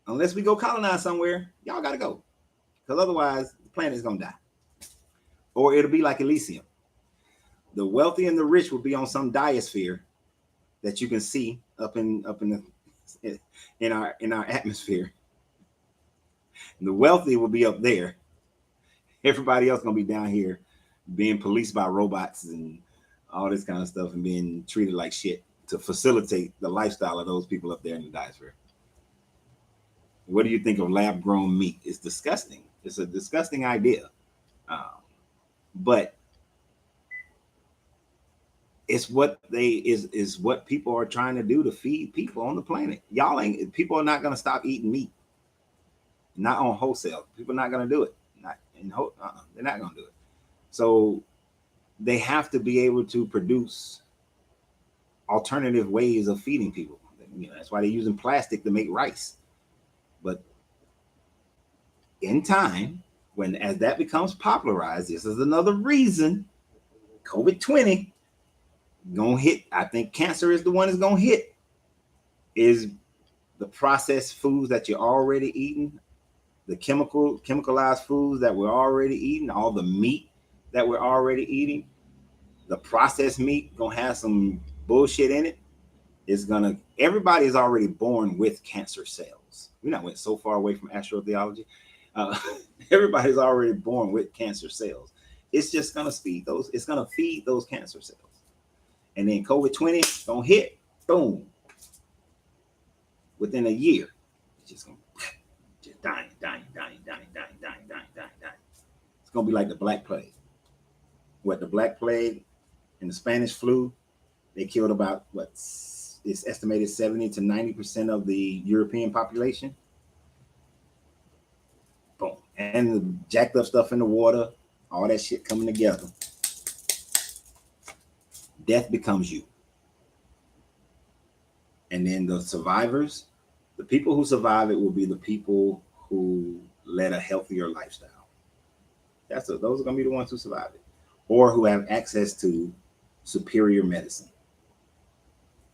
Unless we go colonize somewhere, y'all gotta go. Because otherwise, the planet is gonna die. Or it'll be like Elysium. The wealthy and the rich will be on some diosphere that you can see up in our atmosphere. And the wealthy will be up there. Everybody else gonna be down here being policed by robots and all this kind of stuff and being treated like shit to facilitate the lifestyle of those people up there in the diaspora. What do you think of lab-grown meat? It's disgusting. It's a disgusting idea, but it's what is what people are trying to do to feed people on the planet. People are not going to stop eating meat. Not on wholesale. People are not going to do it. They're not going to do it. So they have to be able to produce alternative ways of feeding people. That's why they're using plastic to make rice. But in time, as that becomes popularized, this is another reason COVID-20 gonna hit. I think cancer is the one that's gonna hit. Is the processed foods that you're already eating, the chemicalized foods that we're already eating, all the meat that we're already eating. The processed meat gonna have some bullshit in it. Everybody is already born with cancer cells. We not went so far away from astrotheology. Everybody's already born with cancer cells. It's just gonna feed those. It's gonna feed those cancer cells. And then COVID-20 gonna hit, boom. Within a year, it's just gonna dying. It's gonna be like the Black Plague. What the Black Plague and the Spanish flu, they killed about it's estimated 70 to 90% of the European population. Boom. And the jacked up stuff in the water, all that shit coming together. Death becomes you. And then the survivors, the people who survive it will be the people who led a healthier lifestyle. Those are going to be the ones who survive it, or who have access to superior medicine.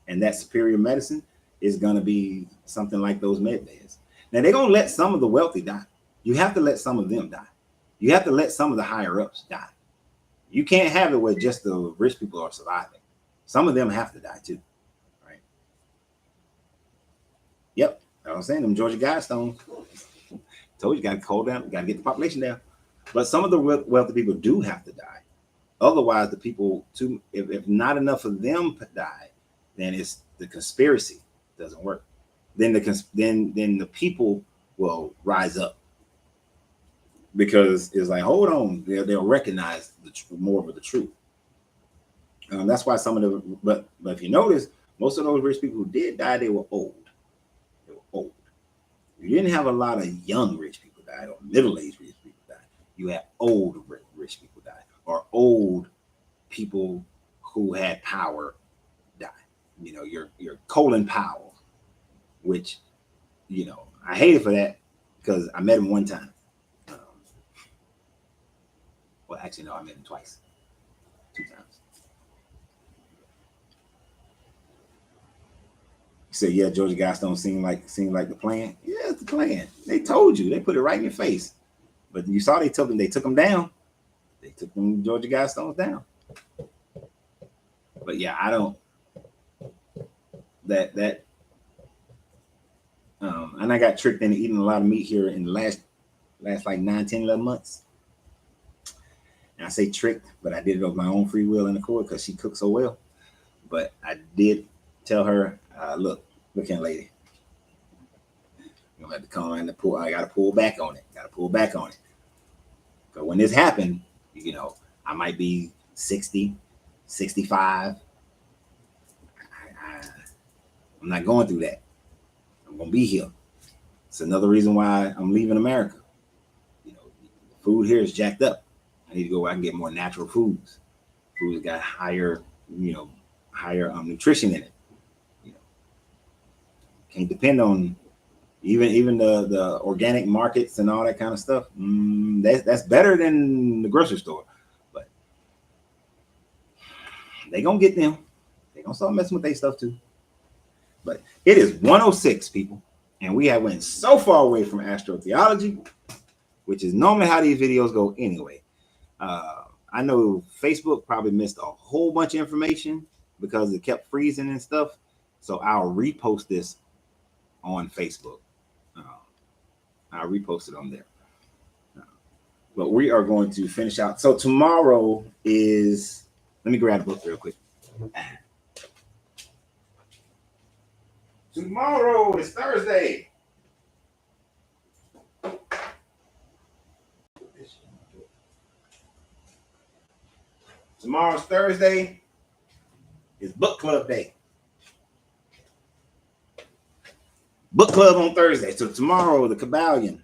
And that superior medicine is going to be something like those med beds. Now, they're going to let some of the wealthy die. You have to let some of them die. You have to let some of the higher ups die. You can't have it where just the rich people are surviving. Some of them have to die too, right? Yep, I was saying them Georgia Guidestones. Told you, got to cool down, got to get the population down. But some of the wealthy people do have to die. Otherwise, the people, if not enough of them die, then it's the conspiracy doesn't work. Then the people will rise up, because it's like, hold on, they'll recognize more of the truth. That's why some of the but if you notice, most of those rich people who did die, they were old. They were old. You didn't have a lot of young rich people die or middle-aged rich people die. You had old rich people die, or old people who had power die. Your Colin Powell, which I hated for that, because I met him one time. Well, actually, no, I met him twice, 2 times. He said, "Yeah, Georgia Guidestones seem like the plan." Yeah, it's the plan. They told you. They put it right in your face. But you saw they took them down. They took them Georgia Guidestones down. But yeah, I don't. And I got tricked into eating a lot of meat here in the last like 9, 10, 11 months. And I say tricked, but I did it of my own free will and accord, because she cooked so well. But I did tell her, look here, lady, you're gonna have to come in and pull. I gotta pull back on it. Because when this happened, I might be 60, 65. I'm not going through that. I'm gonna be here. It's another reason why I'm leaving America. Food here is jacked up. I need to go where I can get more natural foods. Foods got higher nutrition in it. Can't depend on even the organic markets and all that kind of stuff. That's better than the grocery store, but they gonna get them. They gonna start messing with their stuff too. But it is 106, people, and we have went so far away from astrotheology, which is normally how these videos go anyway. I know Facebook probably missed a whole bunch of information because it kept freezing and stuff. So I'll repost this on Facebook. I'll repost it on there. But we are going to finish out. So tomorrow is, let me grab the book real quick. Tomorrow is Thursday. Tomorrow's Thursday. It's book club day. Book club on Thursday. So tomorrow, the Kabbalion.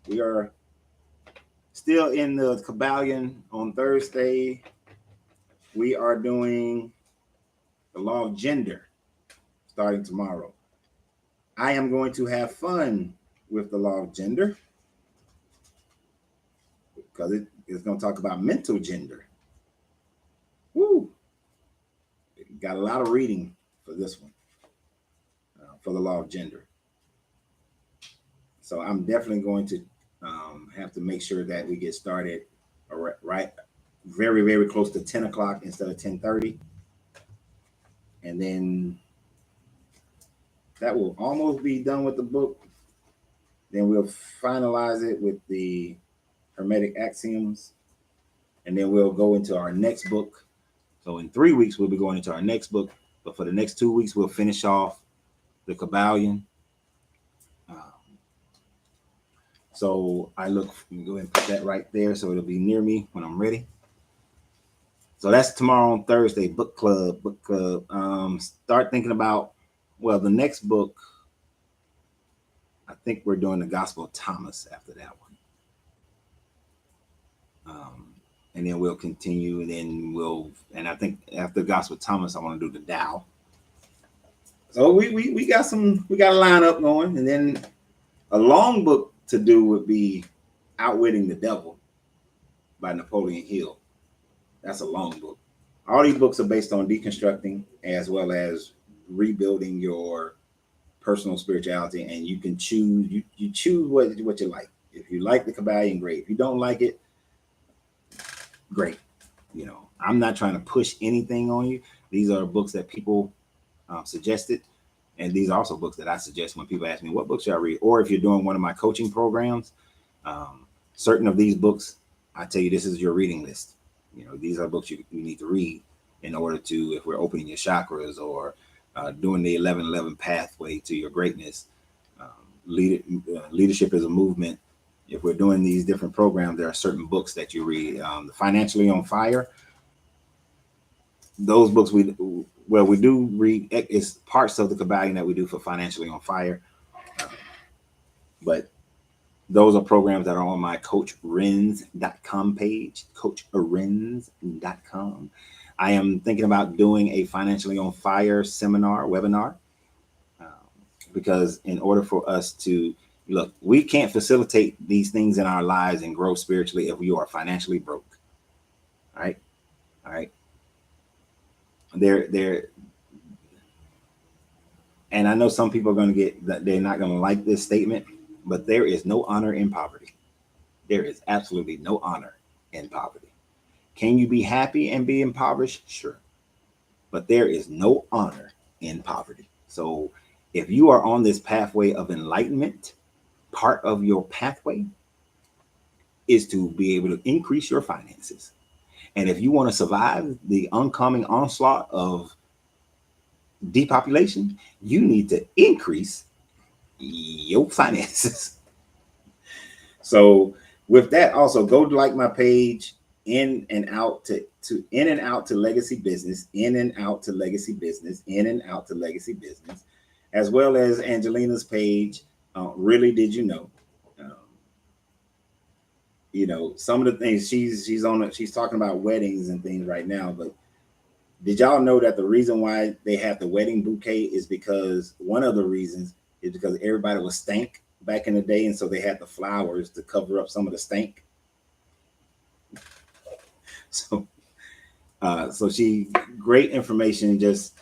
We are still in the Kabbalion on Thursday. We are doing the law of gender starting tomorrow. I am going to have fun with the law of gender because it is going to talk about mental gender. Woo! Got a lot of reading for this one, for the law of gender. So I'm definitely going to have to make sure that we get started right very, very close to 10 o'clock instead of 10:30. And then that will almost be done with the book. Then we'll finalize it with the hermetic axioms. And then we'll go into our next book. So in 3 weeks, we'll be going into our next book. But for the next 2 weeks, we'll finish off the Kabbalion. So I look, go ahead and put that right there so it'll be near me when I'm ready. So that's tomorrow on Thursday, book club. Start thinking about, well, the next book, I think we're doing the Gospel of Thomas after that one. And then we'll continue, and I think after the Gospel of Thomas, I want to do the Tao. So we got a lineup going, and then a long book to do would be Outwitting the Devil by Napoleon Hill. That's a long book. All these books are based on deconstructing as well as rebuilding your personal spirituality, and you can choose. You choose what you like. If you like the Kabbalion, great. If you don't like it, great. I'm not trying to push anything on you. These are books that people suggested, and these are also books that I suggest when people ask me what books should I read, or if you're doing one of my coaching programs. Certain of these books, I tell you, this is your reading list. These are books you need to read in order to, if we're opening your chakras or doing the 11-11 pathway to your greatness. Leadership is a movement. If we're doing these different programs, there are certain books that you read. The Financially on Fire, those books we do read. It's parts of the Kabbalion that we do for Financially on Fire. But those are programs that are on my CoachRenz.com page, CoachRenz.com. I am thinking about doing a Financially on Fire webinar, because in order for us to, look, we can't facilitate these things in our lives and grow spiritually if we are financially broke. All right. And I know some people are going to get that, they're not going to like this statement, but there is no honor in poverty. There is absolutely no honor in poverty. Can you be happy and be impoverished? Sure. But there is no honor in poverty. So if you are on this pathway of enlightenment, part of your pathway is to be able to increase your finances. And if you want to survive the oncoming onslaught of depopulation, you need to increase your finances. So with that, also go to like my page, in and out to legacy business, in and out to legacy business, in and out to legacy business, as well as Angelina's page. Really, did you know? Some of the things she's talking about weddings and things right now, but did y'all know that the reason why they have the wedding bouquet is because one of the reasons is because everybody was stank back in the day, and so they had the flowers to cover up some of the stank. So she great information just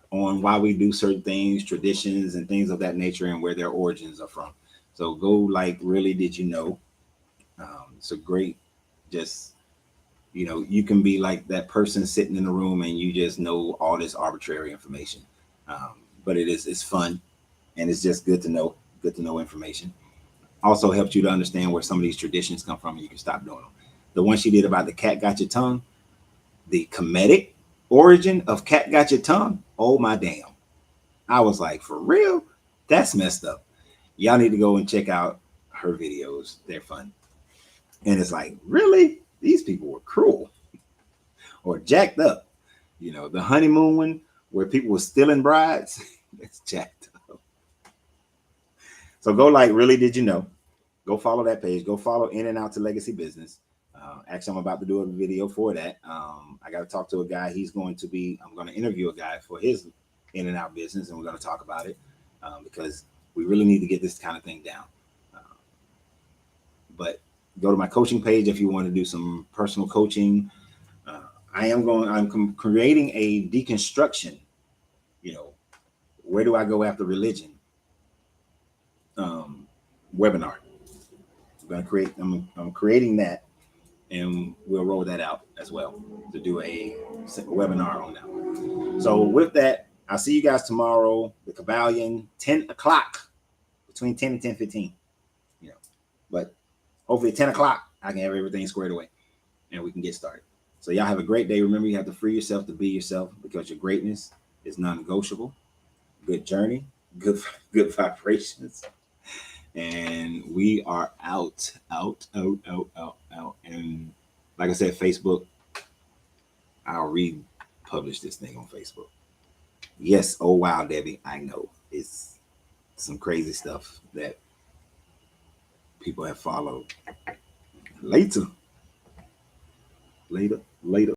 on why we do certain things, traditions, and things of that nature, and where their origins are from. So go like, really, did you know? So great, just you can be like that person sitting in the room and you just know all this arbitrary information, but it's fun, and it's just good to know information. Also helps you to understand where some of these traditions come from, and you can stop doing them. The one she did about the cat got your tongue, the Kemetic origin of cat got your tongue. Oh my damn. I was like, for real? That's messed up. Y'all need to go and check out her videos. They're fun. And it's like, really? These people were cruel or jacked up. You know, the honeymoon one where people were stealing brides, that's jacked up. So go like, really, did you know? Go follow that page. Go follow In and Out to Legacy Business. Actually, I'm about to do a video for that. I got to talk to a guy. I'm going to interview a guy for his In and Out business, and we're going to talk about it because we really need to get this kind of thing down. But go to my coaching page if you want to do some personal coaching. I'm creating a deconstruction, you know, where do I go after religion webinar. I'm creating that, and we'll roll that out as well to do a webinar on that. So with that, I'll see you guys tomorrow, the Kabbalion, 10 o'clock, between 10 and 10:15, you know, but hopefully 10 o'clock, I can have everything squared away and we can get started. So y'all have a great day. Remember, you have to free yourself to be yourself because your greatness is non-negotiable. Good journey, good vibrations. And we are out. And like I said, Facebook, I'll republish this thing on Facebook. Yes, oh wow, Debbie, I know. It's some crazy stuff that people have followed. Later.